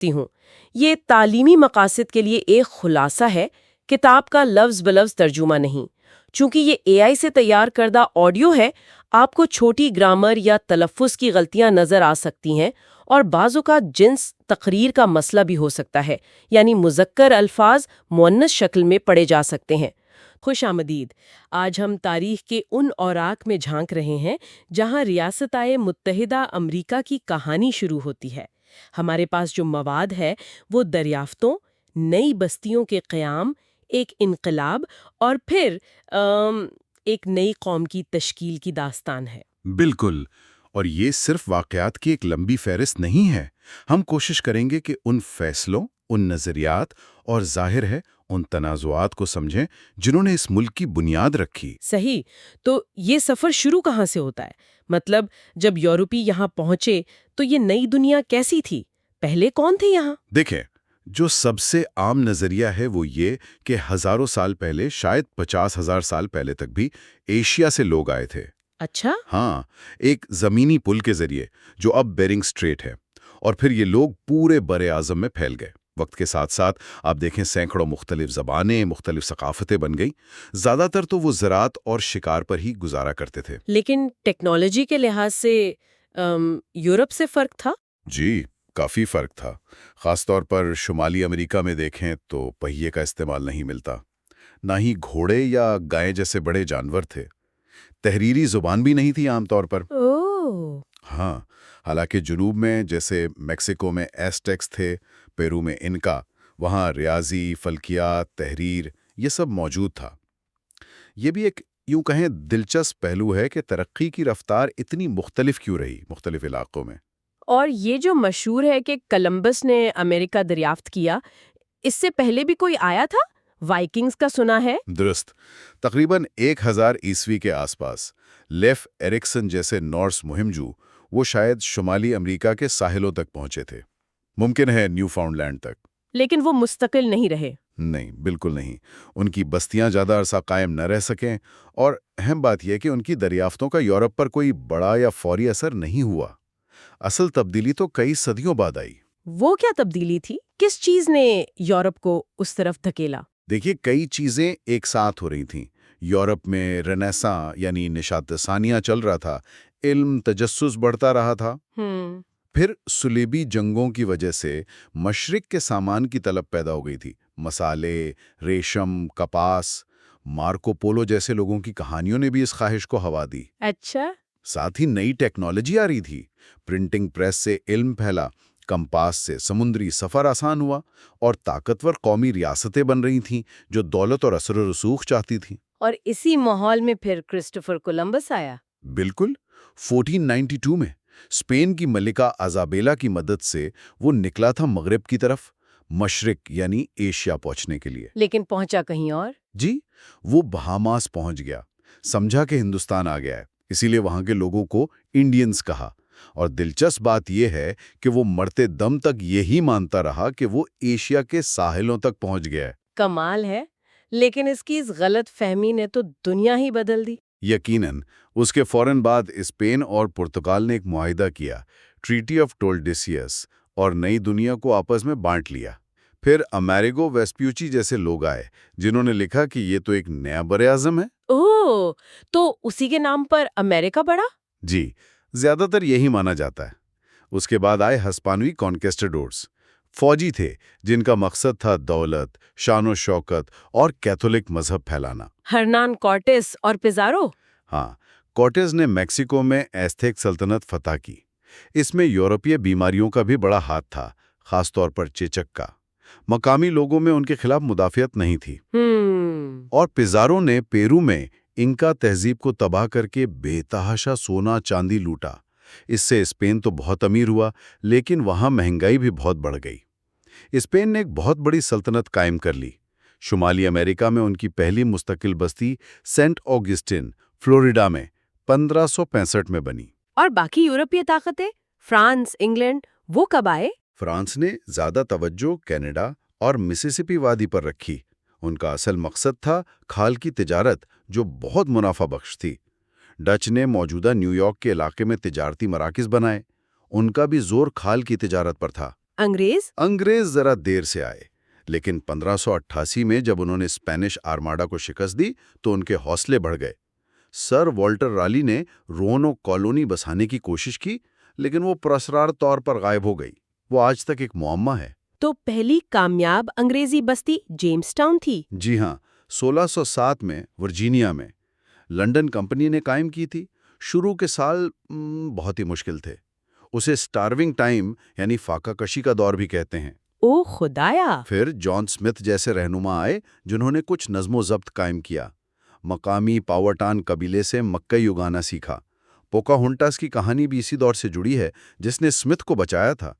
سکتی ہوں۔ یہ تعلیمی مقاصد کے لیے ایک خلاصہ ہے، کتاب کا لفظ بلفظ ترجمہ نہیں۔ چونکہ یہ اے آئی سے تیار کردہ آڈیو ہے، آپ کو چھوٹی گرامر یا تلفظ کی غلطیاں نظر آ سکتی ہیں، اور بعض اوقات جنس تقریر کا مسئلہ بھی ہو سکتا ہے، یعنی مذکر الفاظ مؤنث شکل میں پڑھے جا سکتے ہیں۔ خوش آمدید۔ آج ہم تاریخ کے ان اوراق میں جھانک رہے ہیں جہاں ریاستہائے متحدہ امریکہ کی کہانی شروع ہوتی ہے۔ ہمارے پاس جو مواد ہے وہ دریافتوں، نئی بستیوں کے قیام، ایک انقلاب اور پھر ایک نئی قوم کی تشکیل کی داستان ہے۔ بالکل، اور یہ صرف واقعات کی ایک لمبی فہرست نہیں ہے۔ ہم کوشش کریں گے کہ ان فیصلوں، ان نظریات اور ظاہر ہے ان تنازعات کو سمجھیں جنہوں نے اس ملک کی بنیاد رکھی۔ صحیح۔ تو یہ سفر شروع کہاں سے ہوتا ہے؟ مطلب جب یورپی یہاں پہنچے تو یہ نئی دنیا کیسی تھی؟ پہلے کون تھے یہاں؟ دیکھیں، جو سب سے عام نظریہ ہے وہ یہ کہ ہزاروں سال پہلے، شاید 50,000 سال پہلے تک بھی ایشیا سے لوگ آئے تھے۔ اچھا؟ ہاں، ایک زمینی پل کے ذریعے جو اب بیرنگ اسٹریٹ ہے، اور پھر یہ لوگ پورے بر اعظم میں پھیل گئے۔ وقت کے ساتھ ساتھ آپ دیکھیں سینکڑوں مختلف زبانیں، مختلف ثقافتیں بن گئیں۔ زیادہ تر تو وہ زراعت اور شکار پر ہی گزارا کرتے تھے۔ لیکن ٹیکنالوجی کے لحاظ سے یورپ سے فرق تھا؟ جی، کافی فرق تھا۔ خاص طور پر شمالی امریکہ میں دیکھیں تو پہیے کا استعمال نہیں ملتا، نہ ہی گھوڑے یا گائے جیسے بڑے جانور تھے۔ تحریری زبان بھی نہیں تھی عام طور پر۔ اوہ! ہاں، حالانکہ جنوب میں جیسے میکسیکو میں ایسٹیکس تھے، پیرو میں انکا، وہاں ریاضی، فلکیات، تحریر، یہ سب موجود تھا۔ یہ بھی ایک یوں کہیں دلچسپ پہلو ہے کہ ترقی کی رفتار اتنی مختلف کیوں رہی مختلف علاقوں میں۔ اور یہ جو مشہور ہے کہ کولمبس نے امریکہ دریافت کیا، اس سے پہلے بھی کوئی آیا تھا؟ وائکنگز کا سنا ہے؟ درست، تقریباً 1000 عیسوی کے آس پاس لیف ایرکسن جیسے نورس مہمجو وہ شاید شمالی امریکہ کے ساحلوں تک پہنچے تھے، ممکن ہے نیو فاؤنڈ لینڈ تک۔ لیکن وہ مستقل نہیں رہے۔ نہیں، بالکل نہیں۔ ان کی بستیاں زیادہ عرصہ قائم نہ رہ سکیں، اور اہم بات یہ کہ ان کی دریافتوں کا یورپ پر کوئی بڑا یا فوری اثر نہیں ہوا۔ اصل تبدیلی تو کئی صدیوں بعد آئی۔ وہ کیا تبدیلی تھی؟ کس چیز نے یورپ کو اس طرف دھکیلا؟ دیکھیے، کئی چیزیں ایک ساتھ ہو رہی تھیں۔ یورپ میں رنیساں یعنی نشاط ثانیہ چل رہا تھا، علم تجسس بڑھتا رہا تھا۔ پھر صلیبی جنگوں کی وجہ سے مشرق کے سامان کی طلب پیدا ہو گئی تھی، مسالے، ریشم، کپاس۔ مارکو پولو جیسے لوگوں کی کہانیوں نے بھی اس خواہش کو ہوا دی۔ اچھا۔ ساتھ ہی نئی ٹیکنالوجی آ رہی تھی، پرنٹنگ پریس سے علم پھیلا، کمپاس سے سمندری سفر آسان ہوا، اور طاقتور قومی ریاستیں بن رہی تھیں جو دولت اور اثر و رسوخ چاہتی تھیں۔ اور اسی ماحول میں پھر کرسٹوفر کولمبس آیا۔ بالکل، 1492 میں اسپین کی ملکہ آزابیلا کی مدد سے وہ نکلا تھا مغرب کی طرف، مشرق یعنی ایشیا پہنچنے کے لیے۔ لیکن پہنچا کہیں اور۔ جی، وہ بہاماس پہنچ گیا، سمجھا کہ ہندوستان آ گیا ہے، اسی لیے وہاں کے لوگوں کو انڈینز کہا۔ اور دلچسپ بات یہ ہے کہ وہ مرتے دم تک یہی مانتا رہا کہ وہ ایشیا کے ساحلوں تک پہنچ گیا ہے۔ کمال ہے، لیکن اس کی اس غلط فہمی نے تو دنیا ہی بدل دی۔ یقیناً، اس کے فوراً بعد اسپین اور پرتگال نے ایک معاہدہ کیا، ٹریٹی آف ٹولڈیسیس، اور نئی دنیا کو آپس میں بانٹ لیا۔ پھر امیریگو ویسپیوچی جیسے لوگ آئے جنہوں نے لکھا کہ یہ تو ایک نیا براعظم ہے۔ اوہ، تو اسی کے نام پر امریکہ بڑھا؟ جی، زیادہ تر یہی مانا جاتا ہے۔ اس کے بعد آئے ہسپانوی کانکیسٹاڈورز، فوجی تھے جن کا مقصد تھا دولت، شان و شوکت اور کیتھولک مذہب پھیلانا۔ ہرنان کورٹیس اور پیزارو؟ ہاں، کورٹیز نے میکسیکو میں ایزتیک سلطنت فتح کی۔ اس میں یورپی بیماریوں کا بھی بڑا ہاتھ تھا، خاص طور پر چیچک کا۔ مقامی لوگوں میں ان کے خلاف مدافعت نہیں تھی۔ اور پیزارو نے پیرو میں انکا تہذیب کو تباہ کر کے بے تحاشا سونا چاندی لوٹا۔ اس سے اسپین تو بہت امیر ہوا، لیکن وہاں مہنگائی بھی بہت بڑھ گئی۔ اسپین نے ایک بہت بڑی سلطنت قائم کر لی۔ شمالی امریکہ میں ان کی پہلی مستقل بستی سینٹ آگسٹن، فلوریڈا میں 1565 میں بنی۔ اور باقی یورپی طاقتیں، فرانس، انگلینڈ، وہ کب آئے؟ فرانس نے زیادہ توجہ کینیڈا اور مسیسپی وادی پر رکھی۔ ان کا اصل مقصد تھا کھال کی تجارت، جو بہت منافع بخش تھی۔ ڈچ نے موجودہ نیو یارک کے علاقے میں تجارتی مراکز بنائے۔ ان کا بھی زور کھال کی تجارت پر تھا۔ انگریز ذرا دیر سے آئے، لیکن 1588 میں جب انہوں نے اسپینش آرماڈا کو شکست دی تو ان کے حوصلے بڑھ گئے۔ سر والٹر رالی نے روانوک کالونی بسانے کی کوشش کی، لیکن وہ پراسرار طور پر غائب ہو گئی۔ وہ آج تک ایک معمہ ہے۔ تو پہلی کامیاب انگریزی بستی جیمز ٹاؤن تھی؟ جی ہاں، 1607 میں ورجینیا میں لنڈن کمپنی نے قائم کی تھی۔ شروع کے سال بہت ہی مشکل تھے۔ اسے سٹارونگ ٹائم یعنی فاقہ کشی کا دور بھی کہتے ہیں۔ او خدایا! پھر جان سمتھ جیسے رہنما آئے جنہوں نے کچھ نظم و ضبط قائم کیا۔ مقامی پاورٹان قبیلے سے مکئی اگانا سیکھا۔ پوکاہونٹاس کی کہانی بھی اسی دور سے جڑی ہے جس نے سمتھ کو بچایا تھا۔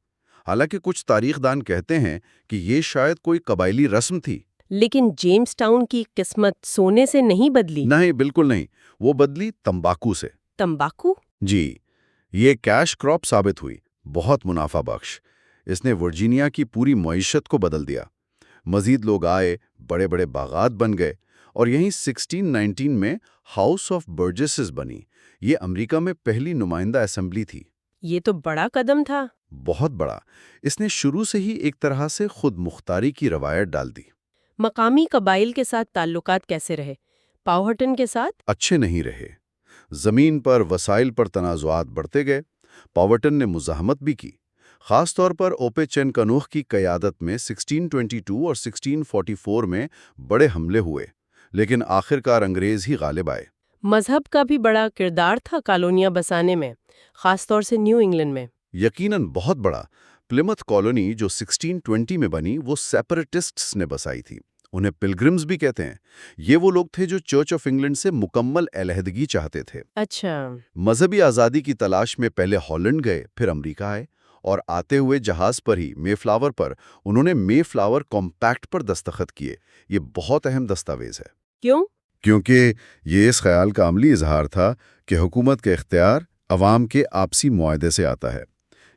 حالانکہ کچھ تاریخ دان کہتے ہیں کہ یہ شاید کوئی قبائلی رسم تھی۔ لیکن جیمز ٹاؤن کی قسمت سونے سے نہیں بدلی؟ نہیں، بالکل نہیں، وہ بدلی تمباکو سے۔ تمباکو؟ جی، یہ کیش کراپ ثابت ہوئی، بہت منافع بخش۔ اس نے ورجینیا کی پوری معیشت کو بدل دیا۔ مزید لوگ آئے، بڑے بڑے باغات بن گئے، اور یہیں 1619 میں ہاؤس آف برجسز بنی۔ یہ امریکہ میں پہلی نمائندہ اسمبلی تھی۔ یہ تو بڑا قدم تھا۔ بہت بڑا۔ اس نے شروع سے ہی ایک طرح سے خود مختاری کی روایت ڈال دی۔ مقامی قبائل کے ساتھ تعلقات کیسے رہے؟ پاوہٹن کے ساتھ؟ اچھے نہیں رہے۔ زمین پر، وسائل پر تنازعات بڑھتے گئے۔ پاورٹن نے مزاحمت بھی کی، خاص طور پر اوپے چین کنوخ کی قیادت میں 1622 اور 1644 میں بڑے حملے ہوئے، لیکن آخرکار انگریز ہی غالب آئے۔ مذہب کا بھی بڑا کردار تھا کالونیاں بسانے میں، خاص طور سے نیو انگلینڈ میں۔ یقیناً بہت بڑا۔ پلمتھ کالونی جو 1620 میں بنی وہ سیپریٹسٹس نے بسائی تھی۔ انہیں پلگرمز بھی کہتے ہیں۔ یہ وہ لوگ تھے جو چرچ آف انگلینڈ سے مکمل علیحدگی چاہتے تھے۔ اچھا۔ مذہبی آزادی کی تلاش میں پہلے ہالینڈ گئے، پھر امریکہ آئے، اور آتے ہوئے جہاز پر ہی مے فلاور پر انہوں نے مے فلاور کمپیکٹ پر دستخط کیے۔ یہ بہت اہم دستاویز ہے۔ کیوں؟ کیونکہ یہ اس خیال کا عملی اظہار تھا کہ حکومت کا اختیار عوام کے آپسی معاہدے سے آتا ہے۔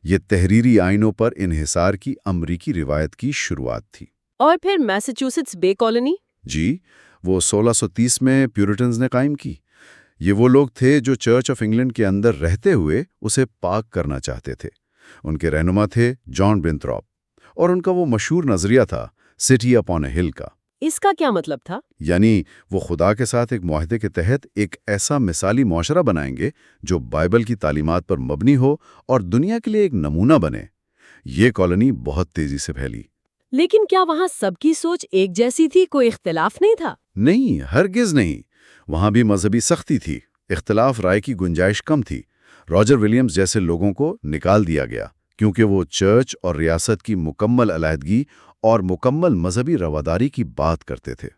یہ تحریری آئینوں پر انحصار کی امریکی روایت کی شروعات تھی۔ اور پھر میساچوسٹس بے کالونی؟ جی، وہ 1630 میں پیورٹنز نے قائم کی۔ یہ وہ لوگ تھے جو چرچ آف انگلینڈ کے اندر رہتے ہوئے اسے پاک کرنا چاہتے تھے۔ ان کے رہنما تھے جان ونتھراپ، اور ان کا وہ مشہور نظریہ تھا سٹی اپون اے ہل کا۔ اس کا کیا مطلب تھا؟ یعنی وہ خدا کے ساتھ ایک معاہدے کے تحت ایک ایسا مثالی معاشرہ بنائیں گے جو بائبل کی تعلیمات پر مبنی ہو اور دنیا کے لیے ایک نمونہ بنے۔ یہ کالونی بہت تیزی سے پھیلی۔ لیکن کیا وہاں سب کی سوچ ایک جیسی تھی؟ کوئی اختلاف نہیں تھا؟ نہیں، ہرگز نہیں۔ وہاں بھی مذہبی سختی تھی، اختلاف رائے کی گنجائش کم تھی۔ راجر ولیمز جیسے لوگوں کو نکال دیا گیا کیونکہ وہ چرچ اور ریاست کی مکمل علیحدگی اور مکمل مذہبی رواداری کی بات کرتے تھے۔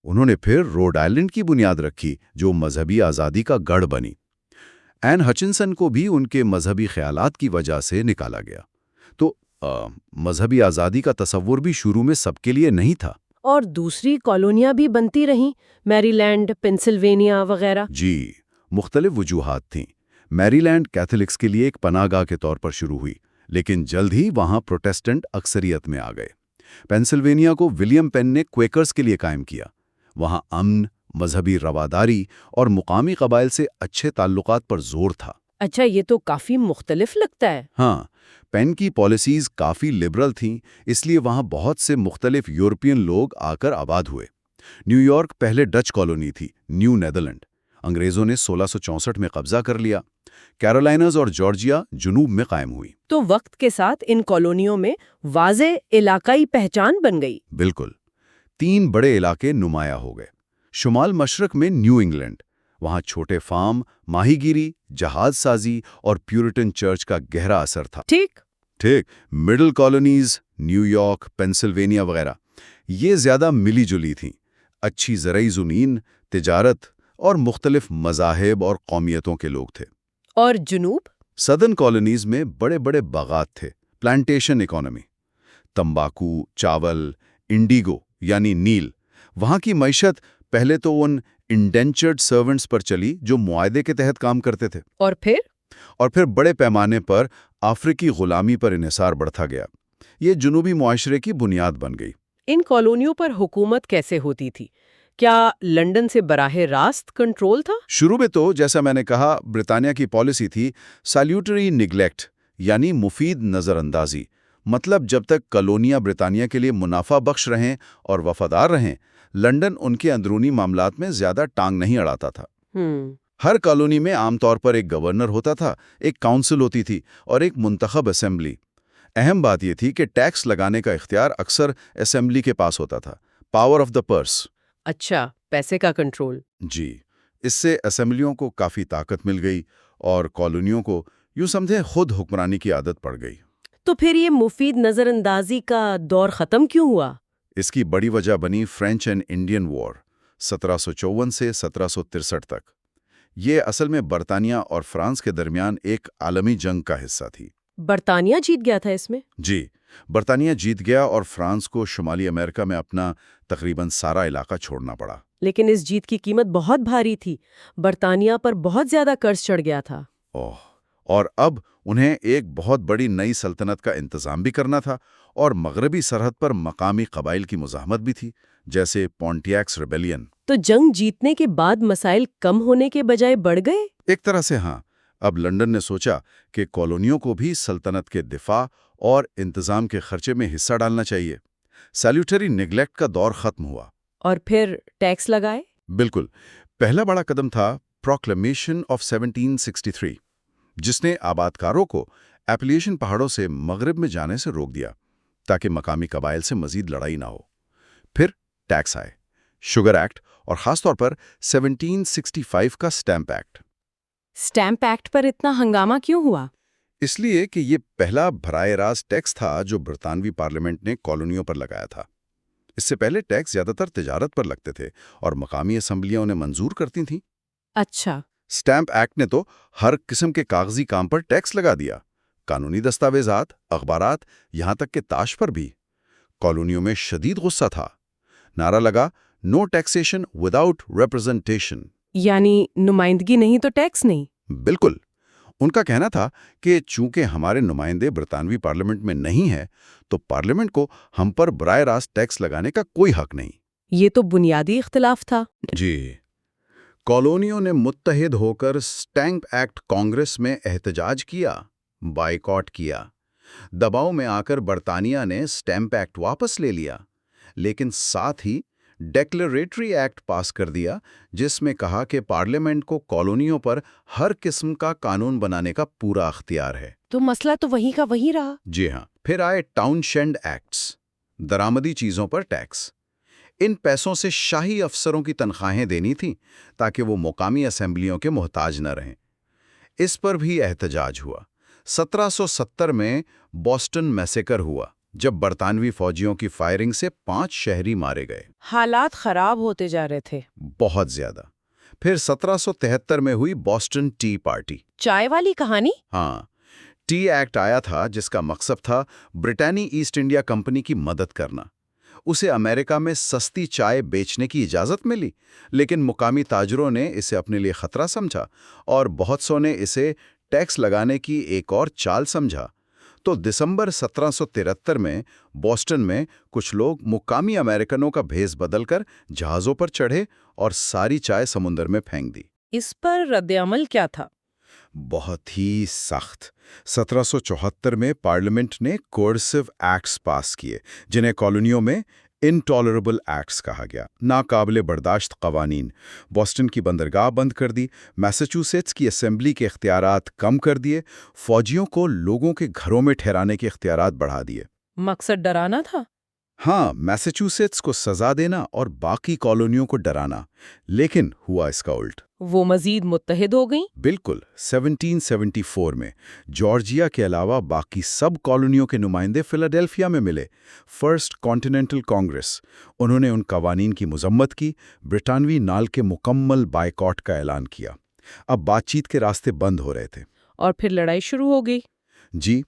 انہوں نے پھر روڈ آئلینڈ کی بنیاد رکھی جو مذہبی آزادی کا گڑھ بنی۔ این ہچنسن کو بھی ان کے مذہبی خیالات کی وجہ سے نکالا گیا۔ تو مذہبی آزادی کا تصور بھی شروع میں سب کے لیے نہیں تھا۔ اور دوسری کالونیاں بھی بنتی رہیں، میری لینڈ، پنسلوینیا وغیرہ؟ جی، مختلف وجوہات تھیں۔ میری لینڈ کیتھولکس کے لیے ایک پناہ گاہ کے طور پر شروع ہوئی، لیکن جلد ہی وہاں پروٹیسٹنٹ اکثریت میں آ گئے۔ پینسلوینیا کو ولیم پین نے کویکرز کے لیے قائم کیا۔ وہاں امن، مذہبی رواداری اور مقامی قبائل سے اچھے تعلقات پر زور تھا۔ اچھا، یہ تو کافی مختلف لگتا ہے۔ ہاں، پین کی پالیسیز کافی لبرل تھیں، اس لیے وہاں بہت سے مختلف یورپین لوگ آ کر آباد ہوئے۔ نیو یارک پہلے ڈچ کالونی تھی، نیو نیدرلینڈ۔ انگریزوں نے 1664 میں قبضہ کر لیا۔ کیرولائنز اور جارجیا جنوب میں قائم ہوئی۔ تو وقت کے ساتھ ان کالونیوں میں واضح علاقائی پہچان بن گئی۔ بالکل، 3 بڑے علاقے نمایاں ہو گئے۔ شمال مشرق میں نیو انگلینڈ، وہاں چھوٹے فارم، ماہی گیری، جہاز سازی اور پیورٹن چرچ کا گہرا اثر تھا۔ ٹھیک۔ Middle colonies, new York, Pennsylvania وغیرہ، یہ زیادہ ملی جلی تھیں۔ اچھی زرعی زمین، تجارت اور مختلف مذاہب اور قومیتوں کے لوگ تھے۔ اور جنوب؟ سدرن کالونیز میں بڑے بڑے باغات تھے، پلانٹیشن اکانومی، تمباکو، چاول، انڈیگو یعنی نیل۔ وہاں کی معیشت پہلے تو ان انڈینچرڈ سرونٹس پر چلی جو معاہدے کے تحت کام کرتے تھے، اور پھر بڑے پیمانے پر افریقی غلامی پر انحصار بڑھتا گیا۔ یہ جنوبی معاشرے کی بنیاد بن گئی۔ ان کالونیوں پر حکومت کیسے ہوتی تھی؟ کیا لنڈن سے براہ راست کنٹرول تھا؟ شروع میں تو جیسا میں نے کہا، برطانیہ کی پالیسی تھی سیلیوٹری نیگلیکٹ، یعنی مفید نظر اندازی۔ مطلب جب تک کالونیاں برطانیہ کے لیے منافع بخش رہیں اور وفادار رہیں، لنڈن ان کے اندرونی معاملات میں زیادہ ٹانگ نہیں اڑاتا تھا۔ ہر کالونی میں عام طور پر ایک گورنر ہوتا تھا، ایک کاؤنسل ہوتی تھی اور ایک منتخب اسمبلی۔ اہم بات یہ تھی کہ ٹیکس لگانے کا اختیار اکثر اسمبلی کے پاس ہوتا تھا، پاور آف دا پرس۔ اچھا، پیسے کا کنٹرول۔ جی، اس سے اسمبلیوں کو کافی طاقت مل گئی اور کالونیوں کو یوں سمجھے خود حکمرانی کی عادت پڑ گئی۔ تو پھر یہ مفید نظر اندازی کا دور ختم کیوں ہوا؟ اس کی بڑی وجہ بنی فرینچ اینڈ انڈین وار 1754 سے 1763 تک۔ یہ اصل میں برطانیہ اور فرانس کے درمیان ایک عالمی جنگ کا حصہ تھی۔ برطانیہ جیت گیا تھا اس میں؟ جی، برطانیہ جیت گیا اور فرانس کو شمالی امریکہ میں اپنا تقریباً سارا علاقہ چھوڑنا پڑا۔ لیکن اس جیت کی قیمت بہت بھاری تھی، برطانیہ پر بہت زیادہ قرض چڑھ گیا تھا۔ اور اب انہیں ایک بہت بڑی نئی سلطنت کا انتظام بھی کرنا تھا، اور مغربی سرحد پر مقامی قبائل کی مزاحمت بھی تھی، جیسے پونٹیاکس ریبیلین۔ تو جنگ جیتنے کے بعد مسائل کم ہونے کے بجائے بڑھ گئے؟ ایک طرح سے ہاں۔ اب لنڈن نے سوچا کہ کالونیوں کو بھی سلطنت کے دفاع اور انتظام کے خرچے میں حصہ ڈالنا چاہیے۔ سیلیوٹری نیگلیکٹ کا دور ختم ہوا۔ اور پھر ٹیکس لگائے؟ بالکل۔ پہلا بڑا قدم تھا پروکلیمیشن آف 1763، جس نے آبادکاروں کو ایپلیشن پہاڑوں سے مغرب میں جانے سے روک دیا تاکہ مقامی قبائل سے مزید لڑائی نہ ہو۔ پھر ٹیکس آئے، شوگر ایکٹ اور خاص طور پر 1765 کا سٹیمپ ایکٹ۔ سٹیمپ ایکٹ پر اتنا ہنگامہ کیوں ہوا؟ اس لیے کہ یہ پہلا براہ راست ٹیکس تھا جو برطانوی پارلیمنٹ نے کالونیوں پر لگایا تھا۔ اس سے پہلے ٹیکس زیادہ تر تجارت پر لگتے تھے اور مقامی اسمبلیاں انہیں منظور کرتی تھیں۔ اچھا۔ سٹیمپ ایکٹ نے تو ہر قسم کے کاغذی کام پر ٹیکس لگا دیا، قانونی دستاویزات، اخبارات، یہاں تک کہ تاش پر بھی۔ کالونیوں میں شدید غصہ تھا۔ نعرہ لگا، نو ٹیکسیشن وداؤٹ ریپرزنٹیشن، یعنی نمائندگی نہیں تو ٹیکس نہیں۔ بالکل۔ ان کا کہنا تھا کہ چونکہ ہمارے نمائندے برطانوی پارلیمنٹ میں نہیں ہیں تو پارلیمنٹ کو ہم پر براہ راست ٹیکس لگانے کا کوئی حق نہیں۔ یہ تو بنیادی اختلاف تھا۔ جی، کالونیوں نے متحد ہو کر سٹیمپ ایکٹ کانگریس میں احتجاج کیا، بائیکاٹ کیا۔ دباؤ میں آ کر برطانیہ نے سٹیمپ ایکٹ واپس لے لیا، لیکن ساتھ ہی ڈیکلریٹری ایکٹ پاس کر دیا جس میں کہا کہ پارلیمنٹ کو کالونیوں پر ہر قسم کا قانون بنانے کا پورا اختیار ہے۔ تو مسئلہ تو وہی کا وہی رہا۔ جی ہاں۔ پھر آئے ٹاؤن شینڈ ایکٹس، درآمدی چیزوں پر ٹیکس۔ ان پیسوں سے شاہی افسروں کی تنخواہیں دینی تھیں تاکہ وہ مقامی اسمبلیوں کے محتاج نہ رہیں۔ اس پر بھی احتجاج ہوا۔ 1770 میں بوسٹن میسیکر ہوا جب برطانوی فوجیوں کی فائرنگ سے 5 شہری مارے گئے۔ حالات خراب ہوتے جا رہے تھے۔ بہت زیادہ۔ پھر 1773 میں ہوئی بوسٹن ٹی پارٹی۔ چائے والی کہانی؟ ہاں، ٹی ایکٹ آیا تھا جس کا مقصد تھا برطانوی ایسٹ انڈیا کمپنی کی مدد کرنا۔ اسے امریکہ میں سستی چائے بیچنے کی اجازت ملی، لیکن مقامی تاجروں نے اسے اپنے لیے خطرہ سمجھا اور بہت سو نے اسے ٹیکس لگانے کی ایک اور چال سمجھا۔ تو دسمبر 1773 میں بوسٹن میں کچھ لوگ مقامی امریکنوں کا بھیس بدل کر جہازوں پر چڑھے اور ساری چائے سمندر میں پھینک دی۔ اس پر رد عمل کیا تھا؟ بہت ہی سخت۔ 1774 میں پارلیمنٹ نے کوئرسو ایکٹس پاس کیے جنہیں کالونیوں میں انٹالریبل ایکٹس کہا گیا، ناقابل برداشت قوانین۔ بوسٹن کی بندرگاہ بند کر دی، میساچوسیٹس کی اسمبلی کے اختیارات کم کر دیے، فوجیوں کو لوگوں کے گھروں میں ٹھہرانے کے اختیارات بڑھا دیے۔ مقصد ڈرانا تھا؟ ہاں، میساچوسیٹس کو سزا دینا اور باقی کالونیوں کو ڈرانا، لیکن ہوا اس کا الٹ۔ وہ مزید متحد ہو گئیں؟ بالکل۔ 1774 میں جارجیا کے علاوہ باقی سب کالونیوں کے نمائندے فلاڈیلفیا میں ملے، فرسٹ کانٹیننٹل کانگریس۔ انہوں نے ان قوانین کی مذمت کی، برطانوی نال کے مکمل بائیکاٹ کا اعلان کیا۔ اب بات چیت کے راستے بند ہو رہے تھے۔ اور پھر لڑائی شروع ہو گئی؟ جی،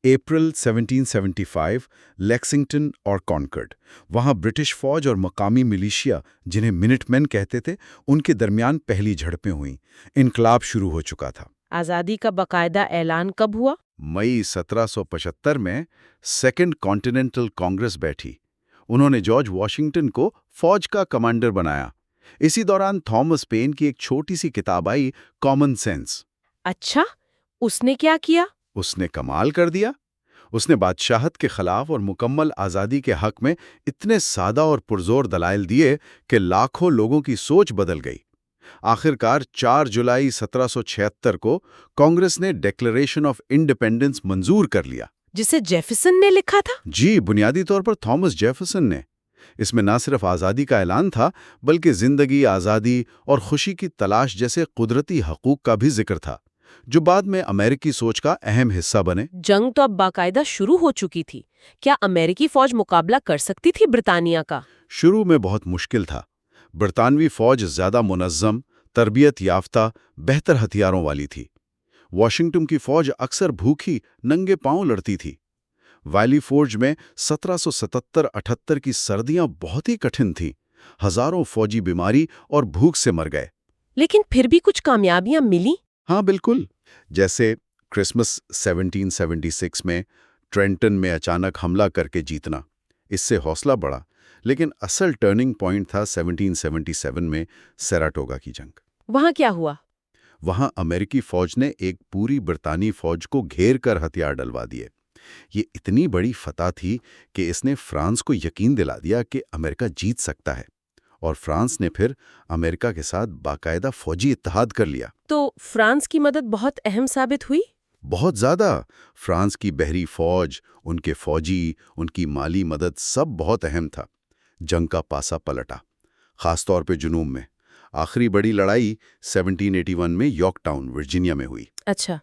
اپریل 1775 لیکسنگٹن اور کانکرڈ، وہاں برٹش فوج اور مقامی ملیشیا جنہیں منٹ مین کہتے تھے ان کے درمیان پہلی جھڑپیں ہوئیں۔ انقلاب شروع ہو چکا تھا۔ آزادی کا باقاعدہ اعلان کب ہوا؟ مئی 1775 میں سیکنڈ کانٹیننٹل کانگریس بیٹھی۔ انہوں نے جارج واشنگٹن کو فوج کا کمانڈر بنایا۔ اسی دوران تھامس پین کی ایک چھوٹی سی کتاب آئی، کامن سینس۔ اچھا، اس نے کیا کیا؟ اس نے کمال کر دیا۔ اس نے بادشاہت کے خلاف اور مکمل آزادی کے حق میں اتنے سادہ اور پرزور دلائل دیے کہ لاکھوں لوگوں کی سوچ بدل گئی۔ آخرکار 4 جولائی 1776 کو کانگریس نے ڈکلیریشن آف انڈیپینڈنس منظور کر لیا۔ جسے جیفرسن نے لکھا تھا؟ جی، بنیادی طور پر تھامس جیفرسن نے۔ اس میں نہ صرف آزادی کا اعلان تھا بلکہ زندگی، آزادی اور خوشی کی تلاش جیسے قدرتی حقوق کا بھی ذکر تھا، جو بعد میں امریکی سوچ کا اہم حصہ بنے۔ جنگ تو اب باقاعدہ شروع ہو چکی تھی، کیا امریکی فوج مقابلہ کر سکتی تھی برطانیہ کا؟ شروع میں بہت مشکل تھا۔ برطانوی فوج زیادہ منظم، تربیت یافتہ، بہتر ہتھیاروں والی تھی۔ واشنگٹن کی فوج اکثر بھوکھی، ننگے پاؤں لڑتی تھی۔ ویلی فورج میں 1777-78 کی سردیاں بہت ہی کٹھن تھیں۔ ہزاروں فوجی بیماری اور بھوک سے مر گئے۔ لیکن پھر بھی کچھ کامیابیاں ملی؟ ہاں بالکل، جیسے کرسمس 1776 میں ٹرینٹن میں اچانک حملہ کر کے جیتنا، اس سے حوصلہ بڑھا۔ لیکن اصل ٹرننگ پوائنٹ تھا 1777 میں سیراٹوگا کی جنگ۔ وہاں کیا ہوا؟ وہاں امریکی فوج نے ایک پوری برطانوی فوج کو گھیر کر ہتھیار ڈلوا دیے۔ یہ اتنی بڑی فتح تھی کہ اس نے فرانس کو یقین دلا دیا کہ امریکہ جیت سکتا ہے، اور فرانس نے پھر امریکہ کے ساتھ باقاعدہ فوجی اتحاد کر لیا۔ تو فرانس کی مدد بہت اہم ثابت ہوئی؟ بہت زیادہ۔ فرانس کی بحری فوج، ان کے فوجی، ان کی مالی مدد سب بہت اہم تھا۔ جنگ کا پاسا پلٹا، خاص طور پہ جنوب میں۔ آخری بڑی لڑائی 1781 میں یارک ٹاؤن، ورجینیا میں ہوئی۔ اچھا۔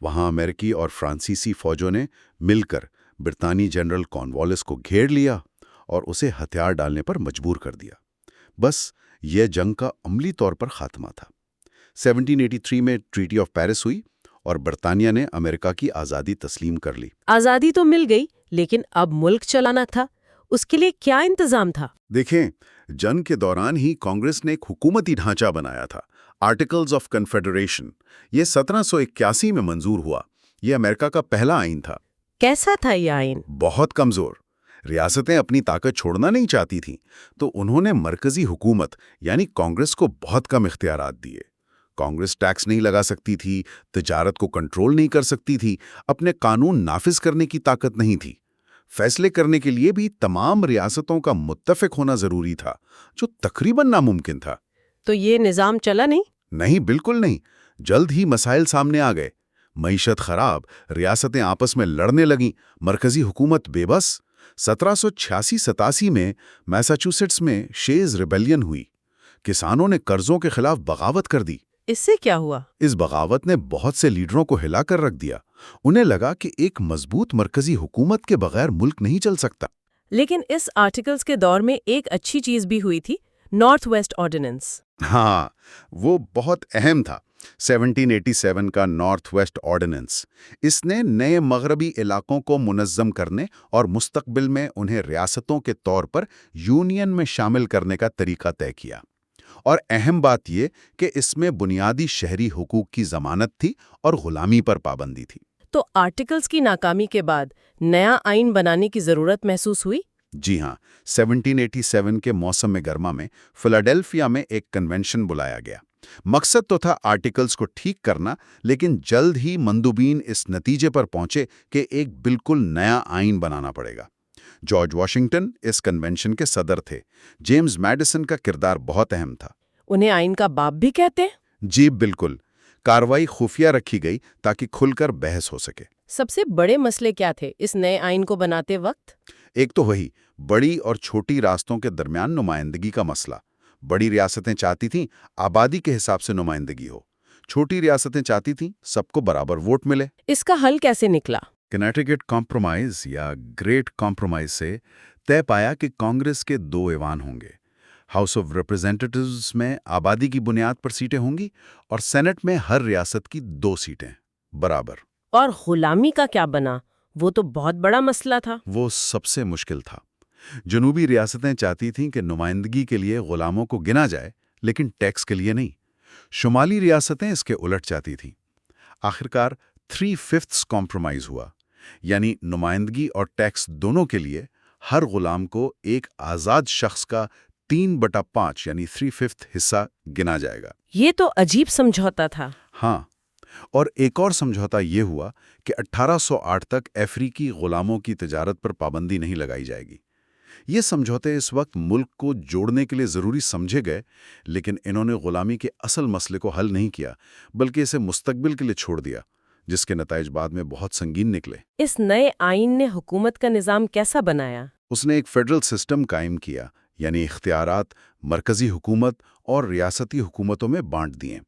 وہاں امریکی اور فرانسیسی فوجوں نے مل کر برطانوی جنرل کارنوالیس کو گھیر لیا اور اسے ہتھیار ڈالنے پر مجبور کر دیا۔ بس یہ جنگ کا عملی طور پر خاتمہ تھا۔ 1783 میں ٹریٹی آف پیرس ہوئی اور برطانیہ نے امریکہ کی آزادی تسلیم کر لی۔ آزادی تو مل گئی، لیکن اب ملک چلانا تھا، اس کے لیے کیا انتظام تھا؟ دیکھیں، جنگ کے دوران ہی کانگریس نے ایک حکومتی ڈھانچہ بنایا تھا، آرٹیکلز آف کنفیڈریشن۔ یہ 1781 میں منظور ہوا۔ یہ امریکہ کا پہلا آئین تھا۔ کیسا تھا یہ آئین؟ بہت کمزور۔ ریاستیں اپنی طاقت چھوڑنا نہیں چاہتی تھیں، تو انہوں نے مرکزی حکومت یعنی کانگریس کو بہت کم اختیارات دیے۔ کانگریس ٹیکس نہیں لگا سکتی تھی، تجارت کو کنٹرول نہیں کر سکتی تھی، اپنے قانون نافذ کرنے کی طاقت نہیں تھی۔ فیصلے کرنے کے لیے بھی تمام ریاستوں کا متفق ہونا ضروری تھا، جو تقریباً ناممکن تھا۔ تو یہ نظام چلا نہیں؟ نہیں، بالکل نہیں۔ جلد ہی مسائل سامنے آ گئے۔ معیشت خراب، ریاستیں آپس میں لڑنے لگیں، مرکزی حکومت بے بس۔ 1786-87 میں میساچوسیٹس میں شیز ریبیلین ہوئی۔ کسانوں نے قرضوں کے خلاف بغاوت کر دی۔ اس سے کیا ہوا؟ اس بغاوت نے بہت سے لیڈروں کو ہلا کر رکھ دیا۔ انہیں لگا کہ ایک مضبوط مرکزی حکومت کے بغیر ملک نہیں چل سکتا۔ لیکن اس آرٹیکلز کے دور میں ایک اچھی چیز بھی ہوئی تھی، نارتھ ویسٹ آرڈیننس۔ ہاں، وہ بہت اہم تھا۔ 1787 کا نارتھ ویسٹ آرڈیننس، اس نے نئے مغربی علاقوں کو منظم کرنے اور مستقبل میں انہیں ریاستوں کے طور پر یونین میں شامل کرنے کا طریقہ طے کیا۔ اور اہم بات یہ کہ اس میں بنیادی شہری حقوق کی ضمانت تھی اور غلامی پر پابندی تھی۔ تو آرٹیکلز کی ناکامی کے بعد نیا آئین بنانے کی ضرورت محسوس ہوئی؟ جی ہاں، 1787 کے موسم گرما میں فلاڈیلفیا میں ایک کنونشن بلایا گیا۔ مقصد تو تھا آرٹیکلز کو ٹھیک کرنا، لیکن جلد ہی مندوبین اس نتیجے پر پہنچے کہ ایک بالکل نیا آئین بنانا پڑے گا۔ جارج واشنگٹن اس کنونشن کے صدر تھے۔ جیمز میڈیسن کا کردار بہت اہم تھا۔ انہیں آئین کا باپ بھی کہتے ہیں؟ جی بالکل۔ کارروائی خفیہ رکھی گئی تاکہ کھل کر بحث ہو سکے۔ سب سے بڑے مسئلے کیا تھے اس نئے آئین کو بناتے وقت؟ ایک تو وہی بڑی اور چھوٹی راستوں کے درمیان نمائندگی کا مسئلہ۔ بڑی ریاستیں چاہتی تھیں آبادی کے حساب سے نمائندگی ہو، چھوٹی ریاستیں چاہتی تھیں سب کو برابر ووٹ ملے۔ اس کا حل کیسے نکلا؟ کنیکٹیکٹ کمپرومائز یا گریٹ کمپرومائز سے طے پایا کہ کانگریس کے 2 ایوان ہوں گے۔ ہاؤس آف ریپرزینٹیٹوز میں آبادی کی بنیاد پر سیٹیں ہوں گی اور سینٹ میں ہر ریاست کی 2 سیٹیں برابر۔ اور غلامی کا کیا بنا؟ وہ تو بہت بڑا مسئلہ تھا۔ وہ سب سے مشکل تھا۔ جنوبی ریاستیں چاہتی تھیں کہ نمائندگی کے لیے غلاموں کو گنا جائے، لیکن ٹیکس کے لیے نہیں۔ شمالی ریاستیں اس کے الٹ چاہتی تھیں۔ آخرکار 3/5 کمپرومائز ہوا، یعنی نمائندگی اور ٹیکس دونوں کے لیے ہر غلام کو ایک آزاد شخص کا 3/5 یعنی 3/5 حصہ گنا جائے گا۔ یہ تو عجیب سمجھوتا تھا۔ ہاں، اور ایک اور سمجھوتا یہ ہوا کہ 1808 تک افریقی غلاموں کی تجارت پر پابندی نہیں لگائی جائے گی۔ یہ سمجھوتے اس وقت ملک کو جوڑنے کے لیے ضروری سمجھے گئے، لیکن انہوں نے غلامی کے اصل مسئلے کو حل نہیں کیا، بلکہ اسے مستقبل کے لیے چھوڑ دیا، جس کے نتائج بعد میں بہت سنگین نکلے۔ اس نئے آئین نے حکومت کا نظام کیسا بنایا؟ اس نے ایک فیڈرل سسٹم قائم کیا، یعنی اختیارات مرکزی حکومت اور ریاستی حکومتوں میں بانٹ دیے۔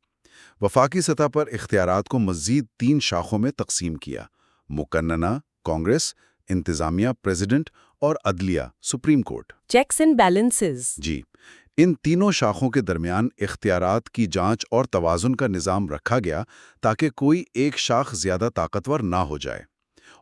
وفاقی سطح پر اختیارات کو مزید 3 شاخوں میں تقسیم کیا: مقننہ کانگریس، انتظامیہ پریزیڈنٹ اور عدلیہ supreme court. Checks and balances. جی، ان تینوں شاخوں کے درمیان اختیارات کی جانچ اور توازن کا نظام رکھا گیا تاکہ کوئی ایک شاخ زیادہ طاقتور نہ ہو جائے۔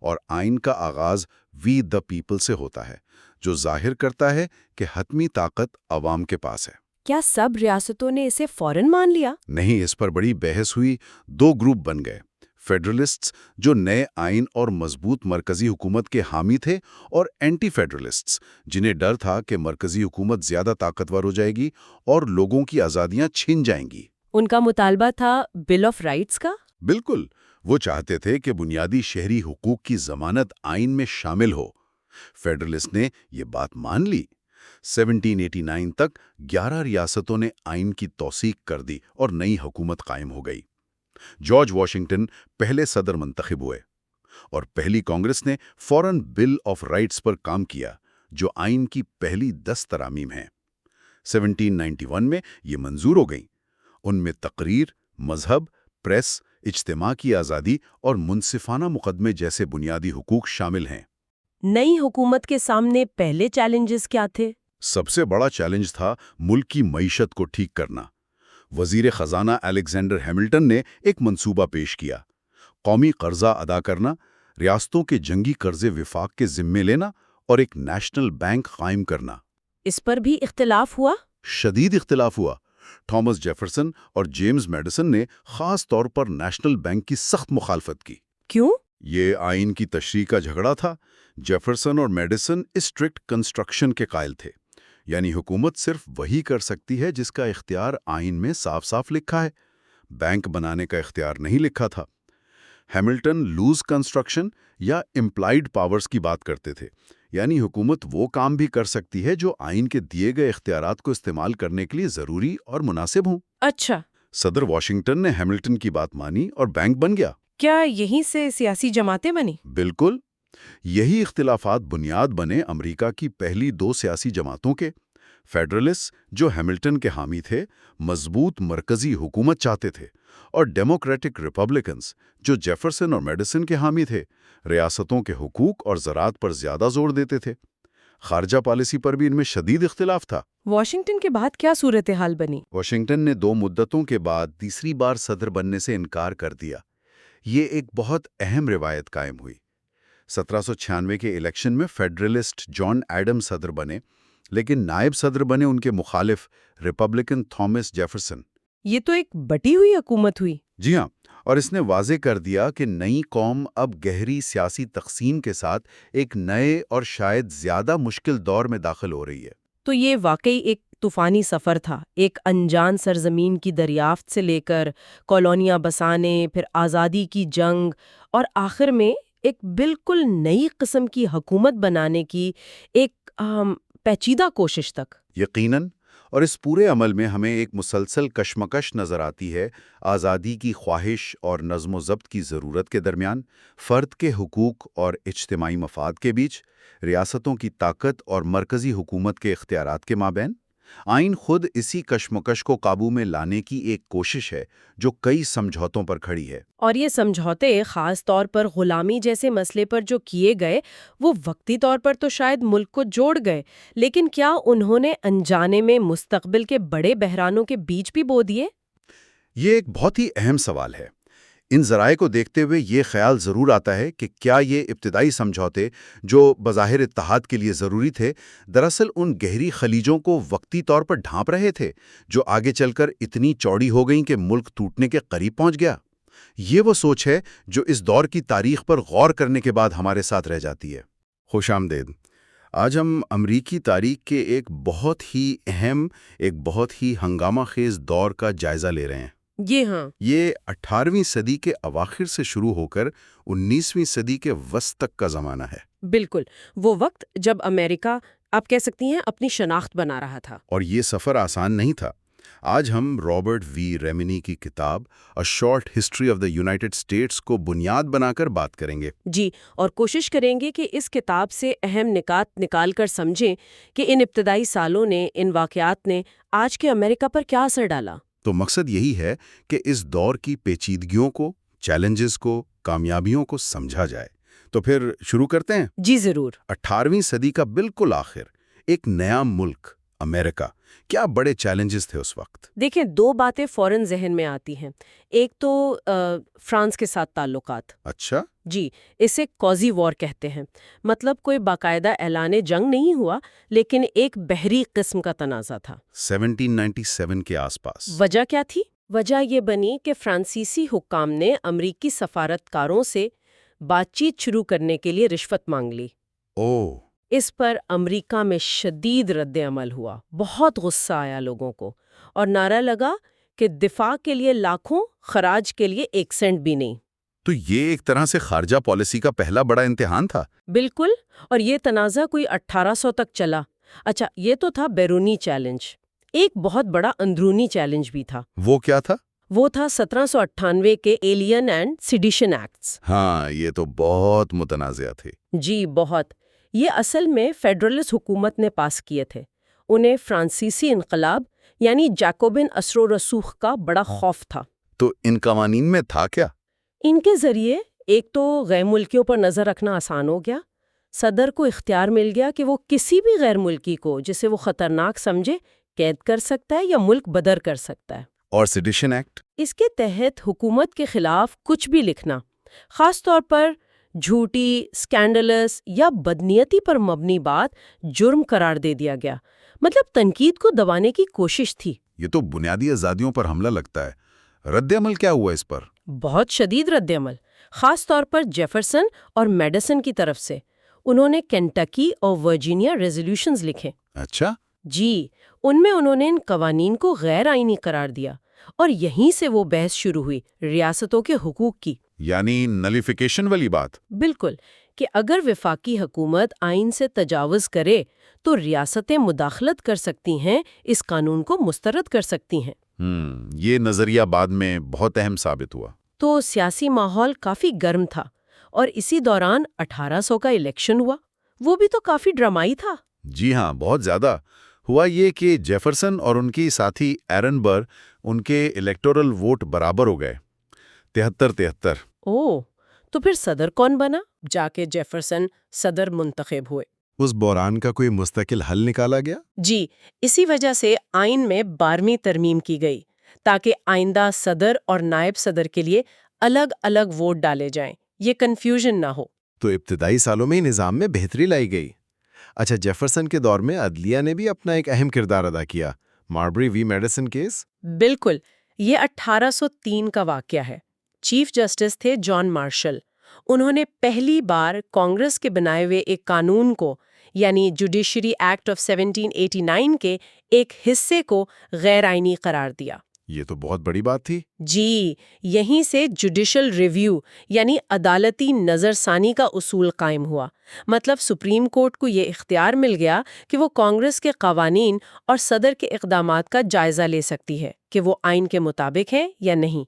اور آئین کا آغاز وی دا پیپل سے ہوتا ہے، جو ظاہر کرتا ہے کہ حتمی طاقت عوام کے پاس ہے۔ کیا سب ریاستوں نے اسے فوراً مان لیا؟ نہیں، اس پر بڑی بحث ہوئی۔ 2 گروپ بن گئے: فیڈرلسٹس جو نئے آئین اور مضبوط مرکزی حکومت کے حامی تھے، اور اینٹی فیڈرلسٹس جنہیں ڈر تھا کہ مرکزی حکومت زیادہ طاقتور ہو جائے گی اور لوگوں کی آزادیاں چھن جائیں گی۔ ان کا مطالبہ تھا بل آف رائٹس کا؟ بالکل، وہ چاہتے تھے کہ بنیادی شہری حقوق کی ضمانت آئین میں شامل ہو۔ فیڈرلسٹ نے یہ بات مان لی۔ 1789 تک 11 ریاستوں نے آئین کی توثیق کر دی اور نئی حکومت قائم ہو گئی۔ جارج واشنگٹن پہلے صدر منتخب ہوئے، اور پہلی کانگریس نے فوراً بل آف رائٹس پر کام کیا، جو آئین کی پہلی 10 ترامیم ہیں۔ 1791 میں یہ منظور ہو گئیں۔ ان میں تقریر، مذہب، پریس، اجتماع کی آزادی اور منصفانہ مقدمے جیسے بنیادی حقوق شامل ہیں۔ نئی حکومت کے سامنے پہلے چیلنجز کیا تھے؟ سب سے بڑا چیلنج تھا ملک کی معیشت کو ٹھیک کرنا۔ وزیر خزانہ الیگزینڈر ہیملٹن نے ایک منصوبہ پیش کیا: قومی قرضہ ادا کرنا، ریاستوں کے جنگی قرضے وفاق کے ذمے لینا اور ایک نیشنل بینک قائم کرنا۔ اس پر بھی اختلاف ہوا؟ شدید اختلاف ہوا۔ تھامس جیفرسن اور جیمز میڈیسن نے خاص طور پر نیشنل بینک کی سخت مخالفت کی۔ کیوں؟ یہ آئین کی تشریح کا جھگڑا تھا۔ جیفرسن اور میڈیسن اسٹرکٹ کنسٹرکشن کے قائل تھے، یعنی حکومت صرف وہی کر سکتی ہے جس کا اختیار آئین میں صاف صاف لکھا ہے۔ بینک بنانے کا اختیار نہیں لکھا تھا۔ ہیملٹن لوز کنسٹرکشن یا امپلائیڈ پاورز کی بات کرتے تھے، یعنی حکومت وہ کام بھی کر سکتی ہے جو آئین کے دیے گئے اختیارات کو استعمال کرنے کے لیے ضروری اور مناسب ہوں۔ اچھا، صدر واشنگٹن نے ہیملٹن کی بات مانی اور بینک بن گیا۔ کیا یہیں سے سیاسی جماعتیں بنی؟ بالکل، یہی اختلافات بنیاد بنے امریکہ کی پہلی 2 سیاسی جماعتوں کے۔ فیڈرلسٹ جو ہیملٹن کے حامی تھے، مضبوط مرکزی حکومت چاہتے تھے، اور ڈیموکریٹک ریپبلکنز جو جیفرسن اور میڈیسن کے حامی تھے، ریاستوں کے حقوق اور زراعت پر زیادہ زور دیتے تھے۔ خارجہ پالیسی پر بھی ان میں شدید اختلاف تھا۔ واشنگٹن کے بعد کیا صورتحال بنی؟ واشنگٹن نے 2 مدتوں کے بعد تیسری بار صدر بننے سے انکار کر دیا۔ یہ ایک بہت اہم روایت قائم ہوئی۔ 1796 کے الیکشن میں فیڈرلسٹ جان ایڈم صدر بنے، لیکن نائب صدر بنے ان کے مخالف ریپبلکن تھامس جیفرسن۔ یہ تو ایک بٹی ہوئی حکومت ہوئی۔ جی ہاں، اور اس نے واضح کر دیا کہ نئی قوم اب گہری سیاسی تقسیم کے ساتھ ایک نئے اور شاید زیادہ مشکل دور میں داخل ہو رہی ہے۔ تو یہ واقعی ایک طوفانی سفر تھا، ایک انجان سرزمین کی دریافت سے لے کر کالونیاں بسانے، پھر آزادی کی جنگ، اور آخر میں ایک بالکل نئی قسم کی حکومت بنانے کی ایک پیچیدہ کوشش تک۔ یقیناً، اور اس پورے عمل میں ہمیں ایک مسلسل کشمکش نظر آتی ہے، آزادی کی خواہش اور نظم و ضبط کی ضرورت کے درمیان، فرد کے حقوق اور اجتماعی مفاد کے بیچ، ریاستوں کی طاقت اور مرکزی حکومت کے اختیارات کے مابین۔ آئین خود اسی کشمکش کو قابو میں لانے کی ایک کوشش ہے جو کئی سمجھوتوں پر کھڑی ہے۔ اور یہ سمجھوتے خاص طور پر غلامی جیسے مسئلے پر جو کیے گئے، وہ وقتی طور پر تو شاید ملک کو جوڑ گئے، لیکن کیا انہوں نے انجانے میں مستقبل کے بڑے بحرانوں کے بیچ بھی بو دیے؟ یہ ایک بہت ہی اہم سوال ہے۔ ان ذرائع کو دیکھتے ہوئے یہ خیال ضرور آتا ہے کہ کیا یہ ابتدائی سمجھوتے جو بظاہر اتحاد کے لیے ضروری تھے، دراصل ان گہری خلیجوں کو وقتی طور پر ڈھانپ رہے تھے جو آگے چل کر اتنی چوڑی ہو گئیں کہ ملک ٹوٹنے کے قریب پہنچ گیا۔ یہ وہ سوچ ہے جو اس دور کی تاریخ پر غور کرنے کے بعد ہمارے ساتھ رہ جاتی ہے۔ خوش آمدید۔ آج ہم امریکی تاریخ کے ایک بہت ہی اہم، ایک بہت ہی ہنگامہ خیز دور کا جائزہ لے رہے ہیں۔ یہ ہاں یہ 18ویں صدی کے اواخر سے شروع ہو کر 19ویں صدی کے وسط تک کا زمانہ ہے۔ بالکل، وہ وقت جب امریکہ آپ کہہ سکتی ہیں اپنی شناخت بنا رہا تھا۔ اور یہ سفر آسان نہیں تھا۔ آج ہم رابرٹ وی ریمنی کی کتاب A Short History of the United States کو بنیاد بنا کر بات کریں گے۔ جی، اور کوشش کریں گے کہ اس کتاب سے اہم نکات نکال کر سمجھیں کہ ان ابتدائی سالوں نے، ان واقعات نے آج کے امریکہ پر کیا اثر ڈالا۔ تو مقصد یہی ہے کہ اس دور کی پیچیدگیوں کو، چیلنجز کو، کامیابیوں کو سمجھا جائے۔ تو پھر شروع کرتے ہیں۔ جی ضرور۔ 18ویں صدی کا بالکل آخر، ایک نیا ملک امریکہ، کیا بڑے چیلنجز تھے اس وقت؟ دیکھیں، دو باتیں فوراً ذہن میں آتی ہیں۔ ایک تو فرانس کے ساتھ تعلقات۔ اچھا۔ جی، اسے کوزی وار کہتے ہیں۔ مطلب کوئی باقاعدہ اعلان جنگ نہیں ہوا، لیکن ایک بحری قسم کا تنازع تھا۔ 1797 کے آس پاس۔ وجہ کیا تھی؟ وجہ یہ بنی کہ فرانسیسی حکام نے امریکی سفارتکاروں سے بات چیت شروع کرنے کے لیے رشوت مانگ لی۔ اوہ! اس پر امریکہ میں شدید رد عمل ہوا، بہت غصہ آیا لوگوں کو، اور نعرہ لگا کہ دفاع کے لیے لاکھوں، خراج کے لیے 1 سینٹ بھی نہیں۔ تو یہ ایک طرح سے خارجہ پالیسی کا پہلا بڑا امتحان تھا۔ بالکل، اور یہ تنازع کوئی 1800 تک چلا۔ اچھا، یہ تو تھا بیرونی چیلنج۔ ایک بہت بڑا اندرونی چیلنج بھی تھا۔ وہ کیا تھا؟ وہ تھا 1798 کے ایلین اینڈ سیڈیشن ایکٹس۔ ہاں، یہ تو بہت متنازع تھے۔ جی بہت۔ یہ اصل میں فیڈرلسٹ حکومت نے پاس کیے تھے۔ انہیں فرانسیسی انقلاب یعنی جیکوبن اثر و رسوخ کا بڑا خوف تھا۔ تو ان قوانین میں تھا کیا؟ ان کے ذریعے ایک تو غیر ملکیوں پر نظر رکھنا آسان ہو گیا۔ صدر کو اختیار مل گیا کہ وہ کسی بھی غیر ملکی کو جسے وہ خطرناک سمجھے قید کر سکتا ہے یا ملک بدر کر سکتا ہے۔ اور سیڈیشن ایکٹ؟ اس کے تحت حکومت کے خلاف کچھ بھی لکھنا، خاص طور پر جھوٹی، سکینڈلس یا بدنیتی پر مبنی بات، جرم قرار دے دیا گیا۔ مطلب تنقید کو دبانے کی کوشش تھی۔ یہ تو بنیادی آزادیوں پر حملہ لگتا ہے۔ رد عمل کیا ہوا اس پر؟ بہت شدید رد عمل، خاص طور پر جیفرسن اور میڈیسن کی طرف سے۔ انہوں نے کینٹکی اور ورجینیا ریزولوشنز لکھے۔ اچھا۔ جی، ان میں انہوں نے ان قوانین کو غیر آئینی قرار دیا، اور یہیں سے وہ بحث شروع ہوئی ریاستوں کے حقوق کی۔ یعنی نلیفیکیشن والی بات؟ بالکل، کہ اگر وفاقی حکومت آئین سے تجاوز کرے تو ریاستیں مداخلت کر سکتی ہیں، اس قانون کو مسترد کر سکتی ہیں۔ یہ نظریہ بعد میں بہت اہم ثابت ہوا۔ تو سیاسی ماحول کافی گرم تھا، اور اسی دوران 1800 کا الیکشن ہوا۔ وہ بھی تو کافی ڈرامائی تھا۔ جی ہاں، بہت زیادہ۔ ہوا یہ کہ جیفرسن اور ان کی ساتھی ایرن بر، ان کے الیکٹورل ووٹ برابر ہو گئے، 73-73۔ اوہ، تو پھر صدر کون بنا؟ جا کے جیفرسن صدر منتخب ہوئے۔ اس بحران کا کوئی مستقل حل نکالا گیا؟ جی، اسی وجہ سے آئین میں 12ویں ترمیم کی گئی، تاکہ آئندہ صدر اور نائب صدر کے لیے الگ الگ ووٹ ڈالے جائیں، یہ کنفیوژن نہ ہو۔ تو ابتدائی سالوں میں نظام میں بہتری لائی گئی۔ اچھا، جیفرسن کے دور میں عدلیہ نے بھی اپنا ایک اہم کردار ادا کیا، ماربری وی میڈیسن کیس۔ بالکل، یہ 1803 کا واقعہ ہے۔ چیف جسٹس تھے جان مارشل۔ انہوں نے پہلی بار کانگریس کے بنائے ہوئے ایک قانون کو، یعنی جوڈیشری ایکٹ آف 1789 کے ایک حصے کو غیر آئینی قرار دیا۔ یہ تو بہت بڑی بات تھی۔ جی، یہیں سے جوڈیشل ریویو یعنی عدالتی نظر ثانی کا اصول قائم ہوا۔ مطلب سپریم کورٹ کو یہ اختیار مل گیا کہ وہ کانگریس کے قوانین اور صدر کے اقدامات کا جائزہ لے سکتی ہے کہ وہ آئین کے مطابق ہیں یا نہیں۔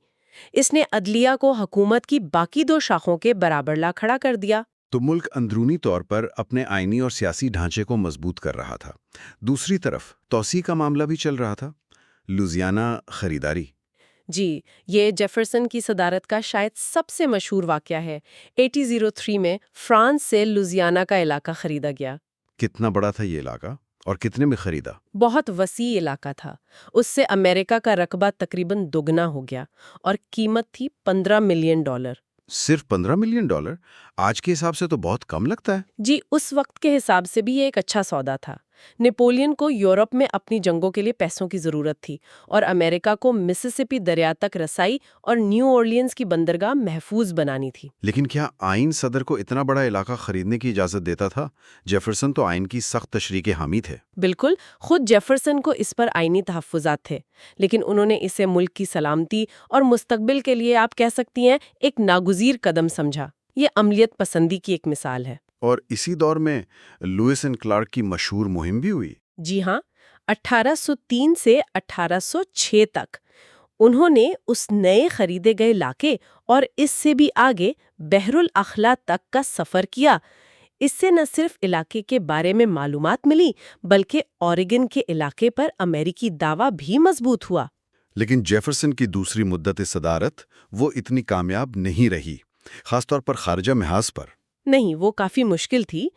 اس نے عدلیہ کو حکومت کی باقی 2 شاخوں کے برابر لا کھڑا کر دیا۔ تو ملک اندرونی طور پر اپنے آئینی اور سیاسی ڈھانچے کو مضبوط کر رہا تھا، دوسری طرف توسیع کا معاملہ بھی چل رہا تھا۔ لوزیانہ خریداری۔ جی، یہ جیفرسن کی صدارت کا شاید سب سے مشہور واقعہ ہے۔ 1803 میں فرانس سے لوزیانہ کا علاقہ خریدا گیا۔ کتنا بڑا تھا یہ علاقہ اور کتنے میں خریدا؟ بہت وسیع علاقہ تھا۔ اس سے امریکہ کا رقبہ تقریباً دوگنا ہو گیا، اور قیمت تھی $15 ملین۔ صرف $15 ملین؟ آج کے حساب سے تو بہت کم لگتا ہے۔ جی، اس وقت کے حساب سے بھی یہ ایک اچھا سودا تھا۔ نیپولین کو یورپ میں اپنی جنگوں کے لیے پیسوں کی ضرورت تھی اور امریکہ کو مسیسپی دریا تک رسائی اور نیو اورلینز کی بندرگاہ محفوظ بنانی تھی۔ لیکن کیا آئین صدر کو اتنا بڑا علاقہ خریدنے کی اجازت دیتا تھا؟ جیفرسن تو آئین کی سخت تشریح کے حامی تھے۔ بالکل، خود جیفرسن کو اس پر آئینی تحفظات تھے، لیکن انہوں نے اسے ملک کی سلامتی اور مستقبل کے لیے آپ کہہ سکتی ہیں ایک ناگزیر قدم سمجھا۔ یہ عملیت پسندی کی ایک مثال ہے۔ اور اسی دور میں لوئس اینڈ کلارک کی مشہور مہم بھی ہوئی۔ جی ہاں، 1803 سے 1806 تک انہوں نے اس نئے خریدے گئے علاقے اور اس سے بھی آگے بحر الاخلا تک کا سفر کیا۔ اس سے نہ صرف علاقے کے بارے میں معلومات ملی بلکہ اوریگن کے علاقے پر امریکی دعویٰ بھی مضبوط ہوا۔ لیکن جیفرسن کی دوسری مدت صدارت وہ اتنی کامیاب نہیں رہی، خاص طور پر خارجہ محاذ پر۔ نہیں، وہ کافی مشکل تھی۔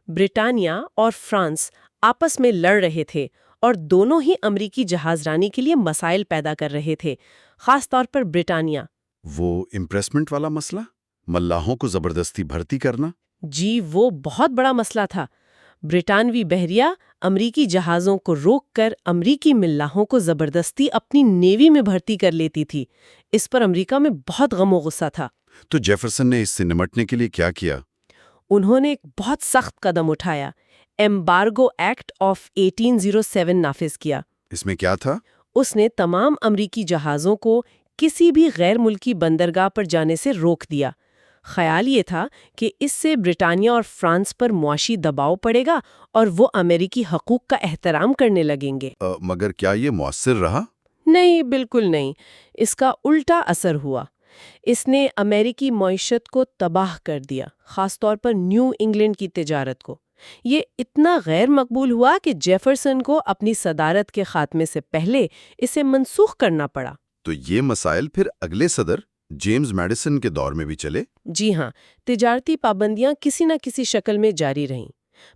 برطانیہ اور فرانس آپس میں لڑ رہے تھے اور دونوں ہی امریکی جہاز رانی کے لیے مسائل پیدا کر رہے تھے، خاص طور پر برطانیہ۔ وہ امپریسمنٹ والا مسئلہ، ملاحوں کو زبردستی بھرتی کرنا۔ جی، وہ بہت بڑا مسئلہ تھا۔ برطانوی بحریہ امریکی جہازوں کو روک کر امریکی ملاحوں کو زبردستی اپنی نیوی میں بھرتی کر لیتی تھی۔ اس پر امریکہ میں بہت غم و غصہ تھا۔ تو جیفرسن نے اس سے نمٹنے کے لیے کیا کیا؟ انہوں نے ایک بہت سخت قدم اٹھایا، ایمبارگو ایکٹ آف 1807 نافذ کیا۔ اس میں کیا تھا؟ اس نے تمام امریکی جہازوں کو کسی بھی غیر ملکی بندرگاہ پر جانے سے روک دیا۔ خیال یہ تھا کہ اس سے برطانیہ اور فرانس پر معاشی دباؤ پڑے گا اور وہ امریکی حقوق کا احترام کرنے لگیں گے۔ مگر کیا یہ مؤثر رہا؟ نہیں، بالکل نہیں۔ اس کا الٹا اثر ہوا۔ اس نے امریکی معیشت کو تباہ کر دیا، خاص طور پر نیو انگلینڈ کی تجارت کو۔ یہ اتنا غیر مقبول ہوا کہ جیفرسن کو اپنی صدارت کے خاتمے سے پہلے اسے منسوخ کرنا پڑا۔ تو یہ مسائل پھر اگلے صدر جیمز میڈیسن کے دور میں بھی چلے؟ جی ہاں، تجارتی پابندیاں کسی نہ کسی شکل میں جاری رہیں۔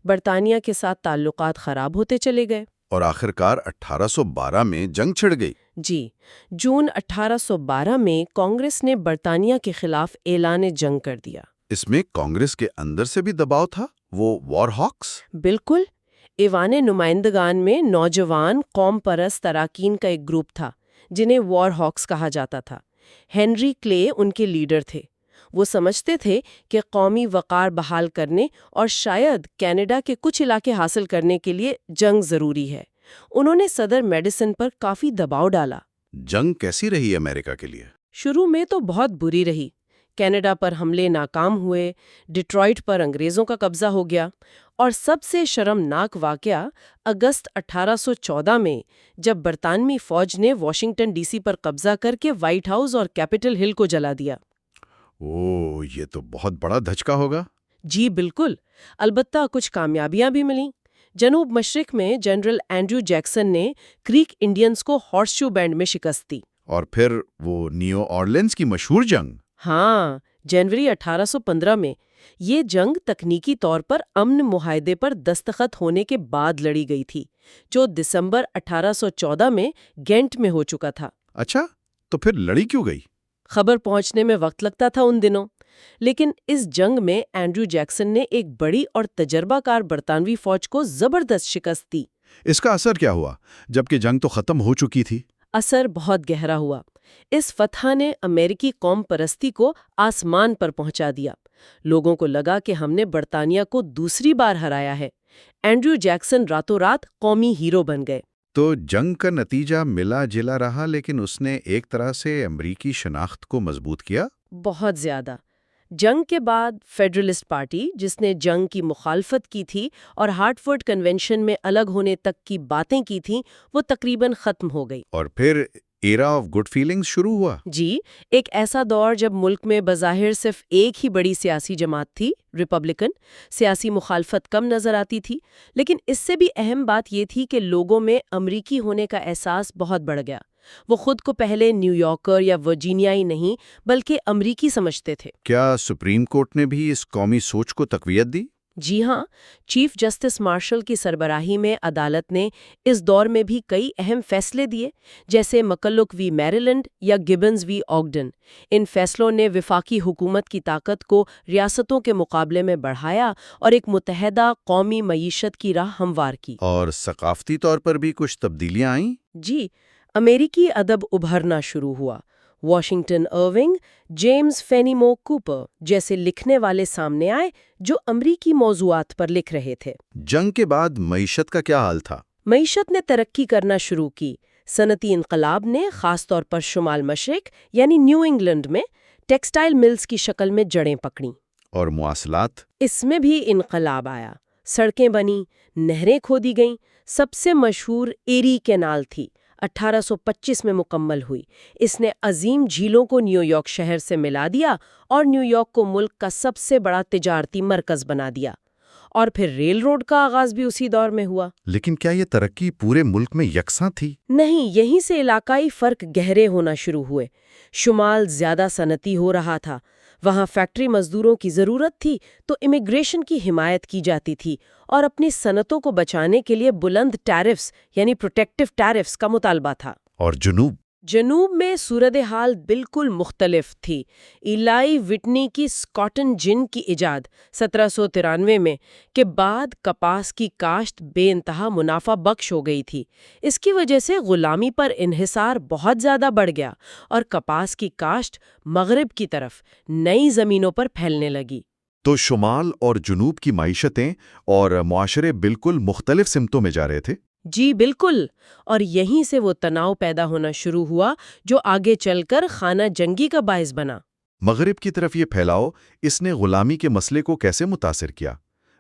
برطانیہ کے ساتھ تعلقات خراب ہوتے چلے گئے اور آخرکار 1812 میں جنگ چھڑ گئی۔ جی، جون 1812 میں کانگریس نے برطانیہ کے خلاف اعلان جنگ کر دیا۔ اس میں کانگریس کے اندر سے بھی دباؤ تھا، وہ وار ہاکس؟ بالکل، ایوان نمائندگان میں نوجوان قوم پرست اراکین کا ایک گروپ تھا جنہیں وار ہاکس کہا جاتا تھا۔ ہنری کلے ان کے لیڈر تھے۔ وہ سمجھتے تھے کہ قومی وقار بحال کرنے اور شاید کینیڈا کے کچھ علاقے حاصل کرنے کے لیے جنگ ضروری ہے۔ انہوں نے صدر میڈیسن پر کافی دباؤ ڈالا۔ جنگ کیسی رہی امریکہ کے لیے؟ شروع میں تو بہت بری رہی۔ کینیڈا پر حملے ناکام ہوئے، ڈیٹرائٹ پر انگریزوں کا قبضہ ہو گیا، اور سب سے شرمناک واقعہ اگست 1814 میں جب برطانوی فوج نے واشنگٹن ڈی سی پر قبضہ کر کے وائٹ ہاؤس اور کیپٹل ہل کو جلا دیا۔ یہ تو بہت بڑا دھچکا ہوگا۔ جی بالکل، البتہ کچھ کامیابیاں بھی ملیں۔ جنوب مشرق میں جنرل اینڈریو جیکسن نے کریک انڈینز کو ہارس شو بینڈ میں شکست دی۔ اور پھر وہ نیو اورلینز کی مشہور جنگ۔ ہاں، جنوری 1815 میں یہ جنگ تکنیکی طور پر امن معاہدے پر دستخط ہونے کے بعد لڑی گئی تھی، جو دسمبر 1814 میں گینٹ میں ہو چکا تھا۔ اچھا، تو پھر لڑی کیوں گئی؟ خبر پہنچنے میں وقت لگتا تھا ان دنوں، لیکن اس جنگ میں اینڈریو جیکسن نے ایک بڑی اور تجربہ کار برطانوی فوج کو زبردست شکست دی۔ اس کا اثر کیا ہوا جبکہ جنگ تو ختم ہو چکی تھی؟ اثر بہت گہرا ہوا۔ اس فتح نے امریکی قوم پرستی کو آسمان پر پہنچا دیا۔ لوگوں کو لگا کہ ہم نے برطانیہ کو دوسری بار ہرایا ہے۔ اینڈریو جیکسن راتوں رات قومی ہیرو بن گئے۔ تو جنگ کا نتیجہ ملا جلا رہا، لیکن اس نے ایک طرح سے امریکی شناخت کو مضبوط کیا۔ بہت زیادہ۔ جنگ کے بعد فیڈرلسٹ پارٹی، جس نے جنگ کی مخالفت کی تھی اور ہارٹفورڈ کنونشن میں الگ ہونے تک کی باتیں کی تھیں، وہ تقریباً ختم ہو گئی۔ اور پھر ایرا آف گڈ فیلنگز شروع ہوا۔ جی، ایک ایسا دور جب ملک میں بظاہر صرف ایک ہی بڑی سیاسی جماعت تھی، ریپبلکن۔ سیاسی مخالفت کم نظر آتی تھی، لیکن اس سے بھی اہم بات یہ تھی کہ لوگوں میں امریکی ہونے کا احساس بہت بڑھ گیا۔ وہ خود کو پہلے نیو یارکر یا ورجینیائی نہیں بلکہ امریکی سمجھتے تھے۔ کیا سپریم کورٹ نے بھی اس قومی سوچ کو تقویت دی؟ جی ہاں، چیف جسٹس مارشل کی سربراہی میں عدالت نے اس دور میں بھی کئی اہم فیصلے دیے، جیسے مکلک وی میریلینڈ یا گبنز وی آگڈن۔ ان فیصلوں نے وفاقی حکومت کی طاقت کو ریاستوں کے مقابلے میں بڑھایا اور ایک متحدہ قومی معیشت کی راہ ہموار کی۔ اور ثقافتی طور پر بھی کچھ تبدیلیاں آئیں؟ جی، امریکی ادب ابھرنا شروع ہوا۔ واشنگٹن ارونگ، جیمز فینیمو کوپر جیسے لکھنے والے سامنے آئے جو امریکی موضوعات پر لکھ رہے تھے۔ جنگ کے بعد معیشت کا کیا حال تھا؟ معیشت نے ترقی کرنا شروع کی۔ صنعتی انقلاب نے خاص طور پر شمال مشرق یعنی نیو انگلینڈ میں ٹیکسٹائل ملز کی شکل میں جڑیں پکڑیں۔ اور مواصلات؟ اس میں بھی انقلاب آیا۔ سڑکیں بنیں، نہریں کھودی گئیں۔ سب سے مشہور ایری کینال تھی، 1825 میں مکمل ہوئی۔ اس نے عظیم جھیلوں کو نیو یارک شہر سے ملا دیا اور نیو یارک کو ملک کا سب سے بڑا تجارتی مرکز بنا دیا۔ اور پھر ریل روڈ کا آغاز بھی اسی دور میں ہوا۔ لیکن کیا یہ ترقی پورے ملک میں یکساں تھی؟ نہیں، یہیں سے علاقائی فرق گہرے ہونا شروع ہوئے۔ شمال زیادہ صنعتی ہو رہا تھا، وہاں فیکٹری مزدوروں کی ضرورت تھی تو امیگریشن کی حمایت کی جاتی تھی اور اپنی صنعتوں کو بچانے کے لیے بلند ٹیرفز یعنی پروٹیکٹیو ٹیرفز کا مطالبہ تھا۔ اور جنوب میں صورتحال بالکل مختلف تھی۔ ایلائی وٹنی کی اسکاٹن جن کی ایجاد 1793 میں کے بعد کپاس کی کاشت بے انتہا منافع بخش ہو گئی تھی۔ اس کی وجہ سے غلامی پر انحصار بہت زیادہ بڑھ گیا اور کپاس کی کاشت مغرب کی طرف نئی زمینوں پر پھیلنے لگی۔ تو شمال اور جنوب کی معیشتیں اور معاشرے بالکل مختلف سمتوں میں جا رہے تھے؟ جی بالکل، اور یہیں سے وہ تناؤ پیدا ہونا شروع ہوا جو آگے چل کر خانہ جنگی کا باعث بنا۔ مغرب کی طرف یہ پھیلاؤ اس نے غلامی کے مسئلے کو کیسے متاثر کیا؟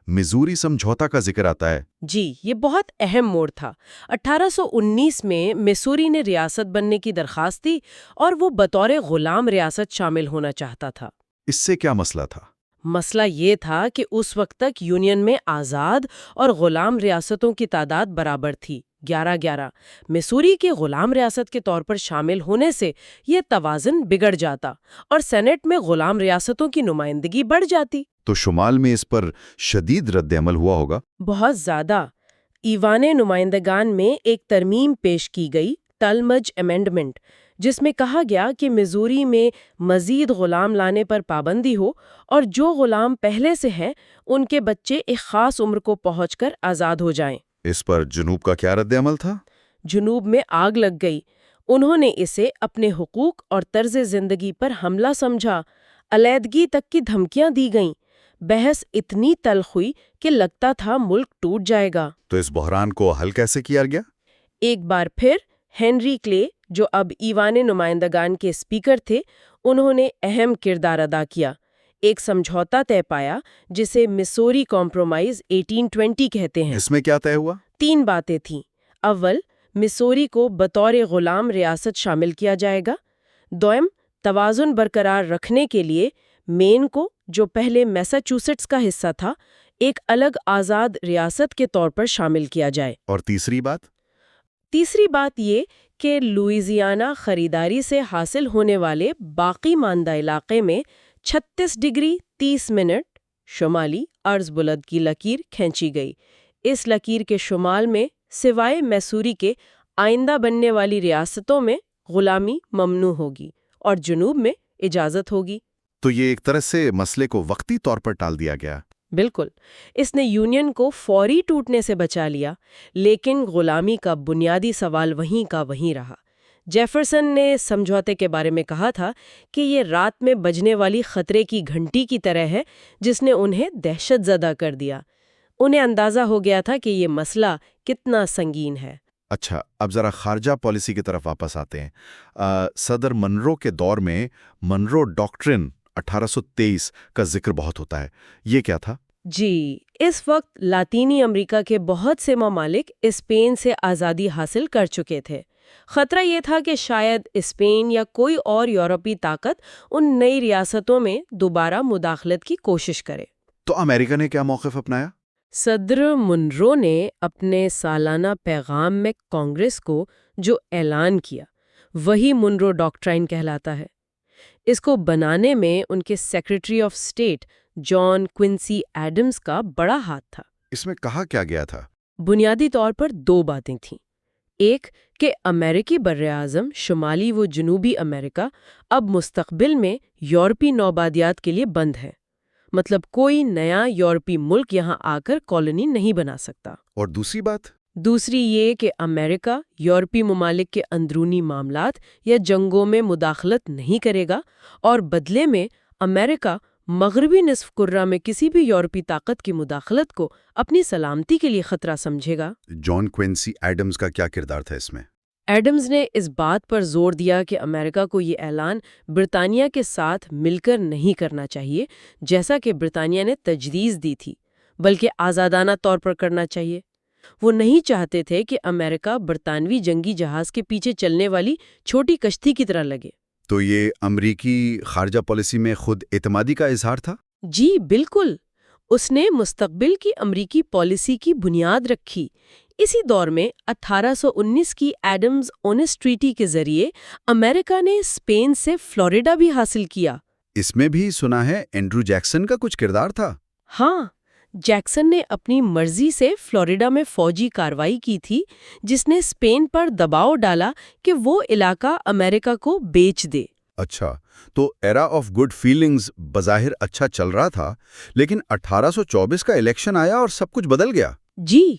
میزوری سمجھوتا کا ذکر آتا ہے۔ جی، یہ بہت اہم موڑ تھا۔ 1819 میں میسوری نے ریاست بننے کی درخواست دی اور وہ بطور غلام ریاست شامل ہونا چاہتا تھا۔ اس سے کیا مسئلہ تھا؟ مسئلہ یہ تھا کہ اس وقت تک یونین میں آزاد اور غلام ریاستوں کی تعداد برابر تھی، 11 میسوری کے غلام ریاست کے طور پر شامل ہونے سے یہ توازن بگڑ جاتا اور سینٹ میں غلام ریاستوں کی نمائندگی بڑھ جاتی۔ تو شمال میں اس پر شدید رد عمل ہوا ہوگا؟ بہت زیادہ۔ ایوان نمائندگان میں ایک ترمیم پیش کی گئی، ٹلمج امینڈمنٹ، جس میں کہا گیا کہ میزوری میں مزید غلام لانے پر پابندی ہو اور جو غلام پہلے سے ہیں ان کے بچے ایک خاص عمر کو پہنچ کر آزاد ہو جائیں۔ اس پر جنوب کا کیا رد عمل تھا؟ جنوب میں آگ لگ گئی۔ انہوں نے اسے اپنے حقوق اور طرز زندگی پر حملہ سمجھا، علیحدگی تک کی دھمکیاں دی گئیں۔ بحث اتنی تلخ ہوئی کہ لگتا تھا ملک ٹوٹ جائے گا۔ تو اس بحران کو حل کیسے کیا گیا؟ ایک بار پھر ہنری کلے، جو اب ایوان نمائندگان کے اسپیکر تھے، انہوں نے اہم کردار ادا کیا۔ ایک سمجھوتا طے پایا جسے مسوری کمپرومائز 1820 کہتے ہیں۔ اس میں کیا طے ہوا؟ 3 باتیں تھیں۔ اول، مسوری کو بطور غلام ریاست شامل کیا جائے گا۔ دوم، توازن برقرار رکھنے کے لیے مین کو، جو پہلے میساچوسیٹس کا حصہ تھا، ایک الگ آزاد ریاست کے طور پر شامل کیا جائے۔ اور تیسری بات یہ کہ لوئیزیانا خریداری سے حاصل ہونے والے باقی ماندہ علاقے میں 36°30' شمالی عرض بلد کی لکیر کھینچی گئی۔ اس لکیر کے شمال میں سوائے میسوری کے آئندہ بننے والی ریاستوں میں غلامی ممنوع ہوگی اور جنوب میں اجازت ہوگی۔ تو یہ ایک طرح سے مسئلے کو وقتی طور پر ٹال دیا گیا۔ بالکل، اس نے یونین کو فوری ٹوٹنے سے بچا لیا، لیکن غلامی کا بنیادی سوال وہیں کا وہیں رہا۔ جیفرسن نے سمجھوتے کے بارے میں کہا تھا کہ یہ رات میں بجنے والی خطرے کی گھنٹی کی طرح ہے جس نے انہیں دہشت زدہ کر دیا۔ انہیں اندازہ ہو گیا تھا کہ یہ مسئلہ کتنا سنگین ہے۔ اچھا، اب ذرا خارجہ پالیسی کی طرف واپس آتے ہیں۔ صدر منرو کے دور میں منرو ڈاکٹرن 1823 کا ذکر بہت ہوتا ہے، یہ کیا تھا؟ جی، اس وقت لاطینی امریکہ کے بہت سے ممالک اسپین سے آزادی حاصل کر چکے تھے۔ خطرہ یہ تھا کہ شاید اسپین یا کوئی اور یورپی طاقت ان نئی ریاستوں میں دوبارہ مداخلت کی کوشش کرے۔ تو امریکہ نے کیا موقف اپنایا؟ صدر منرو نے اپنے سالانہ پیغام میں کانگریس کو جو اعلان کیا وہی منرو ڈاکٹرائن کہلاتا ہے۔ اس کو بنانے میں ان کے secretary of state John Quincy Adams کا بڑا ہاتھ تھا۔ اس میں کہا کیا گیا تھا؟ بنیادی طور پر دو باتیں تھیں۔ ایک کہ امریکی براعظم شمالی و جنوبی امریکہ اب مستقبل میں یورپی نوآبادیات کے لیے بند ہے، مطلب کوئی نیا یورپی ملک یہاں آ کر کالونی نہیں بنا سکتا۔ اور دوسری بات؟ دوسری یہ کہ امریکہ یورپی ممالک کے اندرونی معاملات یا جنگوں میں مداخلت نہیں کرے گا، اور بدلے میں امریکہ مغربی نصف کرہ میں کسی بھی یورپی طاقت کی مداخلت کو اپنی سلامتی کے لیے خطرہ سمجھے گا۔ جان کوئنسی ایڈمز کا کیا کردار تھا اس میں؟ ایڈمز نے اس بات پر زور دیا کہ امریکہ کو یہ اعلان برطانیہ کے ساتھ مل کر نہیں کرنا چاہیے جیسا کہ برطانیہ نے تجویز دی تھی، بلکہ آزادانہ طور پر کرنا چاہیے۔ وہ نہیں چاہتے تھے کہ امریکہ برطانوی جنگی جہاز کے پیچھے چلنے والی چھوٹی کشتی کی طرح لگے۔ تو یہ امریکی خارجہ پالیسی میں خود اعتمادی کا اظہار تھا؟ جی بالکل، اس نے مستقبل کی امریکی پالیسی کی بنیاد رکھی۔ اسی دور میں 1819 کی ایڈمز اونس ٹریٹی کے ذریعے امریکہ نے اسپین سے فلوریڈا بھی حاصل کیا۔ اس میں بھی سنا ہے اینڈریو جیکسن کا کچھ کردار تھا؟ ہاں، جیکسن نے اپنی مرضی سے فلوریڈا میں فوجی کارروائی کی تھی، جس نے اسپین پر دباؤ ڈالا کہ وہ علاقہ امریکہ کو بیچ دے۔ اچھا، تو ایرا آف گڈ فیلنگز بظاہر اچھا چل رہا تھا، لیکن 1824 کا الیکشن آیا اور سب کچھ بدل گیا۔ جی،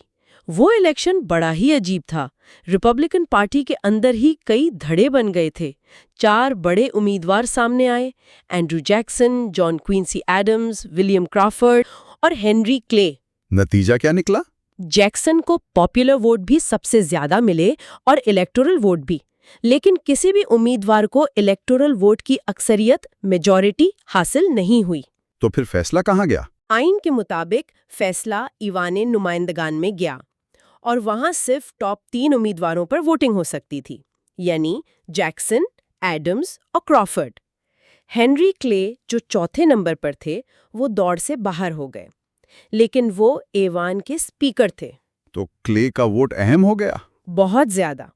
وہ الیکشن بڑا ہی عجیب تھا۔ ریپبلکن پارٹی کے اندر ہی کئی دھڑے بن گئے تھے۔ 4 بڑے امیدوار سامنے آئے: اینڈریو جیکسن، جان کوئنسی ایڈمز، ولیم کرافورڈ اور ہنری کلے۔ نتیجہ کیا نکلا؟ جیکسن کو پاپولر ووٹ بھی سب سے زیادہ ملے اور الیکٹورل ووٹ بھی، لیکن کسی بھی امیدوار کو الیکٹورل ووٹ کی اکثریت میجورٹی حاصل نہیں ہوئی۔ تو پھر فیصلہ کہاں گیا؟ آئین کے مطابق فیصلہ ایوان نمائندگان میں گیا، اور وہاں صرف ٹاپ 3 امیدواروں پر ووٹنگ ہو سکتی تھی، یعنی جیکسن، ایڈمز اور کرافورڈ۔ ہنری کلے جو چوتھے نمبر پر تھے، وہ دوڑ سے باہر ہو گئے، لیکن وہ ایوان کے اسپیکر تھے۔ تو کلے کا ووٹ اہم ہو گیا؟ بہت زیادہ۔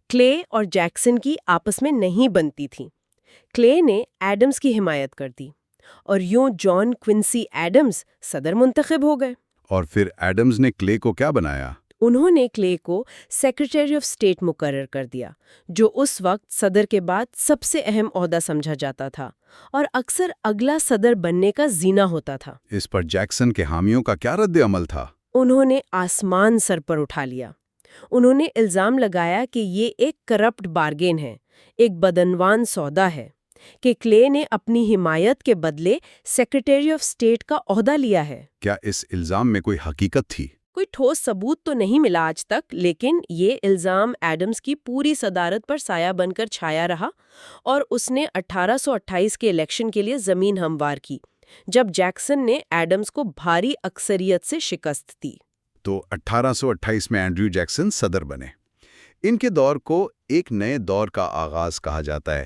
کلے اور جیکسن کی آپس میں نہیں بنتی تھی۔ کلے نے ایڈمز کی حمایت کر دی، اور یوں جان کوئنسی ایڈمز صدر منتخب ہو گئے۔ اور پھر ایڈمز نے کلے کو کیا بنایا؟ انہوں نے کلے کو سیکریٹری آف اسٹیٹ مقرر کر دیا، جو اس وقت صدر کے بعد سب سے اہم عہدہ سمجھا جاتا تھا اور اکثر اگلا صدر بننے کا زینہ ہوتا تھا۔ اس پر جیکسن کے حامیوں کا کیا رد عمل تھا؟ انہوں نے آسمان سر پر اٹھا لیا۔ انہوں نے الزام لگایا کہ یہ ایک کرپٹ بارگین ہے، ایک بدعنوان سودا ہے، کہ کلے نے اپنی حمایت کے بدلے سیکریٹری آف اسٹیٹ کا عہدہ لیا ہے۔ کیا اس الزام میں کوئی حقیقت تھی؟ کوئی ٹھوس ثبوت تو نہیں ملا آج تک، لیکن یہ الزام ایڈمز کی پوری صدارت پر سایہ بن کر چھایا رہا، اور اس نے 1828 کے الیکشن کے لیے زمین ہموار کی، جب جیکسن نے ایڈمز کو بھاری اکثریت سے شکست دی۔ تو 1828 میں اینڈریو جیکسن صدر بنے۔ ان کے دور کو ایک نئے دور کا آغاز کہا جاتا ہے،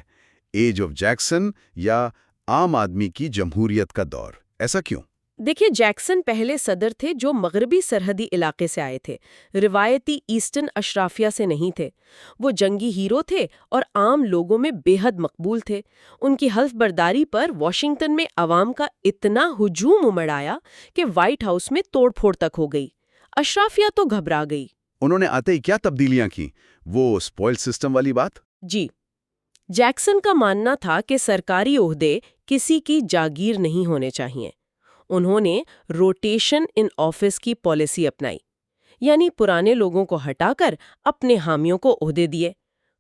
ایج آف جیکسن یا عام آدمی کی جمہوریت کا دور۔ ایسا کیوں؟ دیکھیے، جیکسن پہلے صدر تھے جو مغربی سرحدی علاقے سے آئے تھے، روایتی ایسٹرن اشرافیہ سے نہیں تھے۔ وہ جنگی ہیرو تھے اور عام لوگوں میں بے حد مقبول تھے۔ ان کی حلف برداری پر واشنگٹن میں عوام کا اتنا ہجوم امڑ آیا کہ وائٹ ہاؤس میں توڑ پھوڑ تک ہو گئی۔ اشرافیہ تو گھبرا گئی۔ انہوں نے آتے ہی کیا تبدیلیاں کی؟ وہ اسپوائل سسٹم والی بات؟ جی، جیکسن کا ماننا تھا کہ سرکاری عہدے کسی کی جاگیر نہیں ہونے چاہیے۔ انہوں نے روٹیشن ان آفس کی پالیسی اپنائی، یعنی پرانے لوگوں کو ہٹا کر اپنے حامیوں کو عہدے دیے۔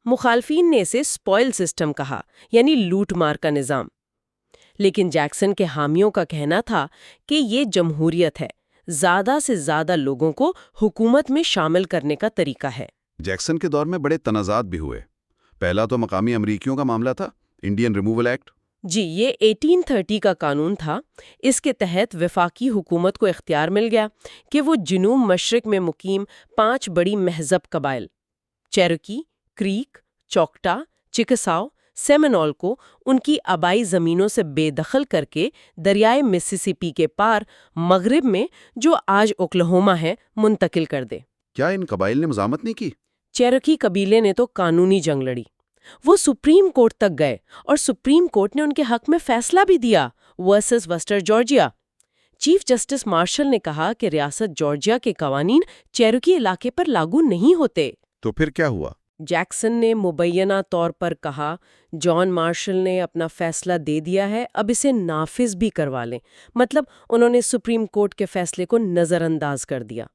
مخالفین نے اسے اسپوائل سسٹم کہا، یعنی لوٹ مار کا نظام۔ لیکن جیکسن کے حامیوں کا کہنا تھا کہ یہ جمہوریت ہے، زیادہ سے زیادہ لوگوں کو حکومت میں شامل کرنے کا طریقہ ہے۔ جیکسن کے دور میں بڑے تنازعات بھی ہوئے۔ پہلا تو مقامی امریکیوں کا معاملہ تھا، انڈین ریموول ایکٹ۔ جی، یہ 1830 کا قانون تھا۔ اس کے تحت وفاقی حکومت کو اختیار مل گیا کہ وہ جنوب مشرق میں مقیم 5 بڑی مہذب قبائل چیروکی، کریک، چوکٹا، چکساو، سیمنول کو ان کی آبائی زمینوں سے بے دخل کر کے دریائے مسیسپی کے پار مغرب میں، جو آج اوکلاہوما ہے، منتقل کر دے۔ کیا ان قبائل نے مزاحمت نہیں کی؟ چیروکی قبیلے نے تو قانونی جنگ لڑی۔ وہ سپریم کورٹ تک گئے اور سپریم کورٹ نے ان کے حق میں فیصلہ بھی دیا۔ Versus Worcester Georgia. Chief justice Marshall نے کہا کہ ریاست جارجیا کے قوانین چیروکی علاقے پر لاگو نہیں ہوتے۔ تو پھر کیا ہوا؟ جیکسن نے مبینہ طور پر کہا، جان مارشل نے اپنا فیصلہ دے دیا ہے، اب اسے نافذ بھی کروا لیں۔ مطلب انہوں نے سپریم کورٹ کے فیصلے کو نظر انداز کر دیا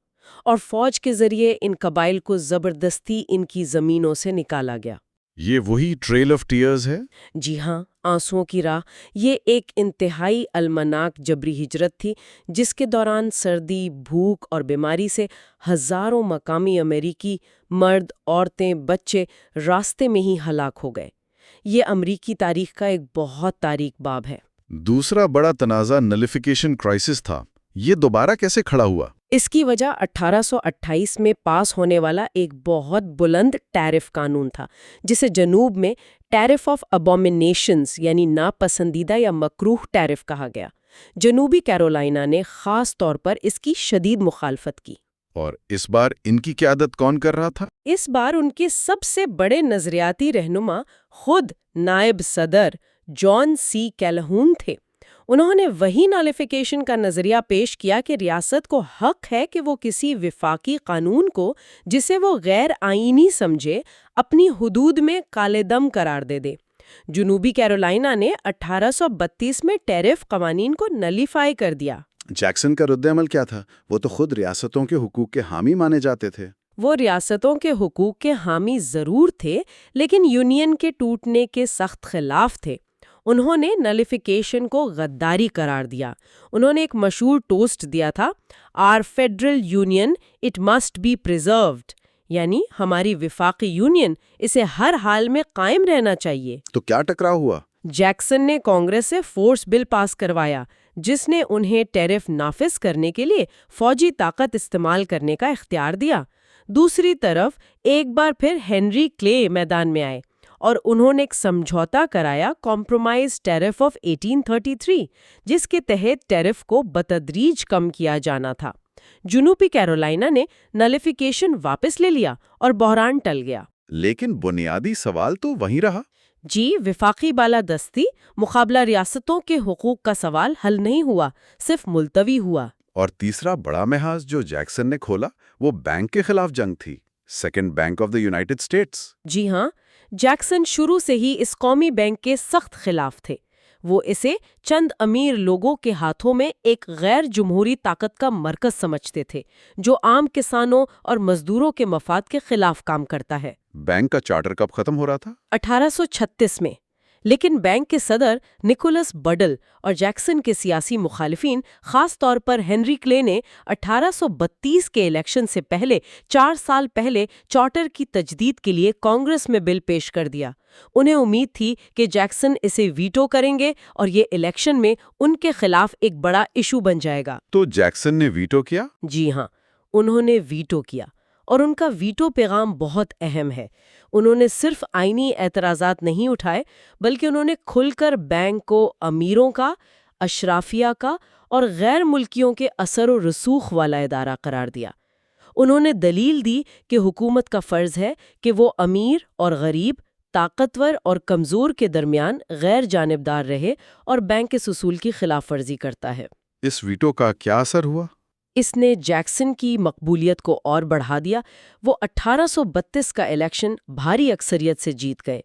اور فوج کے ذریعے ان قبائل کو زبردستی ان کی زمینوں سے نکالا گیا۔ یہ وہی ٹریل آف ٹیئرز ہے؟ جی ہاں، آنسوؤں کی راہ۔ یہ ایک انتہائی المناک جبری ہجرت تھی جس کے دوران سردی، بھوک اور بیماری سے ہزاروں مقامی امریکی مرد، عورتیں، بچے راستے میں ہی ہلاک ہو گئے۔ یہ امریکی تاریخ کا ایک بہت تاریک باب ہے۔ دوسرا بڑا تنازع نلیفیکیشن کرائسس تھا۔ یہ دوبارہ کیسے کھڑا ہوا؟ اس کی وجہ 1828 میں پاس ہونے والا ایک بہت بلند ٹیرف قانون تھا، جسے جنوب میں ٹیرف آف ابومینیشنز یعنی ناپسندیدہ یا مکروہ ٹیرف کہا گیا۔ جنوبی کیرولائنا نے خاص طور پر اس کی شدید مخالفت کی۔ اور اس بار ان کی قیادت کون کر رہا تھا؟ اس بار ان کے سب سے بڑے نظریاتی رہنما خود نائب صدر جان سی کیلہون تھے۔ انہوں نے وہی نالیفیکیشن کا نظریہ پیش کیا کہ ریاست کو حق ہے کہ وہ کسی وفاقی قانون کو جسے وہ غیر آئینی سمجھے اپنی حدود میں کالے دم قرار دے۔ جنوبی کیرولائنا نے 1832 میں ٹیرف قوانین کو نلیفائی کر دیا۔ جیکسن کا رد عمل کیا تھا؟ وہ تو خود ریاستوں کے حقوق کے حامی مانے جاتے تھے۔ وہ ریاستوں کے حقوق کے حامی ضرور تھے، لیکن یونین کے ٹوٹنے کے سخت خلاف تھے۔ انہوں نے نلیفیکیشن کو غداری قرار دیا۔ انہوں نے ایک مشہور ٹوسٹ دیا تھا، "our federal union it must be preserved", یعنی ہماری وفاقی یونین اسے ہر حال میں قائم رہنا چاہیے۔ تو کیا ٹکراؤ ہوا؟ جیکسن نے کانگریس سے فورس بل پاس کروایا جس نے انہیں ٹیرف نافذ کرنے کے لیے فوجی طاقت استعمال کرنے کا اختیار دیا۔ دوسری طرف ایک بار پھر ہنری کلے میدان میں آئے اور انہوں نے ایک سمجھوتا کرایا، کمپرومائز ٹیرف آف 1833، جس کے تحت ٹیرف کو بتدریج کم کیا جانا تھا۔ جنوبی کیرولائنا نے نلیفیکیشن واپس لے لیا اور بحران ٹل گیا۔ لیکن بنیادی سوال تو وہیں رہا۔ جی، وفاقی بالادستی مقابلہ ریاستوں کے حقوق کا سوال حل نہیں ہوا، صرف ملتوی ہوا۔ اور تیسرا بڑا محاذ جو جیکسن نے کھولا وہ بینک کے خلاف جنگ تھی، second bank of the United States. جی ہاں، جیکسن شروع سے ہی اس قومی بینک کے سخت خلاف تھے۔ وہ اسے چند امیر لوگوں کے ہاتھوں میں ایک غیر جمہوری طاقت کا مرکز سمجھتے تھے جو عام کسانوں اور مزدوروں کے مفاد کے خلاف کام کرتا ہے۔ بینک کا چارٹر کب ختم ہو رہا تھا؟ 1836 میں، لیکن بینک کے صدر نکولس بڈل اور جیکسن کے سیاسی مخالفین، خاص طور پر ہنری کلے نے 1832 کے الیکشن سے پہلے 4 سال پہلے چارٹر کی تجدید کے لیے کانگریس میں بل پیش کر دیا۔ انہیں امید تھی کہ جیکسن اسے ویٹو کریں گے اور یہ الیکشن میں ان کے خلاف ایک بڑا ایشو بن جائے گا۔ تو جیکسن نے ویٹو کیا؟ جی ہاں، انہوں نے ویٹو کیا، اور ان کا ویٹو پیغام بہت اہم ہے۔ انہوں نے صرف آئینی اعتراضات نہیں اٹھائے، بلکہ انہوں نے کھل کر بینک کو امیروں کا، اشرافیہ کا اور غیر ملکیوں کے اثر و رسوخ والا ادارہ قرار دیا۔ انہوں نے دلیل دی کہ حکومت کا فرض ہے کہ وہ امیر اور غریب، طاقتور اور کمزور کے درمیان غیر جانبدار رہے اور بینک کے اصول کی خلاف ورزی کرتا ہے۔ اس ویٹو کا کیا اثر ہوا؟ اس نے جیکسن کی مقبولیت کو اور بڑھا دیا۔ وہ 1832 کا الیکشن بھاری اکثریت سے جیت گئے۔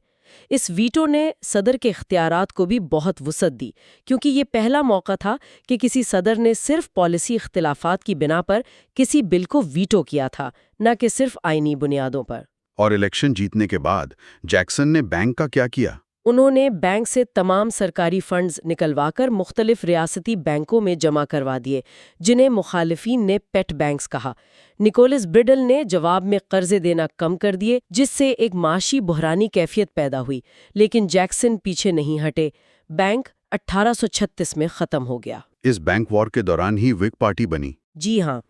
اس ویٹو نے صدر کے اختیارات کو بھی بہت وسعت دی، کیونکہ یہ پہلا موقع تھا کہ کسی صدر نے صرف پالیسی اختلافات کی بنا پر کسی بل کو ویٹو کیا تھا، نہ کہ صرف آئینی بنیادوں پر۔ اور الیکشن جیتنے کے بعد جیکسن نے بینک کا کیا کیا؟ انہوں نے بینک سے تمام سرکاری فنڈز نکلوا کر مختلف ریاستی بینکوں میں جمع کروا دیے، جنہیں مخالفین نے پیٹ بینکس کہا۔ نکولس بڈل نے جواب میں قرضے دینا کم کر دیے، جس سے ایک معاشی بحرانی کیفیت پیدا ہوئی، لیکن جیکسن پیچھے نہیں ہٹے۔ بینک 1836 میں ختم ہو گیا۔ اس بینک وار کے دوران ہی وگ پارٹی بنی۔ جی ہاں،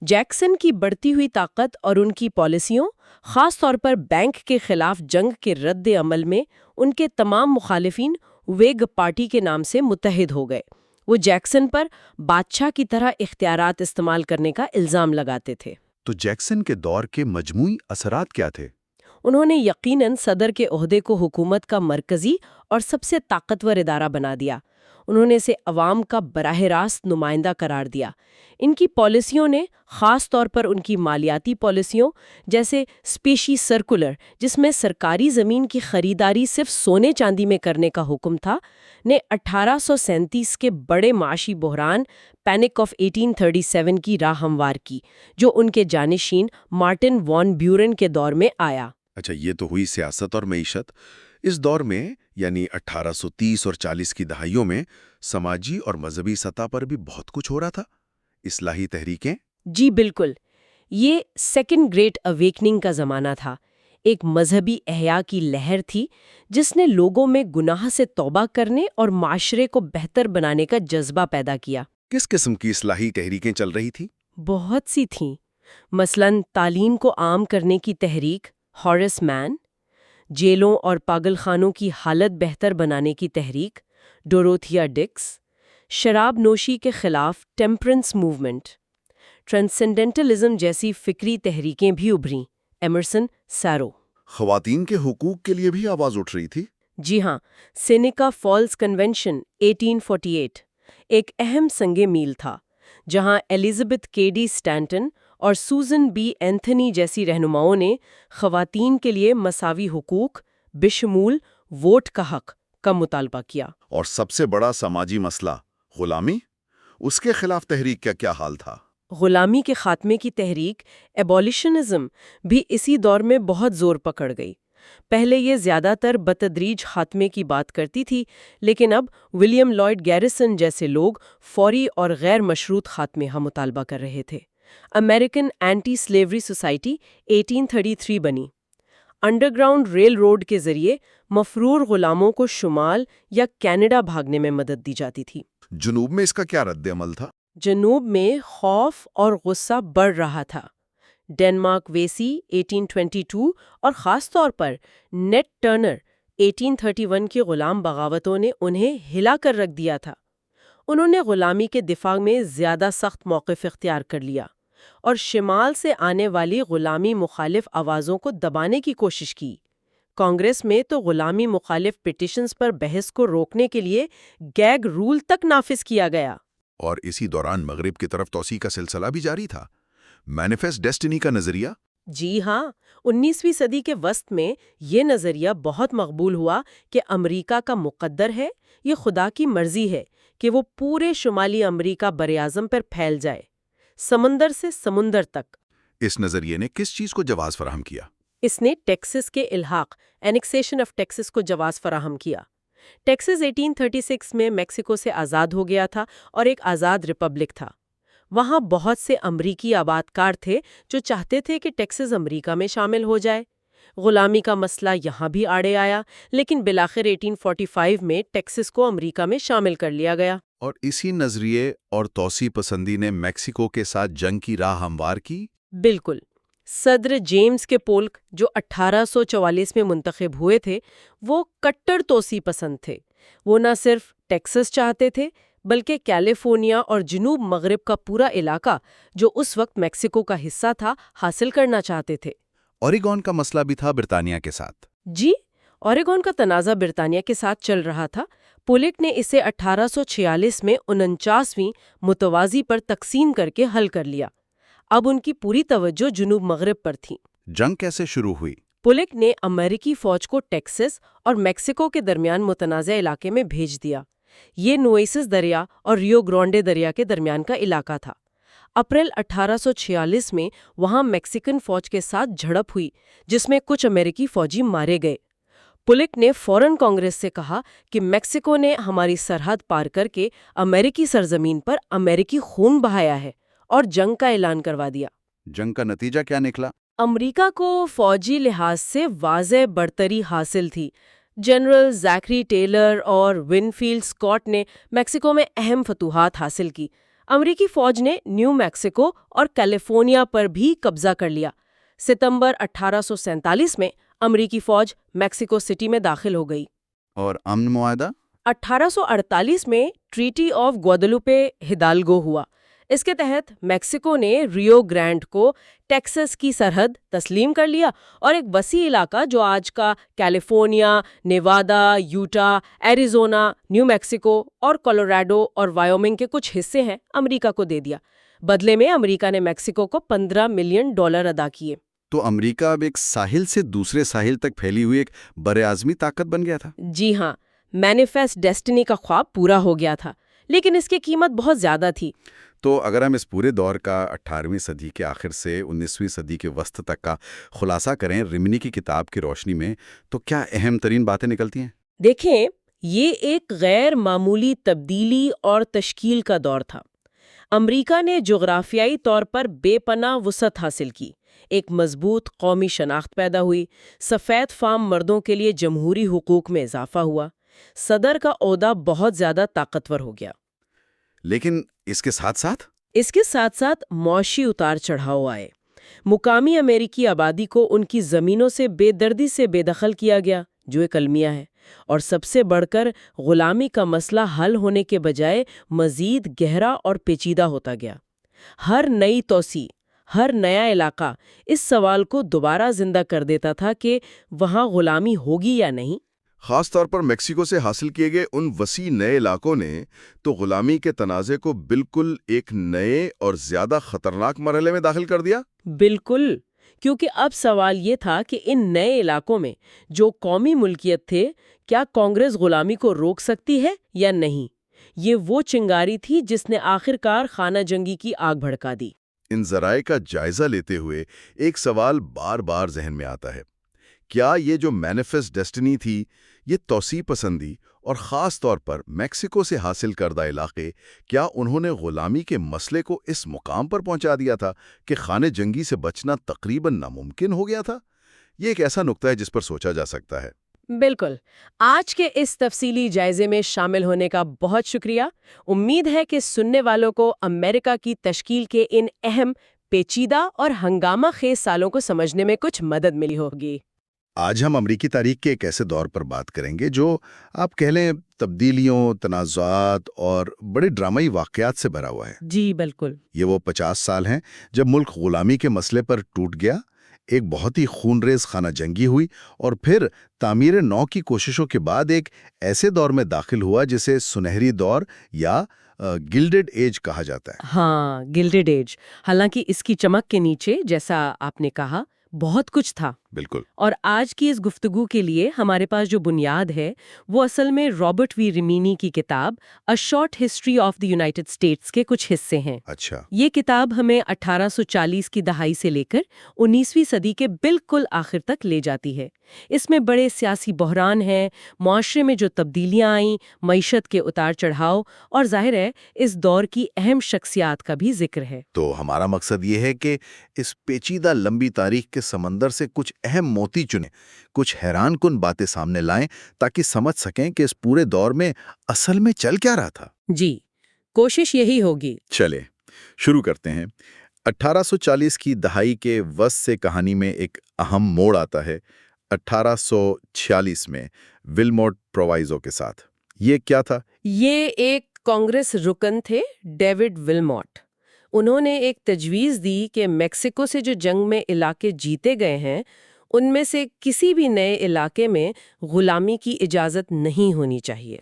جیکسن کی بڑھتی ہوئی طاقت اور ان کی پالیسیوں، خاص طور پر بینک کے خلاف جنگ کے رد عمل میں ان کے تمام مخالفین ویگ پارٹی کے نام سے متحد ہو گئے۔ وہ جیکسن پر بادشاہ کی طرح اختیارات استعمال کرنے کا الزام لگاتے تھے۔ تو جیکسن کے دور کے مجموعی اثرات کیا تھے؟ انہوں نے یقیناً صدر کے عہدے کو حکومت کا مرکزی اور سب سے طاقتور ادارہ بنا دیا۔ انہوں نے اسے عوام کا براہ راست نمائندہ قرار دیا۔ ان کی پالیسیوں نے، خاص طور پر ان کی مالیاتی پالیسیوں جیسے اسپیشی سرکولر، جس میں سرکاری زمین کی خریداری صرف سونے چاندی میں کرنے کا حکم تھا، نے 1837 کے بڑے معاشی بحران پینک آف 1837 کی راہ ہموار کی، جو ان کے جانشین مارٹن وان بیورن کے دور میں آیا۔ اچھا، یہ تو ہوئی سیاست اور معیشت۔ اس دور میں یعنی 1830 اور 40 کی دہائیوں میں سماجی اور مذہبی سطح پر بھی بہت کچھ ہو رہا تھا۔ اصلاحی تحریکیں؟ جی بالکل، یہ سیکنڈ گریٹ اویکننگ کا زمانہ تھا۔ ایک مذہبی احیاء کی لہر تھی جس نے لوگوں میں گناہ سے توبہ کرنے اور معاشرے کو بہتر بنانے کا جذبہ پیدا کیا۔ کس قسم کی اصلاحی تحریکیں چل رہی تھی؟ بہت سی تھیں، مثلاً تعلیم کو عام کرنے کی تحریک ہاریس مین، جیلوں اور پاگل خانوں کی حالت بہتر بنانے کی تحریک ڈوروتھیا ڈکس، شراب نوشی کے خلاف ٹیمپرنس موومنٹ، ٹرانسینڈنٹلزم جیسی فکری تحریکیں بھی ابھریں، ایمرسن سارو۔ خواتین کے حقوق کے لیے بھی آواز اٹھ رہی تھی؟ جی ہاں، سینیکا فالز کنونشن 1848 ایک اہم سنگ میل تھا، جہاں ایلزابتھ کے ڈی سٹانٹن اور سوزن بی اینتھنی جیسی رہنماؤں نے خواتین کے لیے مساوی حقوق بشمول ووٹ کا حق کا مطالبہ کیا۔ اور سب سے بڑا سماجی مسئلہ غلامی، اس کے خلاف تحریک کا کیا حال تھا؟ غلامی کے خاتمے کی تحریک ایبولیشنزم بھی اسی دور میں بہت زور پکڑ گئی۔ پہلے یہ زیادہ تر بتدریج خاتمے کی بات کرتی تھی، لیکن اب ولیم لائڈ گیریسن جیسے لوگ فوری اور غیر مشروط خاتمے کا مطالبہ کر رہے تھے۔ امریکن اینٹی سلیوری سوسائٹی 1833 بنی۔ انڈر گراؤنڈ ریل روڈ کے ذریعے مفرور غلاموں کو شمال یا کینیڈا بھاگنے میں مدد دی جاتی تھی۔ جنوب میں اس کا کیا رد عمل تھا؟ جنوب میں خوف اور غصہ بڑھ رہا تھا۔ ڈنمارک ویسی 1822 اور خاص طور پر نیٹ ٹرنر 1831 کی غلام بغاوتوں نے انہیں ہلا کر رکھ دیا تھا۔ انہوں نے غلامی کے دفاع میں زیادہ سخت موقف اختیار کر لیا اور شمال سے آنے والی غلامی مخالف آوازوں کو دبانے کی کوشش کی۔ کانگریس میں تو غلامی مخالف پٹیشنز پر بحث کو روکنے کے لیے گیگ رول تک نافذ کیا گیا۔ اور اسی دوران مغرب کی طرف توسیع کا سلسلہ بھی جاری تھا۔ مینیفیسٹ ڈیسٹینی کا نظریہ؟ جی ہاں، 19ویں صدی کے وسط میں یہ نظریہ بہت مقبول ہوا کہ امریکہ کا مقدر ہے، یہ خدا کی مرضی ہے کہ وہ پورے شمالی امریکہ براعظم پر پھیل جائے، سمندر سے سمندر تک۔ اس نظریے نے کس چیز کو جواز فراہم کیا؟ اس نے ٹیکسس کے الحاق، اینیکسیشن آف ٹیکسس کو جواز فراہم کیا۔ ٹیکسس 1836 میں میکسیکو سے آزاد ہو گیا تھا اور ایک آزاد ریپبلک تھا۔ وہاں بہت سے امریکی آباد کار تھے جو چاہتے تھے کہ ٹیکسس امریکہ میں شامل ہو جائے۔ غلامی کا مسئلہ یہاں بھی آڑے آیا، لیکن بالآخر 1845 میں ٹیکسس کو امریکہ میں شامل کر لیا گیا۔ اور اسی نظریے اور توسیع پسندی نے میکسیکو کے ساتھ جنگ کی راہ ہموار کی؟ بالکل۔ صدر جیمز کے پولک جو 1844 میں منتخب ہوئے تھے، وہ کٹر توسیع پسند تھے۔ وہ نہ صرف ٹیکسس چاہتے تھے بلکہ کیلیفورنیا اور جنوب مغرب کا پورا علاقہ جو اس وقت میکسیکو کا حصہ تھا حاصل کرنا چاہتے تھے۔ اوریگون کا مسئلہ بھی تھا برطانیہ کے ساتھ؟ جی، اوریگون کا تنازع برطانیہ کے ساتھ چل رہا تھا۔ پولک نے اسے 1846 میں 49ویں متوازی پر تقسیم کر کے حل کر لیا۔ اب ان کی پوری توجہ جنوب مغرب پر تھی۔ جنگ کیسے شروع ہوئی؟ پولک نے امریکی فوج کو ٹیکسس اور میکسیکو کے درمیان متنازع علاقے میں بھیج دیا۔ یہ نویسس دریا اور ریو گرانڈے دریا کے درمیان کا علاقہ تھا۔ اپریل 1846 میں وہاں میکسیکن فوج کے ساتھ جھڑپ ہوئی جس میں کچھ امریکی فوجی مارے گئے۔ پولک نے فوراً کانگریس سے کہا کہ میکسیکو نے ہماری سرحد پار کر کے امریکی سرزمین پر امریکی خون بہایا ہے اور جنگ کا اعلان کروا دیا۔ جنگ کا نتیجہ کیا نکلا؟ امریکہ کو فوجی لحاظ سے واضح برتری حاصل تھی۔ جنرل زیکری ٹیلر اور ونفیلڈ اسکاٹ نے میکسیکو میں اہم فتوحات حاصل کی۔ امریکی فوج نے نیو میکسیکو اور کیلیفورنیا پر بھی قبضہ کر لیا۔ ستمبر 1847 میں امریکی فوج میکسیکو سٹی میں داخل ہو گئی۔ اور امن معاہدہ؟ 1848 میں ٹریٹی آف گواڈلوپے ہدالگو ہوا۔ اس کے تحت میکسیکو نے ریو گرینڈ کو ٹیکساس کی سرحد تسلیم کر لیا اور ایک وسیع علاقہ جو آج کا California, Nevada, یوٹا، Arizona, new Mexico اور کولوراڈو اور وائیومنگ کے کچھ حصے ہیں امریکہ کو دے دیا۔ بدلے میں امریکہ نے میکسیکو کو $15 ملین ادا کیے۔ تو امریکہ اب ایک ساحل سے دوسرے ساحل تک پھیلی ہوئی ایک براعظمی طاقت بن گیا تھا۔ جی ہاں، مینیفیسٹ ڈیسٹنی کا خواب پورا ہو گیا تھا، لیکن اس کی قیمت بہت زیادہ تھی۔ تو اگر ہم اس پورے دور کا 18ویں صدی کے آخر سے 19ویں صدی کے وسط تک کا خلاصہ کریں رمنی کی کتاب کی روشنی میں، تو کیا اہم ترین باتیں نکلتی ہیں؟ دیکھیں، یہ ایک غیر معمولی تبدیلی اور تشکیل کا دور تھا۔ امریکہ نے جغرافیائی طور پر بے پناہ وسعت حاصل کی، ایک مضبوط قومی شناخت پیدا ہوئی، سفید فام مردوں کے لیے جمہوری حقوق میں اضافہ ہوا، صدر کا عہدہ بہت زیادہ طاقتور ہو گیا۔ لیکن اس کے ساتھ ساتھ معاشی اتار چڑھاؤ آئے۔ مقامی امریکی آبادی کو ان کی زمینوں سے بے دردی سے بے دخل کیا گیا، جو ایک المیہ ہے، اور سب سے بڑھ کر غلامی کا مسئلہ حل ہونے کے بجائے مزید گہرا اور پیچیدہ ہوتا گیا۔ ہر نئی توسیع، ہر نیا علاقہ اس سوال کو دوبارہ زندہ کر دیتا تھا کہ وہاں غلامی ہوگی یا نہیں۔ خاص طور پر میکسیکو سے حاصل کیے گئے ان وسیع نئے علاقوں نے تو غلامی کے تنازع کو بالکل ایک نئے اور زیادہ خطرناک مرحلے میں داخل کر دیا۔ بالکل، کیونکہ اب سوال یہ تھا کہ ان نئے علاقوں میں جو قومی ملکیت تھے، کیا کانگریس غلامی کو روک سکتی ہے یا نہیں؟ یہ وہ چنگاری تھی جس نے آخرکار خانہ جنگی کی آگ بھڑکا دی۔ ان ذرائع کا جائزہ لیتے ہوئے ایک سوال بار بار ذہن میں آتا ہے، کیا یہ جو مینیفیسٹ ڈیسٹنی تھی، یہ توسیع پسندی اور خاص طور پر میکسیکو سے حاصل کردہ علاقے، کیا انہوں نے غلامی کے مسئلے کو اس مقام پر پہنچا دیا تھا کہ خانہ جنگی سے بچنا تقریباً ناممکن ہو گیا تھا؟ یہ ایک ایسا نقطہ ہے جس پر سوچا جا سکتا ہے۔ بالکل۔ آج کے اس تفصیلی جائزے میں شامل ہونے کا بہت شکریہ۔ امید ہے کہ سننے والوں کو امریکہ کی تشکیل کے ان اہم، پیچیدہ اور ہنگامہ خیز سالوں کو سمجھنے میں کچھ مدد ملی ہوگی۔ آج ہم امریکی تاریخ کے ایک ایسے دور پر بات کریں گے جو آپ کہہ لیں تبدیلیوں، تنازعات اور بڑے ڈرامائی واقعات سے بھرا ہوا ہے۔ جی بالکل۔ یہ وہ 50 سال ہیں جب ملک غلامی کے مسئلے پر ٹوٹ گیا، ایک بہت ہی خونریز خانہ جنگی ہوئی، اور پھر تعمیر نو کی کوششوں کے بعد ایک ایسے دور میں داخل ہوا جسے سنہری دور یا گلڈڈ ایج کہا جاتا ہے۔ ہاں، گلڈڈ ایج۔ حالانکہ اس کی چمک کے نیچے، جیسا آپ نے کہا، بہت کچھ تھا۔ بالکل۔ اور آج کی اس گفتگو کے لیے ہمارے پاس جو بنیاد ہے وہ اصل میں رابرٹ وی ریمینی کی کتاب A Short History of the United States کے کچھ حصے ہیں۔ اچھا۔ یہ کتاب ہمیں 1840 کی دہائی سے لے کر 19ویں صدی کے بالکل آخر تک لے جاتی ہے۔ اس میں بڑے سیاسی بحران ہیں، معاشرے میں جو تبدیلیاں آئیں، معیشت کے اتار چڑھاؤ، اور ظاہر ہے اس دور کی اہم شخصیات کا بھی ذکر ہے۔ تو ہمارا مقصد یہ ہے کہ اس پیچیدہ لمبی تاریخ کے سمندر سے کچھ اہم موتی چنیں، کچھ حیران کن باتیں سامنے لائیں تاکہ سمجھ سکیں کہ اس پورے دور میں اصل میں چل کیا رہا تھا۔ جی، کوشش یہی ہوگی۔ چلے شروع کرتے ہیں۔ 1840 کی دہائی کے وسط سے کہانی میں ایک اہم موڑ آتا ہے 1846 میں ولموٹ پرووائزو کے ساتھ۔ یہ کیا تھا؟ یہ ایک کانگریس رکن تھے، ڈیوڈ ولموٹ۔ انہوں نے ایک تجویز دی کہ میکسیکو سے جو جنگ میں علاقے جیتے گئے ہیں، ان میں سے کسی بھی نئے علاقے میں غلامی کی اجازت نہیں ہونی چاہیے۔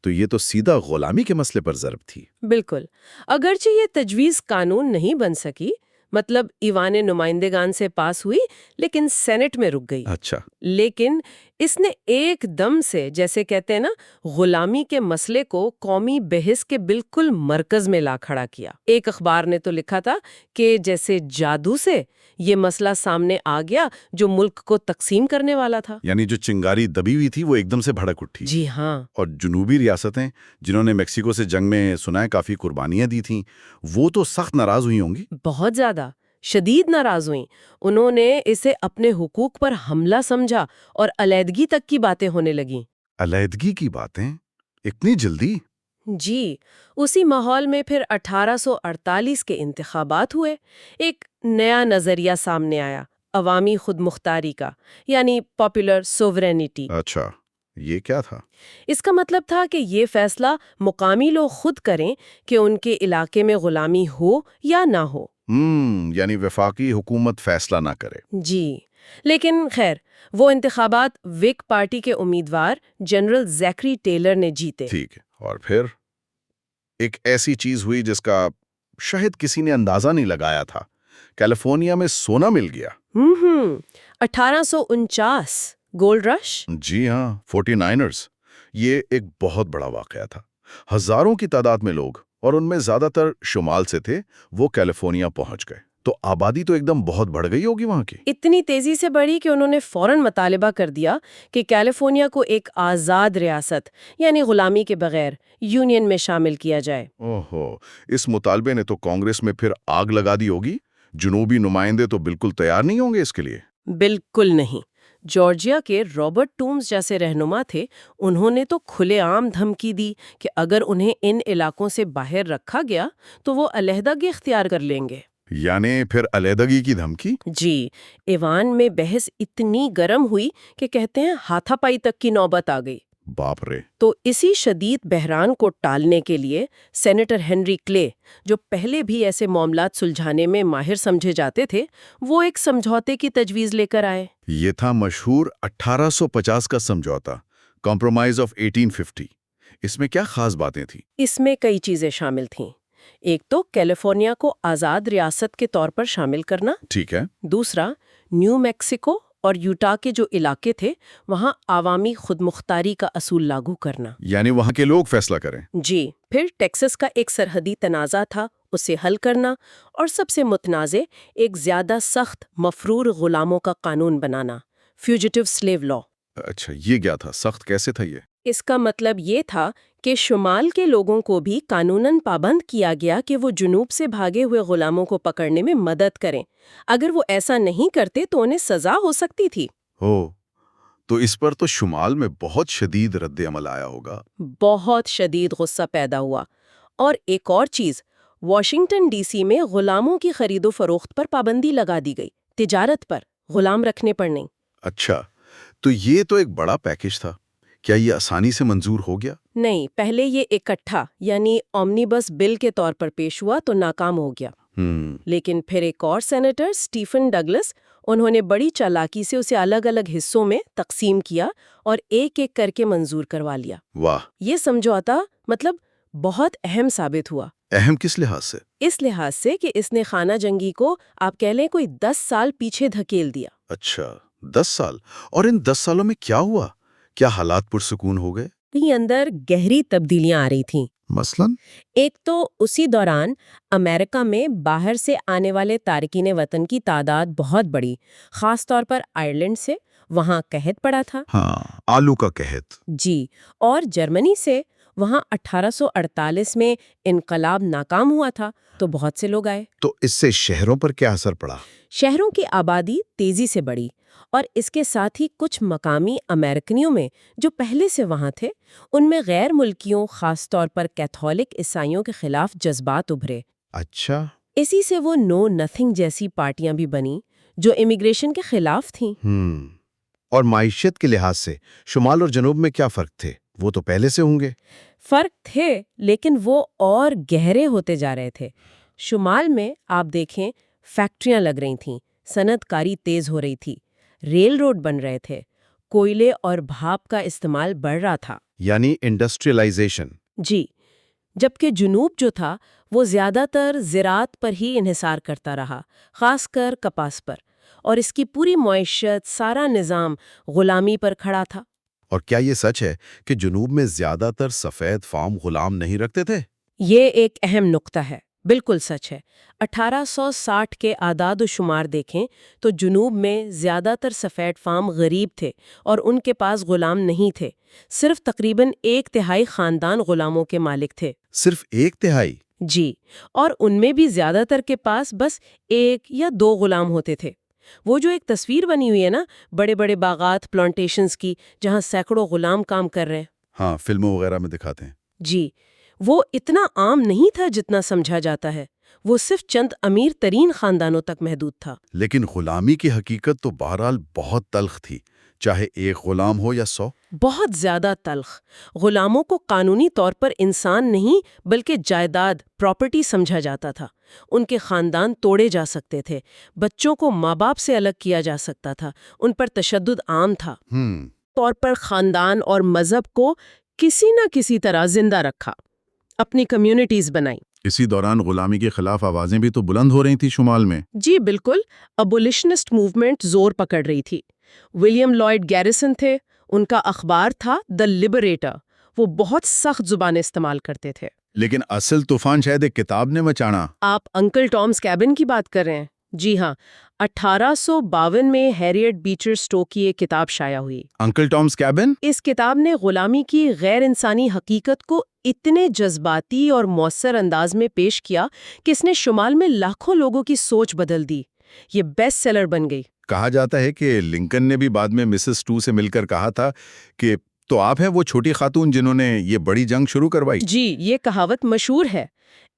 تو یہ تو سیدھا غلامی کے مسئلے پر ضرب تھی۔ بالکل۔ اگرچہ یہ تجویز قانون نہیں بن سکی، مطلب ایوان نمائندگان سے پاس ہوئی لیکن سینٹ میں رک گئی۔ اچھا۔ لیکن اس نے ایک دم سے، جیسے کہتے ہیں نا، غلامی کے مسئلے کو قومی بحث کے بالکل مرکز میں لا کھڑا کیا۔ ایک اخبار نے تو لکھا تھا کہ جیسے جادو سے یہ مسئلہ سامنے آ گیا جو ملک کو تقسیم کرنے والا تھا۔ یعنی جو چنگاری دبی ہوئی تھی وہ ایک دم سے بھڑک اٹھی۔ جی ہاں۔ اور جنوبی ریاستیں جنہوں نے میکسیکو سے جنگ میں سنا ہے کافی قربانیاں دی تھیں، وہ تو سخت ناراض ہوئی ہوں گی۔ بہت زیادہ شدید ناراض ہوئیں۔ انہوں نے اسے اپنے حقوق پر حملہ سمجھا اور علیحدگی تک کی باتیں ہونے لگیں۔ علیحدگی کی باتیں؟ اتنی جلدی؟ جی، اسی ماحول میں پھر 1848 کے انتخابات ہوئے۔ ایک نیا نظریہ سامنے آیا، عوامی خود مختاری کا، یعنی پاپولر سوورینٹی۔ اچھا۔ یہ کیا تھا؟ اس کا مطلب تھا کہ یہ فیصلہ مقامی لوگ خود کریں کہ ان کے علاقے میں غلامی ہو یا نہ ہو۔ یعنی وفاقی حکومت فیصلہ نہ کرے۔ جی، لیکن خیر وہ انتخابات وک پارٹی کے امیدوار جنرل زیکری ٹیلر نے جیتے۔ ٹھیک ہے، اور پھر ایک ایسی چیز ہوئی جس کا شاید کسی نے اندازہ نہیں لگایا تھا۔ کیلیفورنیا میں سونا مل گیا۔ 1849 گولڈ رش۔ جی ہاں، 49ers۔ یہ ایک بہت بڑا واقعہ تھا۔ ہزاروں کی تعداد میں لوگ، اور ان میں زیادہ تر شمال سے تھے، وہ کیلیفورنیا پہنچ گئے۔ تو آبادی تو ایک دم بہت بڑھ گئی ہوگی وہاں کی۔ اتنی تیزی سے بڑھی کہ انہوں نے فوراً مطالبہ کر دیا کہ کیلیفورنیا کو ایک آزاد ریاست یعنی غلامی کے بغیر یونین میں شامل کیا جائے۔ اوہو، اس مطالبے نے تو کانگریس میں پھر آگ لگا دی ہوگی۔ جنوبی نمائندے تو بالکل تیار نہیں ہوں گے اس کے لیے۔ بالکل نہیں۔ جارجیا کے رابرٹ ٹومز جیسے رہنما تھے، انہوں نے تو کھلے عام دھمکی دی کہ اگر انہیں ان علاقوں سے باہر رکھا گیا تو وہ علیحدگی اختیار کر لیں گے۔ یعنی پھر علیحدگی کی دھمکی؟ جی، ایوان میں بحث اتنی گرم ہوئی کہ کہتے ہیں ہاتھا پائی تک کی نوبت آ گئی۔ باپ رے۔ تو اسی شدید بحران کو ٹالنے کے لیے سینیٹر ہنری کلے، جو پہلے بھی ایسے معاملات سلجھانے میں ماہر سمجھے جاتے تھے، وہ ایک سمجھوتے کی تجویز لے کر آئے۔ یہ تھا مشہور 1850 کا سمجھوتا، کمپرومائز آف 1850۔ اس میں کیا خاص باتیں تھیں؟ اس میں کئی چیزیں شامل تھیں۔ ایک تو کیلیفورنیا کو آزاد ریاست کے طور پر شامل کرنا، ٹھیک ہے۔ دوسرا نیو میکسیکو اور یوٹا کے جو علاقے تھے وہاں عوامی خود مختاری کا اصول لاگو کرنا۔ یعنی وہاں کے لوگ فیصلہ کریں۔ جی، پھر ٹیکسس کا ایک سرحدی تنازع تھا، اسے حل کرنا، اور سب سے متنازع ایک زیادہ سخت مفرور غلاموں کا قانون بنانا، فیوجیٹو سلیو لا۔ اچھا، یہ کیا تھا؟ سخت کیسے تھا یہ؟ اس کا مطلب یہ تھا کہ شمال کے لوگوں کو بھی قانوناً پابند کیا گیا کہ وہ جنوب سے بھاگے ہوئے غلاموں کو پکڑنے میں مدد کریں۔ اگر وہ ایسا نہیں کرتے تو انہیں سزا ہو سکتی تھی۔ تو اس پر تو شمال میں بہت شدید رد عمل آیا ہوگا۔ بہت شدید غصہ پیدا ہوا۔ اور ایک اور چیز، واشنگٹن ڈی سی میں غلاموں کی خرید و فروخت پر پابندی لگا دی گئی، تجارت پر، غلام رکھنے پر نہیں۔ اچھا، تو یہ تو ایک بڑا پیکج تھا۔ کیا یہ آسانی سے منظور ہو گیا؟ نہیں، پہلے یہ اکٹھا یعنی اومنیبس بل کے طور پر پیش ہوا تو ناکام ہو گیا۔ لیکن پھر ایک اور سینیٹر اسٹیفن ڈگلس، انہوں نے بڑی چالاکی سے اسے الگ الگ حصوں میں تقسیم کیا اور ایک ایک کر کے منظور کروا لیا۔ واہ! یہ سمجھوتا مطلب بہت اہم ثابت ہوا۔ اہم کس لحاظ سے؟ اس لحاظ سے کہ اس نے خانہ جنگی کو آپ کہہ لیں کوئی 10 سال پیچھے دھکیل دیا۔ اچھا، 10 سال؟ اور ان 10 سالوں میں کیا ہوا؟ کیا حالات پرسکون ہو گئے؟ کہیں اندر گہری تبدیلیاں آ رہی تھیں۔ مثلاً؟ ایک تو اسی دوران امریکہ میں باہر سے آنے والے تارکین وطن کی تعداد بہت بڑی، خاص طور پر آئرلینڈ سے، وہاں قحط پڑا تھا۔ ہاں، آلو کا قحط۔ جی، اور جرمنی سے، وہاں 1848 میں انقلاب ناکام ہوا تھا تو بہت سے لوگ آئے۔ تو اس سے شہروں پر کیا اثر پڑا؟ شہروں کی آبادی تیزی سے بڑھی، اور اس کے ساتھ ہی کچھ مقامی امریکنیوں میں جو پہلے سے وہاں تھے، ان میں غیر ملکیوں، خاص طور پر کیتھولک عیسائیوں کے خلاف جذبات ابھرے۔ اچھا۔ اسی سے وہ نو نتھنگ جیسی پارٹیاں بھی بنیں جو امیگریشن کے خلاف تھیں۔ اور معیشت کے لحاظ سے شمال اور جنوب میں کیا فرق تھے؟ وہ تو پہلے سے ہوں گے۔ فرق تھے، لیکن وہ اور گہرے ہوتے جا رہے تھے۔ شمال میں آپ دیکھیں فیکٹریاں لگ رہی تھیں، صنعت کاری تیز ہو رہی تھی، ریل روڈ بن رہے تھے، کوئلے اور بھاپ کا استعمال بڑھ رہا تھا، یعنی انڈسٹریلائزیشن۔ جی، جبکہ جنوب جو تھا وہ زیادہ تر زراعت پر ہی انحصار کرتا رہا، خاص کر کپاس پر، اور اس کی پوری معیشت، سارا نظام غلامی پر کھڑا تھا۔ اور کیا یہ سچ ہے کہ جنوب میں زیادہ تر سفید فارم غلام نہیں رکھتے تھے؟ یہ ایک اہم نقطہ ہے، بالکل سچ ہے۔ 1860 کے اعداد و شمار دیکھیں تو جنوب میں زیادہ تر سفید فارم غریب تھے اور ان کے پاس غلام نہیں تھے، صرف تقریباً 1/3 خاندان غلاموں کے مالک تھے۔ صرف 1/3؟ جی، اور ان میں بھی زیادہ تر کے پاس بس 1 یا 2 غلام ہوتے تھے۔ وہ جو ایک تصویر بنی ہوئی ہے نا، بڑے بڑے باغات، پلانٹیشنز کی، جہاں سینکڑوں غلام کام کر رہے ہیں۔ ہاں، فلموں وغیرہ میں دکھاتے ہیں۔ جی، وہ اتنا عام نہیں تھا جتنا سمجھا جاتا ہے، وہ صرف چند امیر ترین خاندانوں تک محدود تھا۔ لیکن غلامی کی حقیقت تو بہرحال بہت تلخ تھی۔ چاہے ایک غلام ہو یا 100؟ بہت زیادہ تلخ۔ غلاموں کو قانونی طور پر انسان نہیں بلکہ جائیداد، پراپرٹی سمجھا جاتا تھا۔ ان کے خاندان توڑے جا سکتے تھے، بچوں کو ماں باپ سے الگ کیا جا سکتا تھا، ان پر تشدد عام تھا۔ طور پر خاندان اور مذہب کو کسی نہ کسی طرح زندہ رکھا، اپنی کمیونٹیز بنائی۔ اسی دوران غلامی کے خلاف آوازیں بھی تو بلند ہو رہی تھی شمال میں۔ جی بالکل، ابولیشنسٹ موومنٹ زور پکڑ رہی تھی۔ ولیم لائیڈ گیریسن تھے، ان کا اخبار تھا دی لبریٹر۔ وہ بہت سخت زبانیں استعمال کرتے تھے۔ لیکن اصل طوفان شاید ایک کتاب نے مچانا۔ آپ انکل ٹامز کیبن کی بات کر رہے ہیں؟ جی ہاں، 1852 میں ہیریٹ بیچر سٹو کی ایک کتاب شائع ہوئی۔ Uncle ٹامز cabin? اس کتاب نے غلامی کی غیر انسانی حقیقت کو اتنے جذباتی اور مؤثر انداز میں پیش کیا کہ اس نے شمال میں لاکھوں لوگوں کی سوچ بدل دی۔ یہ بیسٹ سیلر بن گئی۔ کہا جاتا ہے کہ لنکن نے بھی بعد میں مسز ٹو سے مل کر کہا تھا کہ تو آپ ہیں وہ چھوٹی خاتون جنہوں نے یہ بڑی جنگ شروع کروائی۔ جی، یہ کہاوت مشہور ہے۔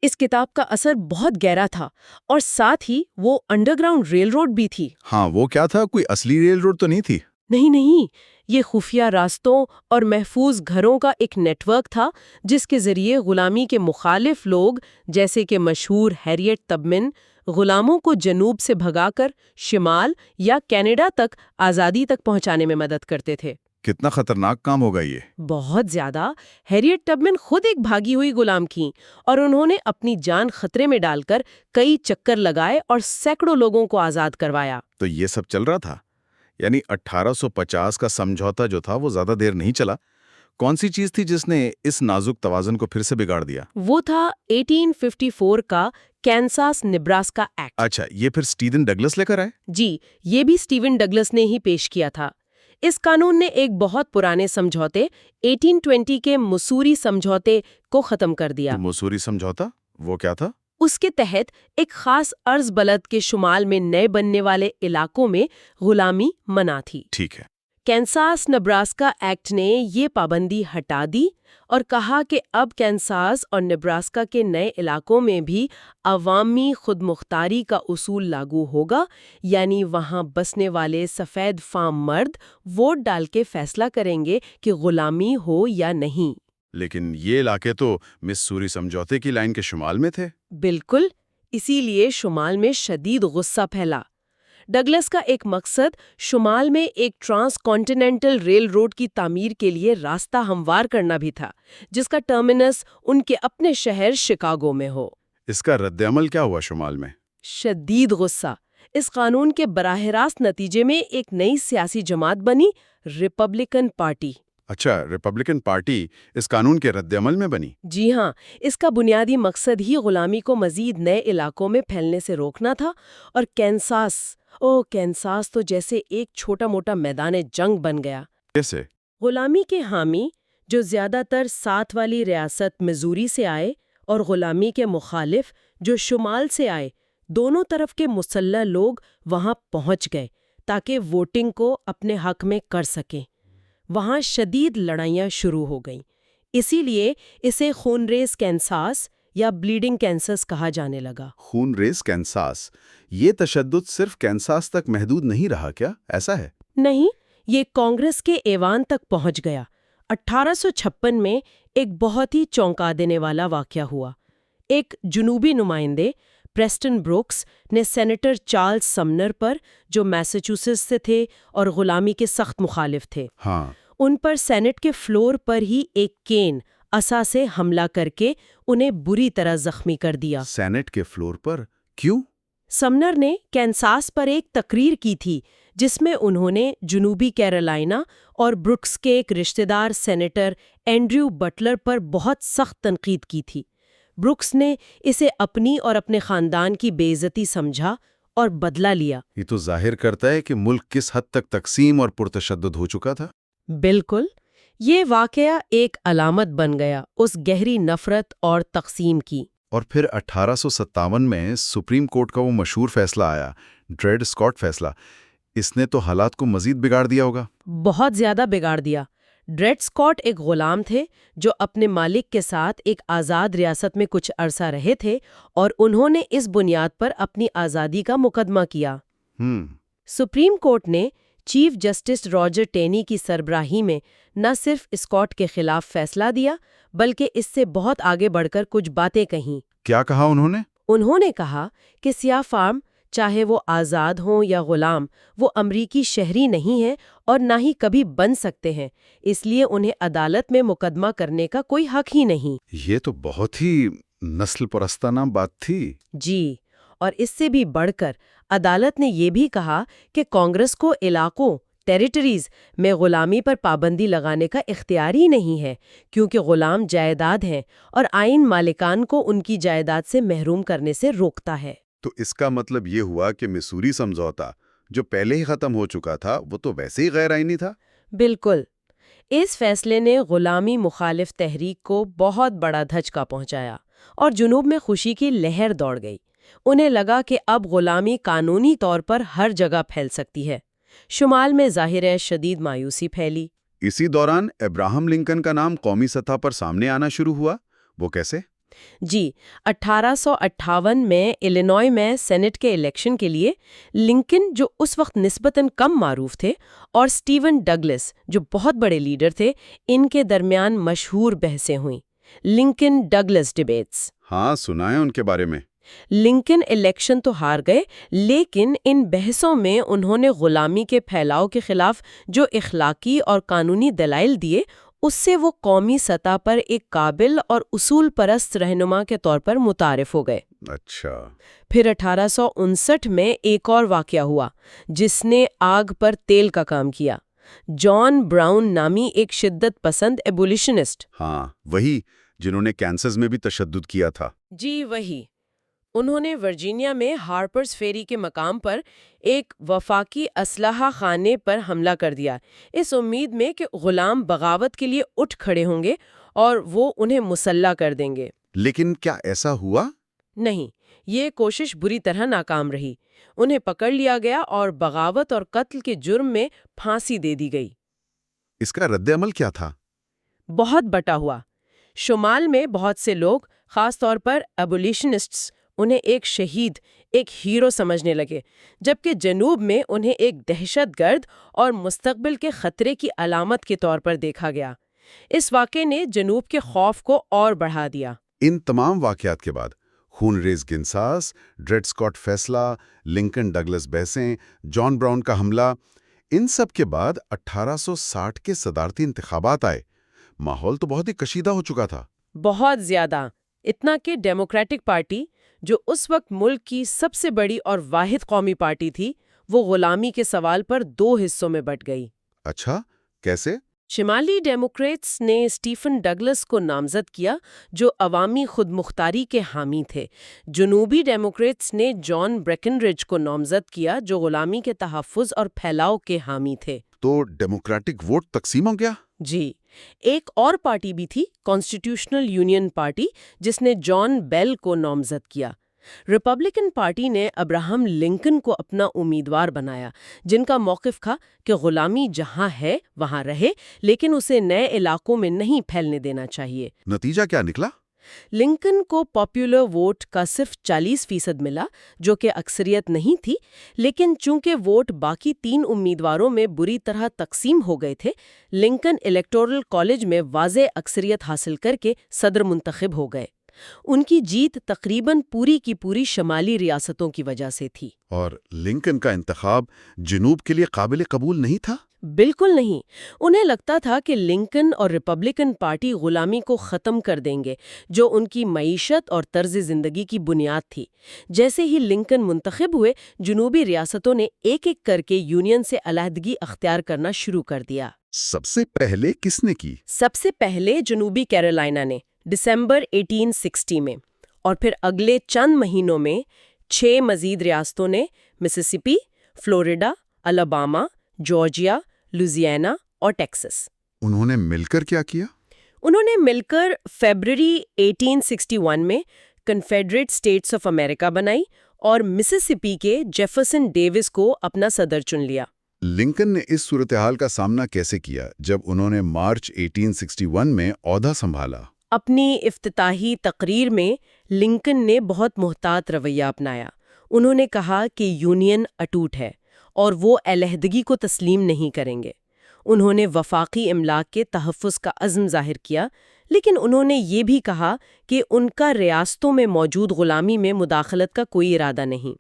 اس کتاب کا اثر بہت گہرا تھا، اور ساتھ ہی وہ انڈر گراؤنڈ ریل روڈ بھی تھی۔ ہاں، وہ کیا تھا؟ کوئی اصلی ریل روڈ تو نہیں تھی؟ نہیں، یہ خفیہ راستوں اور محفوظ گھروں کا ایک نیٹ ورک تھا جس کے ذریعے غلامی کے مخالف لوگ جیسے کہ مشہور ہیریٹ تبمن غلاموں کو جنوب سے بھگا کر شمال یا کینیڈا تک آزادی تک پہنچانے میں مدد کرتے تھے۔ کتنا خطرناک کام ہوگا یہ؟ بہت زیادہ۔ ہیریٹ تبمن خود ایک بھاگی ہوئی غلام تھیں، اور انہوں نے اپنی جان خطرے میں ڈال کر کئی چکر لگائے اور سینکڑوں لوگوں کو آزاد کروایا۔ تو یہ سب چل رہا تھا، یعنی 1850 کا سمجھوتا جو تھا وہ زیادہ دیر نہیں چلا۔ کون سی چیز تھی جس نے اس نازک توازن کو پھر سے بگاڑ دیا؟ وہ تھا 1854 کا کینساس نبراسکا ایکٹ۔ اچھا، یہ پھر اسٹیون ڈگلس لے کر آئے؟ جی، یہ بھی اسٹیون ڈگلس نے ہی پیش کیا تھا۔ اس قانون نے ایک بہت پرانے سمجھوتے 1820 کے مسوری سمجھوتے کو ختم کر دیا۔ مسوری سمجھوتا وہ کیا تھا؟ اس کے تحت ایک خاص عرض بلد کے شمال میں نئے بننے والے علاقوں میں غلامی منع تھی۔ ٹھیک ہے۔ کینساس نبراسکا ایکٹ نے یہ پابندی ہٹا دی اور کہا کہ اب کینساس اور نبراسکا کے نئے علاقوں میں بھی عوامی خود مختاری کا اصول لاگو ہوگا، یعنی وہاں بسنے والے سفید فام مرد ووٹ ڈال کے فیصلہ کریں گے کہ غلامی ہو یا نہیں۔ لیکن یہ علاقے تو مسوری سمجھوتے کی لائن کے شمال میں تھے۔ بالکل، اسی لیے شمال میں شدید غصہ پھیلا۔ ڈگلس کا ایک مقصد شمال میں ایک ٹرانس کانٹیننٹل ریل روڈ کی تعمیر کے لیے راستہ ہموار کرنا بھی تھا، جس کا ٹرمینس ان کے اپنے شہر شکاگو میں ہو۔ اس کا رد عمل کیا ہوا شمال میں؟ شدید غصہ۔ اس قانون کے براہ راست نتیجے میں ایک نئی سیاسی جماعت بنی، ریپبلکن پارٹی۔ اچھا، ریپبلکن پارٹی اس قانون کے رد عمل میں بنی؟ جی ہاں، اس کا بنیادی مقصد ہی غلامی کو مزید نئے علاقوں میں پھیلنے سے روکنا تھا، اور کینساس تو جیسے ایک چھوٹا موٹا میدان جنگ بن گیا۔ کیسے؟ غلامی کے حامی جو زیادہ تر ساتھ والی ریاست مزوری سے آئے اور غلامی کے مخالف جو شمال سے آئے، دونوں طرف کے مسلح لوگ وہاں پہنچ گئے تاکہ ووٹنگ کو اپنے حق میں کر سکیں۔ وہاں شدید لڑائیاں شروع ہو گئیں، اسی لیے اسے خونریز کینساس یا بلیڈنگ کینسس کہا جانے لگا۔ خون ریز کینساس، یہ تشدد صرف کینساس تک محدود نہیں رہا کیا؟ ایسا ہے؟ نہیں، یہ کانگریس کے ایوان تک پہنچ گیا۔ 1856 میں ایک بہت ہی چونکا دینے والا واقعہ ہوا۔ ایک جنوبی نمائندے پریسٹن بروکس نے سینیٹر چارلز سمنر پر، جو میساچوسیٹس سے تھے اور غلامی کے سخت مخالف تھے، ان پر سینٹ کے فلور پر ہی ایک کین عصا سے حملہ کر کے انہیں بری طرح زخمی کر دیا۔ سینٹ کے فلور پر؟ کیوں؟ سمنر نے کینساس پر ایک تقریر کی تھی جس میں انہوں نے جنوبی کیرولائنا اور بروکس کے ایک رشتہ دار سینیٹر اینڈریو بٹلر پر بہت سخت تنقید کی تھی۔ بروکس نے اسے اپنی اور اپنے خاندان کی بے عزتی سمجھا اور بدلہ لیا۔ یہ تو ظاہر کرتا ہے کہ ملک کس حد تک تقسیم اور پرتشدد ہو چکا تھا۔ بالکل، یہ واقعہ ایک علامت بن گیا اس گہری نفرت اور تقسیم کی۔ اور پھر 1857 میں سپریم کورٹ کا وہ مشہور فیصلہ آیا، ڈریڈ اسکاٹ فیصلہ۔ اس نے تو حالات کو مزید بگاڑ دیا ہوگا۔ بہت زیادہ بگاڑ دیا۔ ڈریڈ اسکاٹ ایک غلام تھے جو اپنے مالک کے ساتھ ایک آزاد ریاست میں کچھ عرصہ رہے تھے، اور انہوں نے اس بنیاد پر اپنی آزادی کا مقدمہ کیا۔ سپریم کورٹ نے چیف جسٹس راجر ٹینی کی سربراہی میں نہ صرف اسکاٹ کے خلاف فیصلہ دیا بلکہ اس سے بہت آگے بڑھ کر کچھ باتیں کہیں۔ کیا کہا انہوں نے؟ انہوں نے کہا کہ سیاہ فام چاہے وہ آزاد ہوں یا غلام، وہ امریکی شہری نہیں ہیں اور نہ ہی کبھی بن سکتے ہیں، اس لیے انہیں عدالت میں مقدمہ کرنے کا کوئی حق ہی نہیں۔ یہ تو بہت ہی نسل پرستانہ بات تھی۔ جی، اور اس سے بھی بڑھ کر عدالت نے یہ بھی کہا کہ کانگریس کو علاقوں ٹیریٹریز میں غلامی پر پابندی لگانے کا اختیار ہی نہیں ہے، کیونکہ غلام جائیداد ہیں اور آئین مالکان کو ان کی جائیداد سے محروم کرنے سے روکتا ہے۔ تو اس کا مطلب یہ ہوا کہ مسوری سمجھوتا جو پہلے ہی ختم ہو چکا تھا وہ تو ویسے ہی غیر آئینی تھا؟ بالکل۔ اس فیصلے نے غلامی مخالف تحریک کو بہت بڑا دھچکا پہنچایا اور جنوب میں خوشی کی لہر دوڑ گئی۔ انہیں لگا کہ اب غلامی قانونی طور پر ہر جگہ پھیل سکتی ہے۔ شمال میں ظاہر ہے شدید مایوسی پھیلی۔ اسی دوران ابراہم لنکن کا نام قومی سطح پر سامنے آنا شروع ہوا۔ وہ کیسے؟ جی، 1858 میں الینوائے میں سینٹ کے الیکشن کے لیے لنکن، جو اس وقت نسبتاً کم معروف تھے، اور سٹیون ڈگلس، جو بہت بڑے لیڈر تھے، ان کے درمیان مشہور بحثیں ہوئیں، لنکن ڈگلس ڈیبیٹس۔ ہاں، سنا ہے ان کے بارے میں۔ لنکن الیکشن تو ہار گئے، لیکن ان بحثوں میں انہوں نے غلامی کے پھیلاؤ کے خلاف جو اخلاقی اور قانونی دلائل دیے، اس سے وہ قومی سطح پر ایک قابل اور اصول پرست رہنما کے طور پر متعارف ہو گئے۔ اچھا۔ پھر 1859 میں ایک اور واقعہ ہوا جس نے آگ پر تیل کا کام کیا۔ جان براؤن نامی ایک شدت پسند ایبولیشنسٹ۔ ہاں، وہی جنہوں نے کینسس میں بھی تشدد کیا تھا۔ جی وہی۔ انہوں نے ورجینیا میں ہارپرز فیری کے مقام پر ایک وفاقی اسلحہ خانے پر حملہ کر دیا، اس امید میں کہ غلام بغاوت کے لیے اٹھ کھڑے ہوں گے اور وہ انہیں مسلح کر دیں گے۔ لیکن کیا ایسا ہوا؟ نہیں، یہ کوشش بری طرح ناکام رہی۔ انہیں پکڑ لیا گیا اور بغاوت اور قتل کے جرم میں پھانسی دے دی گئی۔ اس کا رد عمل کیا تھا؟ بہت بٹا ہوا۔ شمال میں بہت سے لوگ، خاص طور پر ایبولیشنسٹس، انہیں ایک شہید، ایک ہیرو سمجھنے لگے، جبکہ جنوب میں انہیں ایک دہشت گرد اور مستقبل کے خطرے کی علامت کے طور پر دیکھا گیا۔ اس واقعے نے جنوب کے خوف کو اور بڑھا دیا۔ ان تمام واقعات کے بعد خون ریز گنساس، ڈریڈ اسکاٹ فیصلہ، لنکن ڈگلس بحثیں، جان براؤن کا حملہ، ان سب کے بعد 1860 کے صدارتی انتخابات آئے۔ ماحول تو بہت ہی کشیدہ ہو چکا تھا۔ بہت زیادہ، اتنا کہ ڈیموکریٹک پارٹی، جو اس وقت ملک کی سب سے بڑی اور واحد قومی پارٹی تھی، وہ غلامی کے سوال پر دو حصوں میں بٹ گئی۔ اچھا، کیسے؟ شمالی ڈیموکریٹس نے اسٹیفن ڈگلس کو نامزد کیا، جو عوامی خود مختاری کے حامی تھے۔ جنوبی ڈیموکریٹس نے جان بریکنرڈج کو نامزد کیا، جو غلامی کے تحفظ اور پھیلاؤ کے حامی تھے۔ تو ڈیموکریٹک ووٹ تقسیم ہو گیا؟ جی، ایک اور پارٹی بھی تھی، کانسٹیٹیوشنل یونین پارٹی، جس نے جان بیل کو نامزد کیا۔ ریپبلکن پارٹی نے ابراہم لنکن کو اپنا امیدوار بنایا، جن کا موقف تھا کہ غلامی جہاں ہے وہاں رہے، لیکن اسے نئے علاقوں میں نہیں پھیلنے دینا چاہیے۔ نتیجہ کیا نکلا؟ لنکن کو پاپولر ووٹ کا صرف 40% ملا، جو کہ اکثریت نہیں تھی، لیکن چونکہ ووٹ باقی 3 امیدواروں میں بری طرح تقسیم ہو گئے تھے، لنکن الیکٹورل کالج میں واضح اکثریت حاصل کر کے صدر منتخب ہو گئے۔ ان کی جیت تقریباً پوری کی پوری شمالی ریاستوں کی وجہ سے تھی۔ اور لنکن کا انتخاب جنوب کے لیے قابل قبول نہیں تھا؟ بالکل نہیں۔ انہیں لگتا تھا کہ لنکن اور ریپبلکن پارٹی غلامی کو ختم کر دیں گے، جو ان کی معیشت اور طرز زندگی کی بنیاد تھی۔ جیسے ہی لنکن منتخب ہوئے، جنوبی ریاستوں نے ایک ایک کر کے یونین سے علیحدگی اختیار کرنا شروع کر دیا۔ سب سے پہلے کس نے کی؟ سب سے پہلے جنوبی کیرولائنا نے، دسمبر 1860 میں، اور پھر اگلے چند مہینوں میں 6 مزید ریاستوں نے، Mississippi, Florida, Alabama, Georgia, Louisiana اور ٹیکسس۔ انہوں نے مل کر کیا کیا؟ انہوں نے مل کر فیبرری 1861 میں کنفیڈریٹ اسٹیٹس آف امریکہ بنائی اور مسیسپی کے جیفرسن ڈیوس کو اپنا صدر چن لیا۔ لنکن نے اس صورتحال کا سامنا کیسے کیا جب انہوں نے مارچ 1861 میں عہدہ سنبھالا؟ اپنی افتتاحی تقریر میں لنکن نے بہت محتاط رویہ اپنایا۔ انہوں نے کہا کہ یونین اٹوٹ ہے اور وہ علیحدگی کو تسلیم نہیں کریں گے۔ انہوں نے وفاقی املاک کے تحفظ کا عزم ظاہر کیا، لیکن انہوں نے یہ بھی کہا کہ ان کا ریاستوں میں موجود غلامی میں مداخلت کا کوئی ارادہ نہیں۔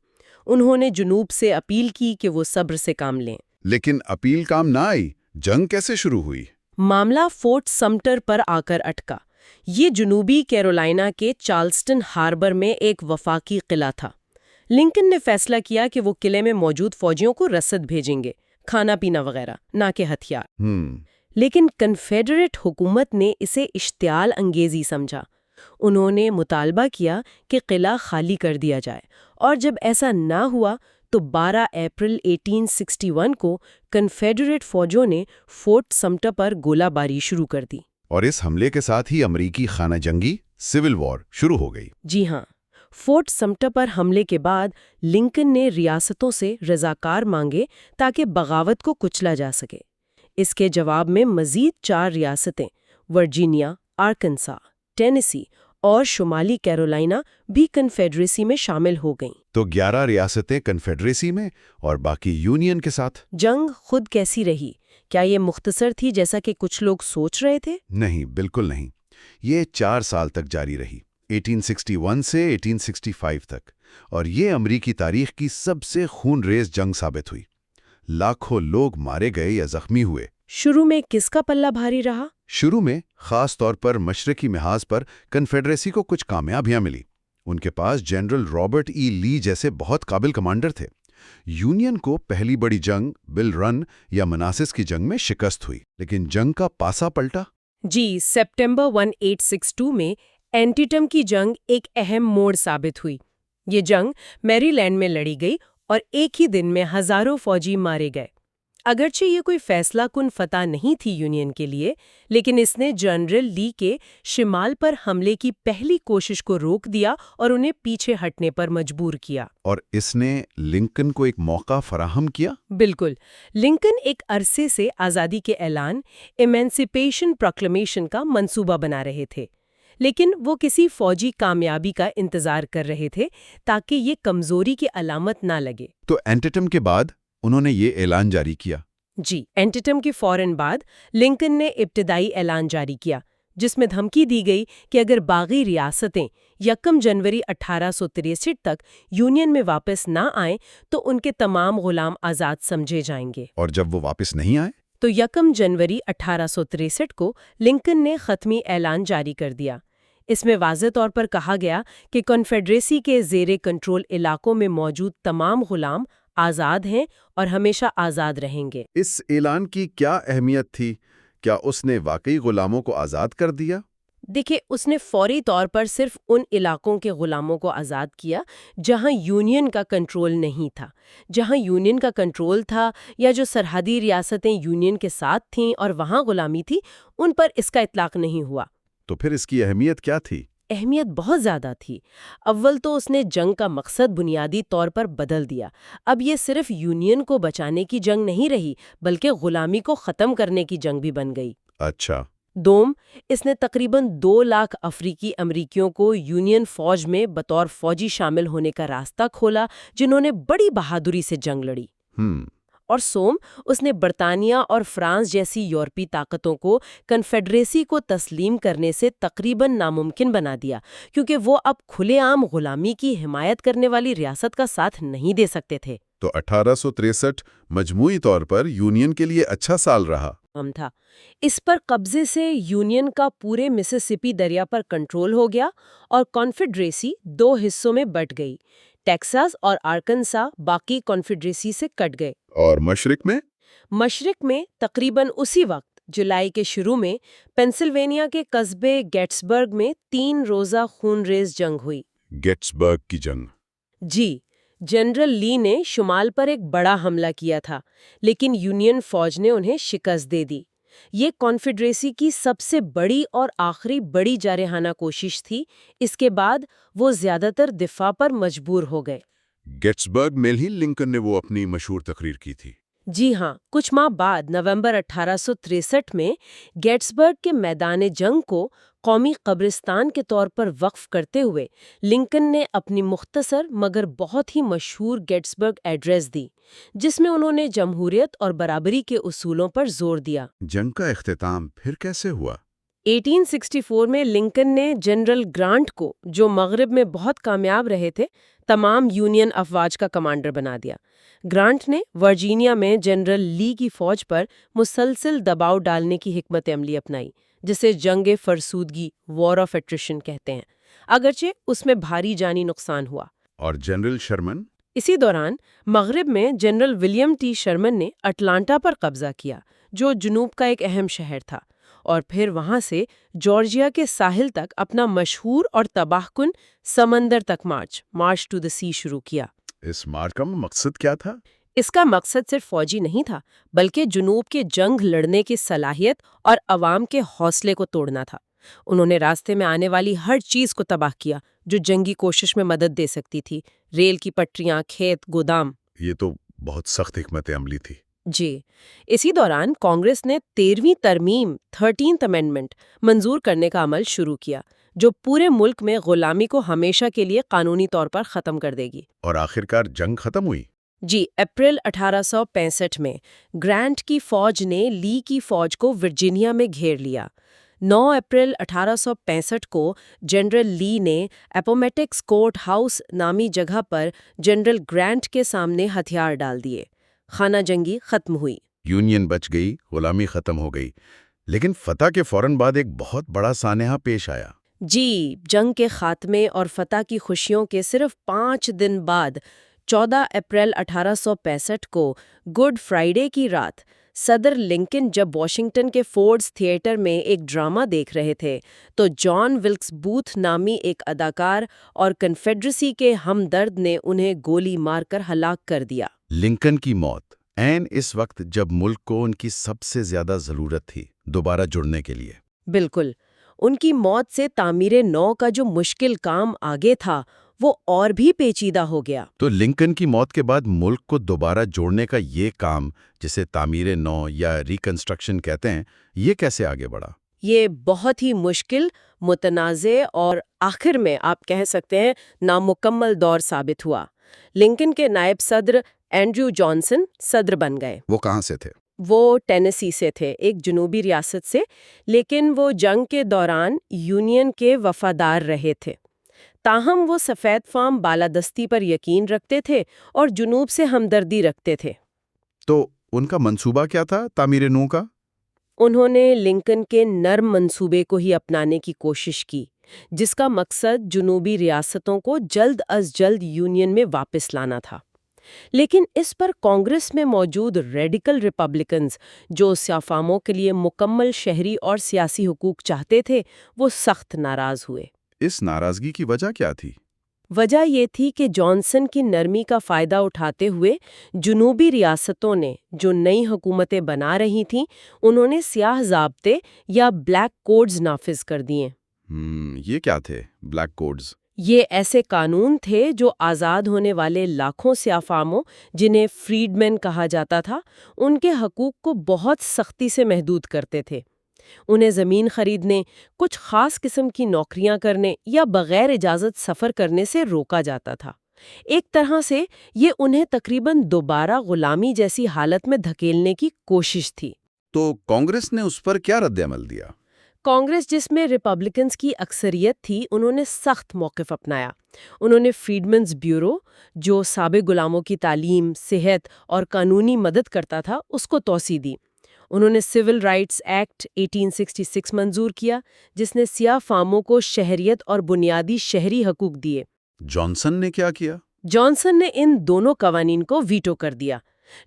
انہوں نے جنوب سے اپیل کی کہ وہ صبر سے کام لیں۔ لیکن اپیل کام نہ آئی، جنگ کیسے شروع ہوئی؟ معاملہ فورٹ سمٹر پر آ کر اٹکا۔ یہ جنوبی کیرولائنا کے چارلسٹن ہاربر میں ایک وفاقی قلعہ تھا۔ لنکن نے فیصلہ کیا کہ وہ قلعے میں موجود فوجیوں کو رسد بھیجیں گے، کھانا پینا وغیرہ، نہ کہ ہتھیار۔ لیکن کنفیڈریٹ حکومت نے اسے اشتعال انگیزی سمجھا۔ انہوں نے مطالبہ کیا کہ قلعہ خالی کر دیا جائے، اور جب ایسا نہ ہوا تو 12 اپریل 1861 کو کنفیڈریٹ فوجوں نے فورٹ سمٹر پر گولہ باری شروع کر دی۔ اور اس حملے کے ساتھ ہی امریکی خانہ جنگی سول وار شروع ہو گئی۔ جی ہاں، فورٹ سمٹر پر حملے کے بعد لنکن نے ریاستوں سے رضاکار مانگے تاکہ بغاوت کو کچلا جا سکے۔ اس کے جواب میں مزید 4 ریاستیں ورجینیا، آرکنسا، ٹینیسی اور شمالی کیرولائنا بھی کنفیڈریسی میں شامل ہو گئیں۔ تو 11 ریاستیں کنفیڈریسی میں اور باقی یونین کے ساتھ۔ جنگ خود کیسی رہی؟ کیا یہ مختصر تھی جیسا کہ کچھ لوگ سوچ رہے تھے؟ نہیں، بالکل نہیں۔ یہ 4 سال تک جاری رہی، 1861 سے 1865 تک، اور یہ امریکی تاریخ کی سب سے خون ریز جنگ ثابت ہوئی۔ لاکھوں لوگ مارے گئے یا زخمی ہوئے۔ شروع میں کس کا پلہ بھاری رہا؟ شروع میں خاص طور پر مشرقی محاذ پر کنفیڈریسی کو کچھ کامیابیاں ملی۔ ان کے پاس جنرل رابرٹ ای لی جیسے بہت قابل کمانڈر تھے۔ یونین کو پہلی بڑی جنگ بل رن یا مناسس کی جنگ میں شکست ہوئی، لیکن جنگ کا پاسا پلٹا۔ جی، سپٹمبر 1862 میں اینٹیٹم کی جنگ ایک اہم موڑ ثابت ہوئی۔ یہ جنگ میری لینڈ میں لڑی گئی اور ایک ہی دن میں ہزاروں فوجی مارے گئے۔ اگرچہ یہ کوئی فیصلہ کن فتح نہیں تھی یونین کے لیے، لیکن اس نے جنرل لی کے شمال پر حملے کی پہلی کوشش کو روک دیا اور انہیں پیچھے ہٹنے پر مجبور کیا۔ اور اس نے لنکن کو ایک موقع فراہم کیا۔ بالکل، لنکن ایک عرصے سے آزادی کے اعلان ایمانسیپیشن پروکلیمیشن کا منصوبہ بنا رہے تھے، لیکن وہ کسی فوجی کامیابی کا انتظار کر رہے تھے تاکہ یہ کمزوری کی علامت نہ لگے۔ تو اینٹیٹم کے بعد انہوں نے یہ اعلان جاری کیا۔ جی، اینٹیٹم کے فوراً بعد لنکن نے ابتدائی اعلان جاری کیا، جس میں دھمکی دی گئی کہ اگر باغی ریاستیں 1 جنوری 1863 تک یونین میں واپس نہ آئیں تو ان کے تمام غلام آزاد سمجھے جائیں گے۔ اور جب وہ واپس نہیں آئے تو 1 جنوری 1863 کو لنکن نے حتمی اعلان جاری کر دیا۔ اس میں واضح طور پر کہا گیا کہ کنفیڈریسی کے زیر کنٹرول علاقوں میں موجود تمام غلام آزاد ہیں اور ہمیشہ آزاد رہیں گے۔ اس اعلان کی کیا اہمیت تھی؟ کیا اس نے واقعی غلاموں کو آزاد کر دیا؟ دیکھیں، اس نے فوری طور پر صرف ان علاقوں کے غلاموں کو آزاد کیا جہاں یونین کا کنٹرول نہیں تھا۔ جہاں یونین کا کنٹرول تھا یا جو سرحدی ریاستیں یونین کے ساتھ تھیں اور وہاں غلامی تھی، ان پر اس کا اطلاق نہیں ہوا۔ تو پھر اس کی اہمیت کیا تھی؟ اہمیت بہت زیادہ تھی۔ اول تو اس نے جنگ کا مقصد بنیادی طور پر بدل دیا۔ اب یہ صرف یونین کو بچانے کی جنگ نہیں رہی، بلکہ غلامی کو ختم کرنے کی جنگ بھی بن گئی۔ اچھا۔ دوم، اس نے تقریباً 2 لاکھ افریقی امریکیوں کو یونین فوج میں بطور فوجی شامل ہونے کا راستہ کھولا، جنہوں نے بڑی بہادری سے جنگ لڑی۔ اور سوم، اس نے برطانیہ اور فرانس جیسی یورپی طاقتوں کو کنفیڈریسی کو تسلیم کرنے سے تقریباً ناممکن بنا دیا، کیونکہ وہ اب کھلے عام غلامی کی حمایت کرنے والی ریاست کا ساتھ نہیں دے سکتے تھے۔ تو 1863 مجموعی طور پر یونین کے لیے اچھا سال رہا۔ تھا۔ اس پر قبضے سے یونین کا پورے مسیسپی دریا پر کنٹرول ہو گیا اور کنفیڈریسی 2 حصوں میں بٹ گئی۔ ٹیکساس اور آرکنسا باقی کنفیڈریسی سے کٹ گئے۔ اور مشرق میں؟ مشرق میں تقریباً اسی وقت جولائی کے شروع میں پینسلوینیا کے قصبے گیٹسبرگ میں 3 روزہ خونریز جنگ ہوئی۔ گیٹسبرگ کی جنگ؟ جی، جنرل لی نے شمال پر ایک بڑا حملہ کیا تھا، لیکن یونین فوج نے انہیں شکست دے دی۔ یہ کنفیڈریسی کی سب سے بڑی اور آخری بڑی جارحانہ کوشش تھی۔ اس کے بعد وہ زیادہ تر دفاع پر مجبور ہو گئے۔ گیٹسبرگ میں ہی لنکن نے وہ اپنی مشہور تقریر کی تھی۔ جی ہاں، کچھ ماہ بعد نومبر 1863 میں گیٹسبرگ کے میدان جنگ کو قومی قبرستان کے طور پر وقف کرتے ہوئے لنکن نے اپنی مختصر مگر بہت ہی مشہور گیٹسبرگ ایڈریس دی، جس میں انہوں نے جمہوریت اور برابری کے اصولوں پر زور دیا۔ جنگ کا اختتام پھر کیسے ہوا؟ 1864 میں لنکن نے جنرل گرانٹ کو، جو مغرب میں بہت کامیاب رہے تھے، تمام یونین افواج کا کمانڈر بنا دیا۔ گرانٹ نے ورجینیا میں جنرل لی کی فوج پر مسلسل دباؤ ڈالنے کی حکمت عملی اپنائی، جسے جنگ فرسودگی وار آف ایٹریشن کہتے ہیں، اگرچہ اس میں بھاری جانی نقصان ہوا۔ اور جنرل شرمن؟ اسی دوران مغرب میں جنرل ولیم ٹی شرمن نے اٹلانٹا پر قبضہ کیا، جو جنوب کا ایک اہم شہر تھا، اور پھر وہاں سے جارجیا کے ساحل تک اپنا مشہور اور تباہ کن سمندر تک مارچ ٹو دی سی شروع کیا۔ اس مارچ کا مقصد کیا تھا؟ اس کا مقصد صرف فوجی نہیں تھا، بلکہ جنوب کے جنگ لڑنے کی صلاحیت اور عوام کے حوصلے کو توڑنا تھا۔ انہوں نے راستے میں آنے والی ہر چیز کو تباہ کیا جو جنگی کوشش میں مدد دے سکتی تھی، ریل کی پٹریاں، کھیت، گودام۔ یہ تو بہت سخت حکمت عملی تھی۔ جی، اسی دوران کانگریس نے 13ویں ترمیم 13th امینڈمنٹ منظور کرنے کا عمل شروع کیا، جو پورے ملک میں غلامی کو ہمیشہ کے لیے قانونی طور پر ختم کر دے گی۔ اور آخرکار جنگ ختم ہوئی؟ جی، اپریل 1865 میں گرانٹ کی فوج نے لی کی فوج کو ورجینیا میں گھیر لیا۔ 9 اپریل 1865 کو جنرل لی نے اپومیٹکس کورٹ ہاؤس نامی جگہ پر جنرل گرانٹ کے سامنے ہتھیار ڈال دیے۔ خانہ جنگی ختم ہوئی۔ یونین بچ گئی، غلامی ختم ہو گئی، لیکن فتح کے فوراً بعد ایک بہت بڑا سانحہ پیش آیا۔ جی، جنگ کے خاتمے اور فتح کی خوشیوں کے صرف 5 دن بعد 14 اپریل 1865 کو گڈ فرائیڈے کی رات صدر لنکن جب واشنگٹن کے فورڈز تھیٹر میں ایک ڈرامہ دیکھ رہے تھے تو جان وِلکس بوتھ نامی ایک اداکار اور کنفیڈریسی کے ہمدرد نے انہیں گولی مار کر ہلاک کر دیا۔ لنکن کی موت عین اس وقت جب ملک کو ان کی سب سے زیادہ ضرورت تھی، دوبارہ جڑنے کے لیے۔ بالکل، ان کی موت سے تعمیر نو کا جو مشکل کام آگے تھا وہ اور بھی پیچیدہ ہو گیا۔ تو لنکن کی موت کے بعد ملک کو دوبارہ جوڑنے کا یہ کام، جسے تعمیر نو یا ریکنسٹرکشن کہتے ہیں، یہ کیسے آگے بڑھا؟ یہ بہت ہی مشکل، متنازع اور آخر میں آپ کہہ سکتے ہیں نامکمل دور ثابت ہوا۔ لنکن کے نائب صدر اینڈریو جانسن صدر بن گئے۔ وہ کہاں سے تھے؟ وہ ٹینیسی سے تھے، ایک جنوبی ریاست سے، لیکن وہ جنگ کے دوران یونین کے وفادار رہے تھے۔ تاہم وہ سفید فام بالادستی پر یقین رکھتے تھے اور جنوب سے ہمدردی رکھتے تھے۔ تو ان کا منصوبہ کیا تھا تعمیر نو کا؟ انہوں نے لنکن کے نرم منصوبے کو ہی اپنانے کی کوشش کی، جس کا مقصد جنوبی ریاستوں کو جلد از جلد یونین میں واپس لانا تھا۔ لیکن اس پر کانگریس میں موجود ریڈیکل ریپبلکنز، جو سیافاموں کے لیے مکمل شہری اور سیاسی حقوق چاہتے تھے، وہ سخت ناراض ہوئے۔ اس ناراضگی کی وجہ کیا تھی؟ وجہ یہ تھی کہ جانسن کی نرمی کا فائدہ اٹھاتے ہوئے جنوبی ریاستوں نے جو نئی حکومتیں بنا رہی تھیں، انہوں نے سیاہ ضابطے یا بلیک کوڈز نافذ کر دیے۔ یہ کیا تھے بلیک کوڈز؟ یہ ایسے قانون تھے جو آزاد ہونے والے لاکھوں سیاہ فاموں، جنہیں فریڈ مین کہا جاتا تھا، ان کے حقوق کو بہت سختی سے محدود کرتے تھے۔ انہیں زمین خریدنے، کچھ خاص قسم کی نوکریاں کرنے یا بغیر اجازت سفر کرنے سے روکا جاتا تھا۔ ایک طرح سے یہ انہیں تقریباً دوبارہ غلامی جیسی حالت میں دھکیلنے کی کوشش تھی۔ تو کانگریس نے اس پر کیا رد عمل دیا؟ کانگریس، جس میں ریپبلکنز کی اکثریت تھی، انہوں نے سخت موقف اپنایا۔ انہوں نے فریڈمنز بیورو، جو سابق غلاموں کی تعلیم، صحت اور قانونی مدد کرتا تھا، اس کو توسیع دی۔ انہوں نے سول رائٹس ایکٹ 1866 منظور کیا، جس نے سیاہ فاموں کو شہریت اور بنیادی شہری حقوق دیے۔ جانسن نے کیا کیا؟ جانسن نے ان دونوں قوانین کو ویٹو کر دیا،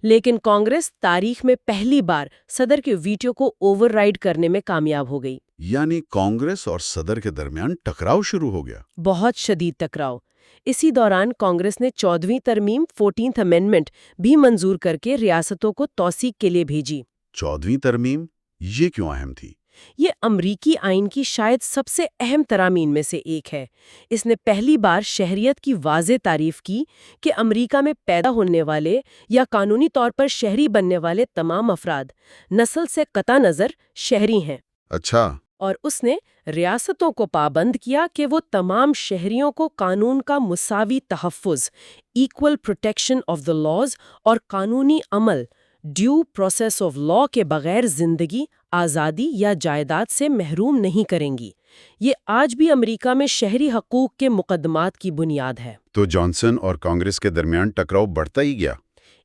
لیکن کانگریس تاریخ میں پہلی بار صدر کے ویٹو کو اوور رائڈ کرنے میں کامیاب ہو گئی۔ یعنی کانگریس اور صدر کے درمیان ٹکراؤ شروع ہو گیا۔ بہت شدید ٹکراؤ۔ اسی دوران کانگریس نے 14ویں ترمیم 14th امینڈمنٹ بھی منظور کر کے ریاستوں کو توثیق کے لیے بھیجی۔ 14ویں ترمیم یہ کیوں اہم تھی؟ یہ امریکی آئین کی شاید سب سے اہم ترامین میں سے ایک ہے۔ اس نے پہلی بار شہریت کی واضح تعریف کی کہ امریکہ میں پیدا ہونے والے یا قانونی طور پر شہری بننے والے تمام افراد نسل سے قطع نظر شہری ہیں۔ اچھا، اور اس نے ریاستوں کو پابند کیا کہ وہ تمام شہریوں کو قانون کا مساوی تحفظ، equal protection of the laws اور قانونی عمل، ڈیو پروسیس آف لا کے بغیر زندگی، آزادی یا جائیداد سے محروم نہیں کریں گی۔ یہ آج بھی امریکہ میں شہری حقوق کے مقدمات کی بنیاد ہے۔ تو جانسن اور کانگریس کے درمیان ٹکراؤ بڑھتا ہی گیا۔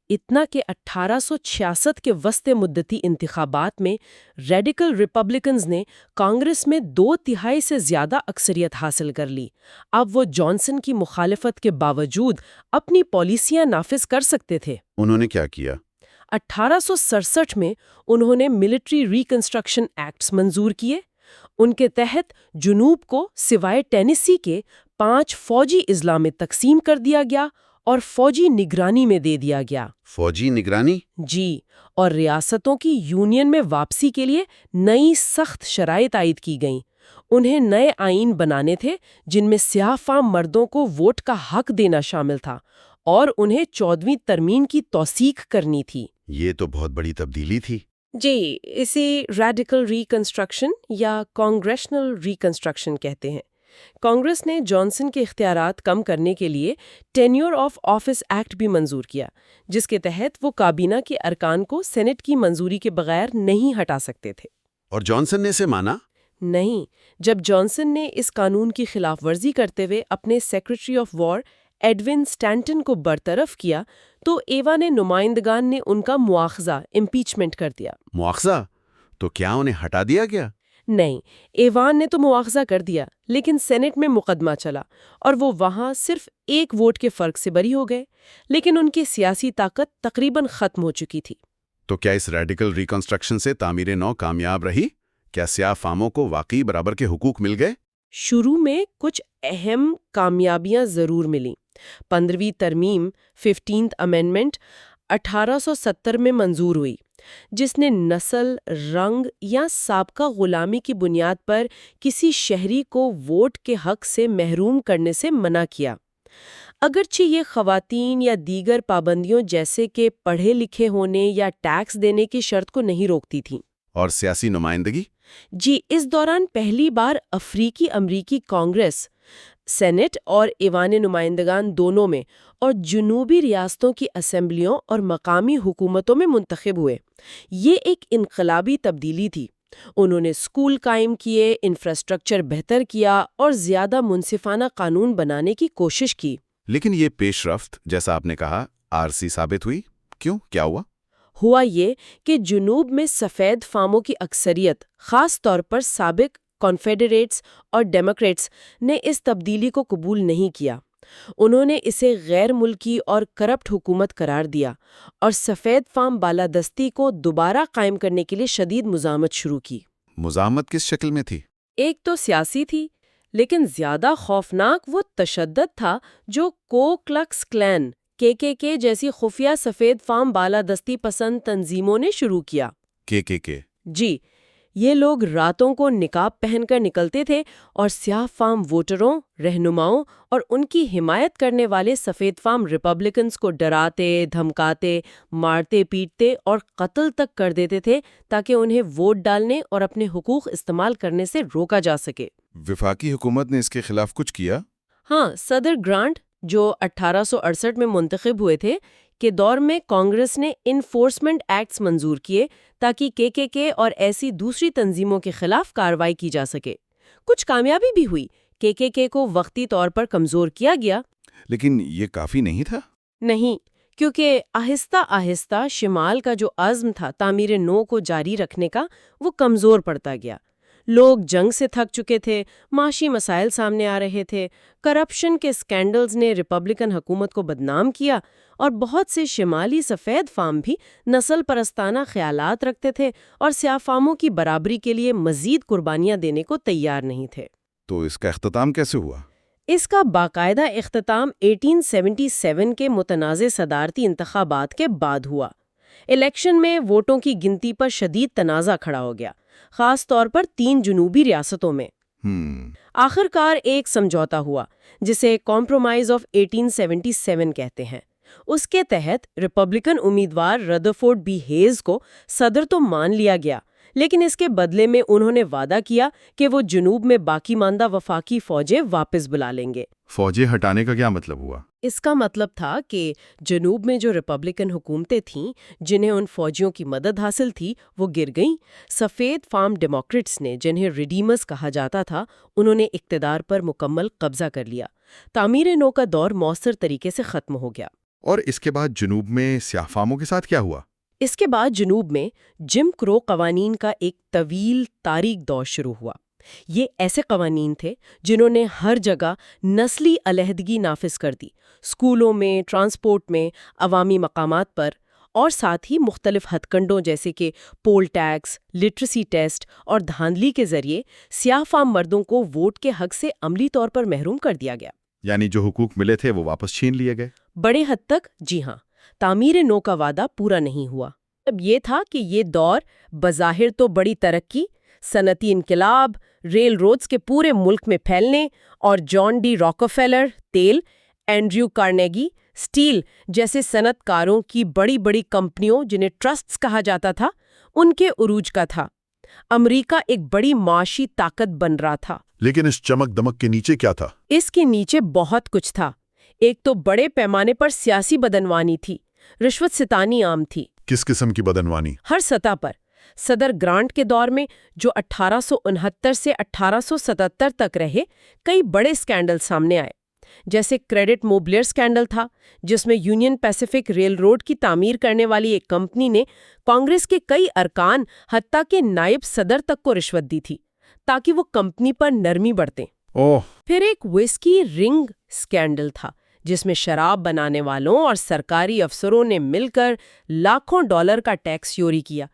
اتنا کہ 1866 کے وسط مدتی انتخابات میں ریڈیکل ریپبلکنز نے کانگریس میں 2/3 سے زیادہ اکثریت حاصل کر لی۔ اب وہ جانسن کی مخالفت کے باوجود اپنی پالیسیاں نافذ کر سکتے تھے۔ انہوں نے کیا کیا؟ 1867 میں انہوں نے ملٹری ریکنسٹرکشن ایکٹس منظور کیے۔ ان کے تحت جنوب کو سوائے ٹینیسی کے 5 فوجی اضلاع میں تقسیم کر دیا گیا اور فوجی نگرانی میں دے دیا گیا۔ فوجی نگرانی؟ جی، اور ریاستوں کی یونین میں واپسی کے لیے نئی سخت شرائط عائد کی گئیں۔ انہیں نئے آئین بنانے تھے جن میں سیاہ فام مردوں کو ووٹ کا حق دینا شامل تھا، اور انہیں 14ویں ترمیم کی توثیق کرنی تھی۔ یہ تو بہت بڑی تبدیلی تھی۔ جی، اسے ریڈیکل ریکنسٹرکشن یا کانگریشنل ریکنسٹرکشن کہتے ہیں۔ کانگریس نے جانسن کے اختیارات کم کرنے کے لیے ٹینیور آف آفس ایکٹ بھی منظور کیا، جس کے تحت وہ کابینہ کے ارکان کو سینٹ کی منظوری کے بغیر نہیں ہٹا سکتے تھے۔ اور جانسن نے اسے مانا؟ نہیں، جب جانسن نے اس قانون کی خلاف ورزی کرتے ہوئے اپنے سیکریٹری آف وار ایڈون سٹینٹن کو برطرف کیا تو ایوان نمائندگان نے ان کا مواخذہ امپیچمنٹ کر دیا۔ مواخذہ؟ تو کیا انہیں ہٹا دیا گیا؟ نہیں، ایوان نے تو مواخذہ کر دیا، لیکن سینٹ میں مقدمہ چلا اور وہ وہاں صرف 1 ووٹ کے فرق سے بری ہو گئے، لیکن ان کی سیاسی طاقت تقریباً ختم ہو چکی تھی۔ تو کیا اس ریڈیکل ریکنسٹرکشن سے تعمیر نو کامیاب رہی؟ کیا سیاہ فاموں کو واقعی برابر کے حقوق مل گئے؟ شروع میں کچھ اہم کامیابیاں ضرور ملیں۔ 15ویں ترمیم 15th امینڈمنٹ 1870 میں منظور ہوئی، جس نے نسل، رنگ یا سابقہ غلامی کی بنیاد پر کسی شہری کو ووٹ کے حق سے محروم کرنے سے منع کیا۔ اگرچہ یہ خواتین یا دیگر پابندیوں جیسے کہ پڑھے لکھے ہونے یا ٹیکس دینے کی شرط کو نہیں روکتی تھیں۔ اور سیاسی نمائندگی؟ جی، اس دوران پہلی بار افریقی امریکی کانگریس سینٹ اور ایوان نمائندگان دونوں میں اور جنوبی ریاستوں کی اسمبلیوں اور مقامی حکومتوں میں منتخب ہوئے۔ یہ ایک انقلابی تبدیلی تھی۔ انہوں نے اسکول قائم کیے، انفراسٹرکچر بہتر کیا اور زیادہ منصفانہ قانون بنانے کی کوشش کی۔ لیکن یہ پیش رفت، جیسا آپ نے کہا، عارضی ثابت ہوئی۔ کیوں؟ کیا ہوا یہ کہ جنوب میں سفید فاموں کی اکثریت، خاص طور پر سابق کانفیڈریٹس اور ڈیموکریٹس، نے اس تبدیلی کو قبول نہیں کیا۔ انہوں نے اسے غیر ملکی اور کرپٹ حکومت قرار دیا اور سفید فام بالادستی کو دوبارہ قائم کرنے کے لیے شدید مزاحمت شروع کی۔ مزاحمت کس شکل میں تھی؟ ایک تو سیاسی تھی، لیکن زیادہ خوفناک وہ تشدد تھا جو کو کلکس کلین کے جیسی خفیہ سفید فام بالادستی پسند تنظیموں نے شروع کیا۔ کے؟ جی، یہ لوگ راتوں کو نقاب پہن کر نکلتے تھے اور سیاہ فام ووٹروں، رہنماؤں اور ان کی حمایت کرنے والے سفید فام ریپبلکنز کو ڈراتے، دھمکاتے، مارتے پیٹتے اور قتل تک کر دیتے تھے تاکہ انہیں ووٹ ڈالنے اور اپنے حقوق استعمال کرنے سے روکا جا سکے۔ وفاقی حکومت نے اس کے خلاف کچھ کیا؟ ہاں، صدر گرانٹ، جو 1868 میں منتخب ہوئے تھے، کے دور میں کانگریس نے انفورسمنٹ ایکٹس منظور کیے تاکہ کے اور ایسی دوسری تنظیموں کے خلاف کارروائی کی جا سکے۔ کچھ کامیابی بھی ہوئی، کے کو وقتی طور پر کمزور کیا گیا۔ لیکن یہ کافی نہیں تھا؟ نہیں، کیونکہ آہستہ آہستہ شمال کا جو عزم تھا تعمیر نو کو جاری رکھنے کا، وہ کمزور پڑتا گیا۔ لوگ جنگ سے تھک چکے تھے، معاشی مسائل سامنے آ رہے تھے، کرپشن کے سکینڈلز نے ریپبلکن حکومت کو بدنام کیا، اور بہت سے شمالی سفید فام بھی نسل پرستانہ خیالات رکھتے تھے اور سیاہ فاموں کی برابری کے لیے مزید قربانیاں دینے کو تیار نہیں تھے۔ تو اس کا اختتام کیسے ہوا؟ اس کا باقاعدہ اختتام 1877 کے متنازع صدارتی انتخابات کے بعد ہوا۔ الیکشن میں ووٹوں کی گنتی پر شدید تنازع کھڑا ہو گیا۔ خاص طور پر 3 جنوبی ریاستوں میں۔ آخر کار ایک سمجھوتا ہوا جسے کمپرومائز آف 1877 کہتے ہیں۔ اس کے تحت ریپبلکن امیدوار ردرفورڈ بی ہیز کو صدر تو مان لیا گیا، لیکن اس کے بدلے میں انہوں نے وعدہ کیا کہ وہ جنوب میں باقی ماندہ وفاقی فوجیں واپس بلا لیں گے۔ فوجیں ہٹانے کا کیا مطلب ہوا؟ اس کا مطلب تھا کہ جنوب میں جو ریپبلکن حکومتیں تھیں جنہیں ان فوجیوں کی مدد حاصل تھی وہ گر گئیں۔ سفید فارم ڈیموکریٹس نے، جنہیں ریڈیمرز کہا جاتا تھا، انہوں نے اقتدار پر مکمل قبضہ کر لیا۔ تعمیر نو کا دور مؤثر طریقے سے ختم ہو گیا۔ اور اس کے بعد جنوب میں سیاہ فاموں کے ساتھ کیا ہوا؟ اس کے بعد جنوب میں جم کرو قوانین کا ایک طویل تاریک دور شروع ہوا۔ یہ ایسے قوانین تھے جنہوں نے ہر جگہ نسلی علیحدگی نافذ کر دی، اسکولوں میں، ٹرانسپورٹ میں، عوامی مقامات پر، اور ساتھ ہی مختلف ہتھ کنڈوں جیسے کہ پول ٹیکس، لٹریسی ٹیسٹ اور دھاندلی کے ذریعے سیاہ فام مردوں کو ووٹ کے حق سے عملی طور پر محروم کر دیا گیا۔ یعنی جو حقوق ملے تھے وہ واپس چھین لیے گئے؟ بڑے حد تک جی ہاں۔ تعمیر نو کا وعدہ پورا نہیں ہوا۔ اب یہ تھا کہ یہ دور بظاہر تو بڑی ترقی، صنعتی انقلاب، ریل روڈز کے پورے ملک میں پھیلنے، اور جان ڈی راکفیلر تیل، اینڈریو کارنیگی اسٹیل جیسے صنعت کاروں کی بڑی بڑی کمپنیوں جنہیں ٹرسٹس کہا جاتا تھا، ان کے عروج کا تھا۔ امریکہ ایک بڑی معاشی طاقت بن رہا تھا۔ لیکن اس چمک دمک کے نیچے کیا تھا؟ اس کے نیچے بہت کچھ تھا۔ ایک تو بڑے پیمانے پر سیاسی بدعنوانی تھی، رشوت ستانی عام تھی۔ کس قسم کی بدعنوانی؟ ہر سطح پر۔ صدر گرانٹ کے دور میں، جو 1869 سے 1877 تک رہے، کئی بڑے اسکینڈل سامنے آئے، جیسے کریڈٹ موبلیئر اسکینڈل تھا، جس میں یونین پیسیفک ریل روڈ کی تعمیر کرنے والی ایک کمپنی نے کانگریس کے کئی ارکان حتیٰ کہ نائب صدر تک کو رشوت دی تھی تاکہ وہ کمپنی پر نرمی برتیں۔ پھر ایک وسکی رنگ اسکینڈل تھا، جس میں شراب بنانے والوں اور سرکاری افسروں نے مل کر لاکھوں ڈالر کا ٹیکس چوری کیا۔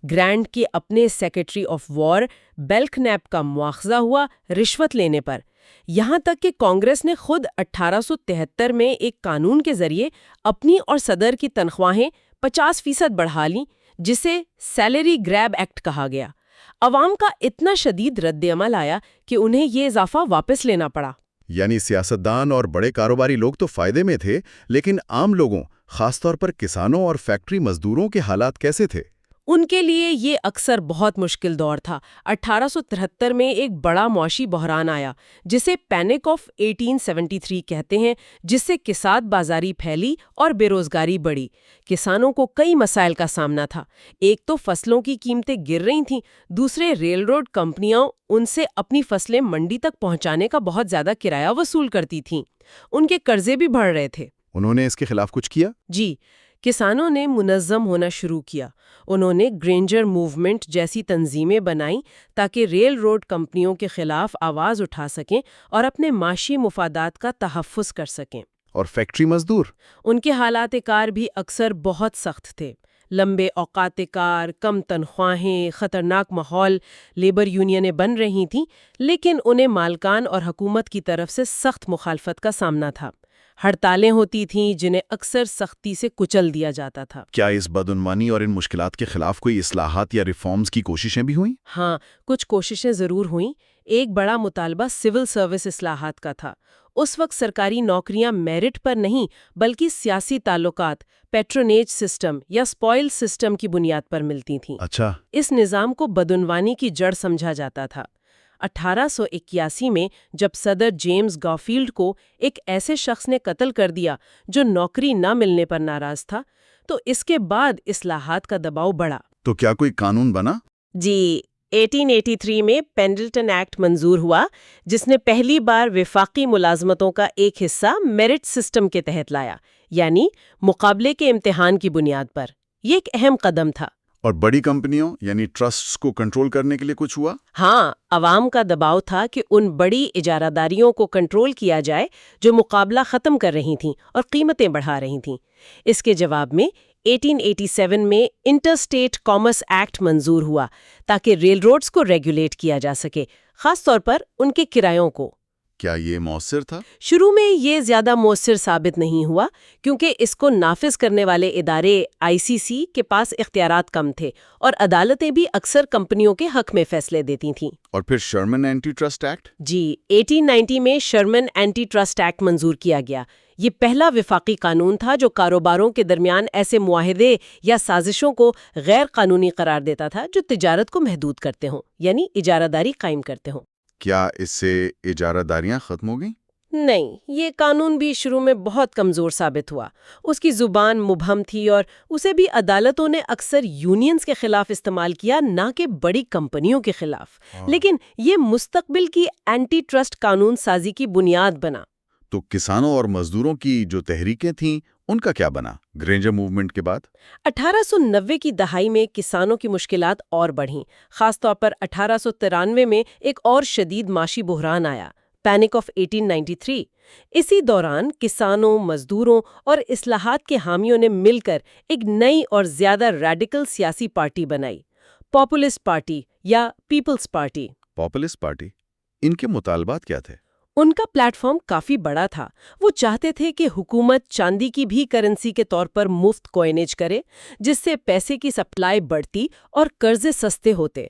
گرانٹ کے اپنے سیکرٹری آف وار بیلکنیپ کا مواخذہ ہوا رشوت لینے پر، یہاں تک کہ کانگریس نے خود 1873 میں ایک قانون کے ذریعے اپنی اور صدر کی تنخواہیں 50% بڑھا لیں، جسے سیلری گریب ایکٹ کہا گیا۔ عوام کا اتنا شدید رد عمل آیا کہ انہیں یہ اضافہ واپس لینا پڑا۔ یعنی سیاستدان اور بڑے کاروباری لوگ تو فائدے میں تھے، لیکن عام لوگوں، خاص طور پر کسانوں اور فیکٹری مزدوروں کے حالات کیسے تھے؟ ان کے لیے یہ اکثر بہت مشکل دور تھا۔ 1873 میں ایک بڑا معاشی بحران آیا جسے پینک آف 1873 کہتے ہیں، جس سے کساد بازاری پھیلی اور بے روزگاری بڑھی۔ کسانوں کو کئی مسائل کا سامنا تھا۔ ایک تو فصلوں کی قیمتیں گر رہی تھیں، دوسرے ریل روڈ کمپنیاں ان سے اپنی فصلیں منڈی تک پہنچانے کا بہت زیادہ کرایہ وصول کرتی تھیں۔ ان کے قرضے بھی بڑھ رہے تھے۔ انہوں نے اس کے خلاف کچھ کیا؟ جی، کسانوں نے منظم ہونا شروع کیا۔ انہوں نے گرینجر موومنٹ جیسی تنظیمیں بنائیں تاکہ ریل روڈ کمپنیوں کے خلاف آواز اٹھا سکیں اور اپنے معاشی مفادات کا تحفظ کر سکیں۔ اور فیکٹری مزدور؟ ان کے حالات کار بھی اکثر بہت سخت تھے۔ لمبے اوقات کار، کم تنخواہیں، خطرناک ماحول۔ لیبر یونینیں بن رہی تھیں، لیکن انہیں مالکان اور حکومت کی طرف سے سخت مخالفت کا سامنا تھا۔ ہڑتالیں ہوتی تھیں جنہیں اکثر سختی سے کچل دیا جاتا تھا۔ کیا اس بدعنوانی اور ان مشکلات کے خلاف کوئی اصلاحات یا ریفارمز کی کوششیں بھی ہوئیں؟ ہاں، کچھ کوششیں ضرور ہوئیں۔ ایک بڑا مطالبہ سول سروس اصلاحات کا تھا۔ اس وقت سرکاری نوکریاں میرٹ پر نہیں بلکہ سیاسی تعلقات، پیٹرونیج سسٹم یا سپوائل سسٹم کی بنیاد پر ملتی تھیں۔ اچھا۔ اس نظام کو بدعنوانی کی جڑ سمجھا جاتا تھا۔ 1881 میں جب صدر جیمز گارفیلڈ کو ایک ایسے شخص نے قتل کر دیا جو نوکری نہ ملنے پر ناراض تھا، تو اس کے بعد اصلاحات کا دباؤ بڑھا۔ تو کیا کوئی قانون بنا؟ جی، 1883 میں پینڈلٹن ایکٹ منظور ہوا، جس نے پہلی بار وفاقی ملازمتوں کا ایک حصہ میرٹ سسٹم کے تحت لایا، یعنی مقابلے کے امتحان کی بنیاد پر۔ یہ ایک اہم قدم تھا۔ اور بڑی کمپنیوں یعنی ٹرسٹس کو کنٹرول کرنے کے لیے کچھ ہوا؟ ہاں، عوام کا دباؤ تھا کہ ان بڑی اجارہ داریوں کو کنٹرول کیا جائے جو مقابلہ ختم کر رہی تھیں اور قیمتیں بڑھا رہی تھیں۔ اس کے جواب میں 1887 میں انٹر اسٹیٹ کامرس ایکٹ منظور ہوا تاکہ ریل روڈز کو ریگولیٹ کیا جا سکے، خاص طور پر ان کے کرایوں کو۔ کیا یہ مؤثر تھا؟ شروع میں یہ زیادہ مؤثر ثابت نہیں ہوا کیونکہ اس کو نافذ کرنے والے ادارے ICC کے پاس اختیارات کم تھے اور عدالتیں بھی اکثر کمپنیوں کے حق میں فیصلے دیتی تھیں۔ اور پھر شرمن اینٹی ٹرسٹ ایکٹ؟ جی 1890 میں شرمن اینٹی ٹرسٹ ایکٹ منظور کیا گیا۔ یہ پہلا وفاقی قانون تھا جو کاروباروں کے درمیان ایسے معاہدے یا سازشوں کو غیر قانونی قرار دیتا تھا جو تجارت کو محدود کرتے ہوں، یعنی اجارہ داری قائم کرتے ہوں۔ کیا اس سے اجارہ داریاں ختم ہو گئیں؟ نہیں، یہ قانون بھی شروع میں بہت کمزور ثابت ہوا۔ اس کی زبان مبہم تھی اور اسے بھی عدالتوں نے اکثر یونینز کے خلاف استعمال کیا، نہ کہ بڑی کمپنیوں کے خلاف۔ لیکن یہ مستقبل کی اینٹی ٹرسٹ قانون سازی کی بنیاد بنا۔ تو کسانوں اور مزدوروں کی جو تحریکیں تھیں ان کا کیا بنا گرینجر موومنٹ کے بعد؟ 1890 کی دہائی میں کسانوں کی مشکلات اور بڑھیں، خاص طور پر 1893 میں ایک اور شدید معاشی بحران آیا، پینک آف 1893۔ اسی دوران کسانوں، مزدوروں اور اصلاحات کے حامیوں نے مل کر ایک نئی اور زیادہ ریڈیکل سیاسی پارٹی بنائی، پاپولسٹ پارٹی یا پیپلز پارٹی۔ پاپولسٹ پارٹی، ان کے مطالبات کیا تھے؟ ان کا پلیٹ فارم کافی بڑا تھا۔ وہ چاہتے تھے کہ حکومت چاندی کی بھی کرنسی کے طور پر مفت کوئنیج کرے، جس سے پیسے کی سپلائی بڑھتی اور قرضے سستے ہوتے۔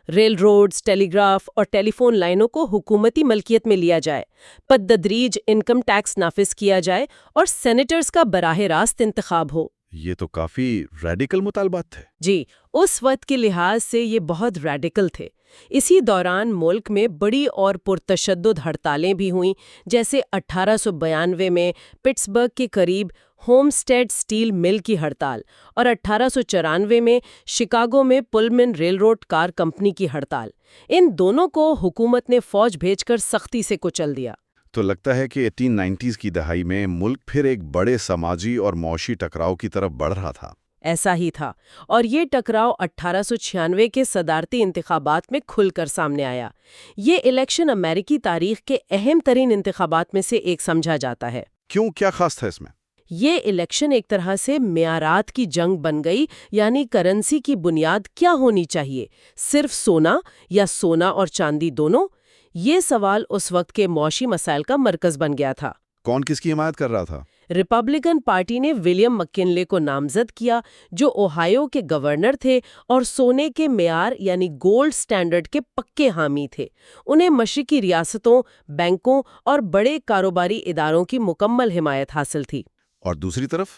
ریل روڈز، ٹیلی گراف اور ٹیلی فون لائنوں کو حکومتی ملکیت میں لیا جائے، بتدریج انکم ٹیکس نافذ کیا جائے اور سینیٹرز کا براہ راست انتخاب ہو۔ یہ تو کافی ریڈیکل مطالبات تھے۔ جی، اس وقت کے لحاظ سے یہ بہت ریڈیکل تھے۔ اسی دوران ملک میں بڑی اور پرتشدد ہڑتالیں بھی ہوئیں، جیسے 1892 میں پٹسبرگ کے قریب ہومسٹیڈ سٹیل مل کی ہڑتال اور 1894 میں شکاگو میں پلمن ریل روڈ کار کمپنی کی ہڑتال۔ ان دونوں کو حکومت نے فوج بھیج کر سختی سے کچل دیا۔ تو لگتا ہے کہ 1890s کی دہائی میں ملک پھر ایک بڑے سماجی اور معاشی ٹکراؤ کی طرف بڑھ رہا تھا۔ ایسا ہی تھا، اور یہ ٹکراؤ 1896 کے صدارتی انتخابات میں کھل کر سامنے آیا۔ یہ الیکشن امریکی تاریخ کے اہم ترین انتخابات میں سے ایک سمجھا جاتا ہے۔ کیوں، کیا خاص تھا اس میں؟ یہ الیکشن ایک طرح سے معیارات کی جنگ بن گئی، یعنی کرنسی کی بنیاد کیا ہونی چاہیے، صرف سونا یا سونا اور چاندی دونوں؟ یہ سوال اس وقت کے معاشی مسائل کا مرکز بن گیا تھا۔ کون کس کی حمایت کر رہا تھا؟ ریپبلکن پارٹی نے ولیم مککنلے کو نامزد کیا، جو اوہایو کے گورنر تھے اور سونے کے معیار یعنی گولڈ سٹینڈرڈ کے پکے حامی تھے۔ انہیں مشرقی ریاستوں، بینکوں اور بڑے کاروباری اداروں کی مکمل حمایت حاصل تھی۔ اور دوسری طرف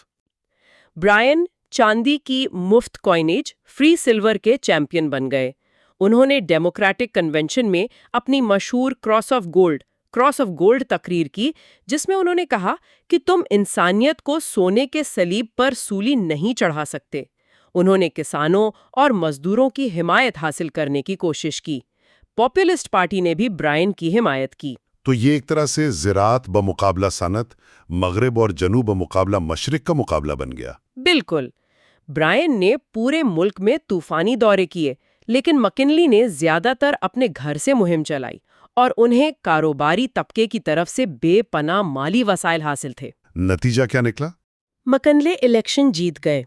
برائن چاندی کی مفت کوئنیج، فری سلور کے چیمپئن بن گئے۔ انہوں نے ڈیموکریٹک کنونشن میں اپنی مشہور کراس آف گولڈ تقریر کی، جس میں انہوں نے کہا کہ تم انسانیت کو سونے کے صلیب پر سولی نہیں چڑھا سکتے۔ انہوں نے کسانوں اور مزدوروں کی حمایت حاصل کرنے کی کوشش کی۔ پاپولسٹ پارٹی نے بھی برائن کی حمایت کی۔ تو یہ ایک طرح سے زراعت بمقابلہ صنعت، مغرب اور جنوب بمقابلہ مشرق کا مقابلہ بن گیا۔ بالکل۔ برائن نے پورے ملک میں طوفانی دورے کیے، لیکن مکنلی نے زیادہ تر اپنے گھر سے مہم چلائی اور انہیں کاروباری طبقے کی طرف سے بے پناہ مالی وسائل حاصل تھے۔ نتیجہ کیا نکلا؟ مکنلے الیکشن جیت گئے۔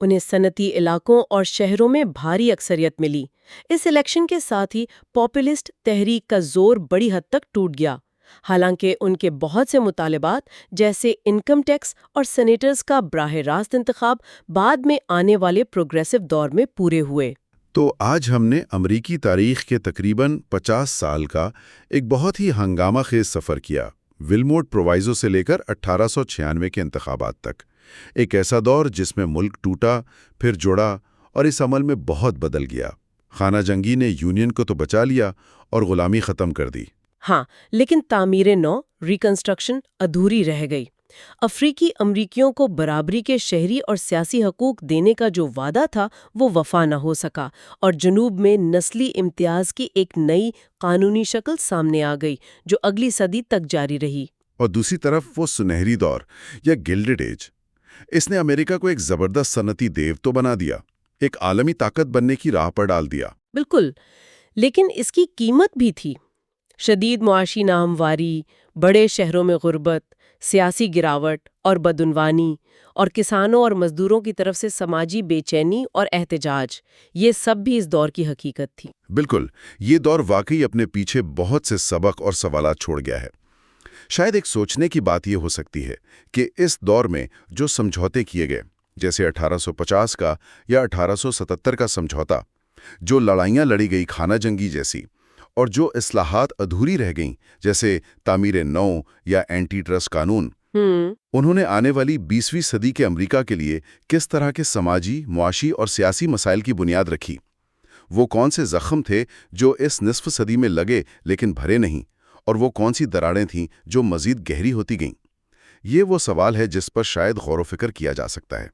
انہیں صنعتی علاقوں اور شہروں میں بھاری اکثریت ملی۔ اس الیکشن کے ساتھ ہی پاپولسٹ تحریک کا زور بڑی حد تک ٹوٹ گیا، حالانکہ ان کے بہت سے مطالبات جیسے انکم ٹیکس اور سینیٹرز کا براہ راست انتخاب بعد میں آنے والے پروگریسو دور میں پورے ہوئے۔ تو آج ہم نے امریکی تاریخ کے تقریباً 50 سال کا ایک بہت ہی ہنگامہ خیز سفر کیا، ولموٹ پرووائزو سے لے کر 1896 کے انتخابات تک۔ ایک ایسا دور جس میں ملک ٹوٹا، پھر جڑا اور اس عمل میں بہت بدل گیا۔ خانہ جنگی نے یونین کو تو بچا لیا اور غلامی ختم کر دی۔ ہاں، لیکن تعمیر نو، ریکنسٹرکشن ادھوری رہ گئی۔ افریقی امریکیوں کو برابری کے شہری اور سیاسی حقوق دینے کا جو وعدہ تھا وہ وفا نہ ہو سکا، اور جنوب میں نسلی امتیاز کی ایک نئی قانونی شکل سامنے آ گئی جو اگلی صدی تک جاری رہی۔ اور دوسری طرف وہ سنہری دور یا گلڈڈ ایج، اس نے امریکہ کو ایک زبردست صنعتی دیو تو بنا دیا، ایک عالمی طاقت بننے کی راہ پر ڈال دیا۔ بالکل، لیکن اس کی قیمت بھی تھی۔ شدید معاشی ناہمواری، بڑے شہروں میں غربت، سیاسی گراوٹ اور بدعنوانی، اور کسانوں اور مزدوروں کی طرف سے سماجی بے چینی اور احتجاج، یہ سب بھی اس دور کی حقیقت تھی۔ بالکل، یہ دور واقعی اپنے پیچھے بہت سے سبق اور سوالات چھوڑ گیا ہے۔ شاید ایک سوچنے کی بات یہ ہو سکتی ہے کہ اس دور میں جو سمجھوتے کیے گئے، جیسے 1850 کا یا 1877 کا سمجھوتا، جو لڑائیاں لڑی گئی خانہ جنگی جیسی، اور جو اصلاحات ادھوری رہ گئیں جیسے تعمیر نو یا اینٹی ٹرسٹ قانون، انہوں نے آنے والی 20ویں صدی کے امریکہ کے لیے کس طرح کے سماجی، معاشی اور سیاسی مسائل کی بنیاد رکھی؟ وہ کون سے زخم تھے جو اس نصف صدی میں لگے لیکن بھرے نہیں، اور وہ کون سی دراڑیں تھیں جو مزید گہری ہوتی گئیں؟ یہ وہ سوال ہے جس پر شاید غور و فکر کیا جا سکتا ہے۔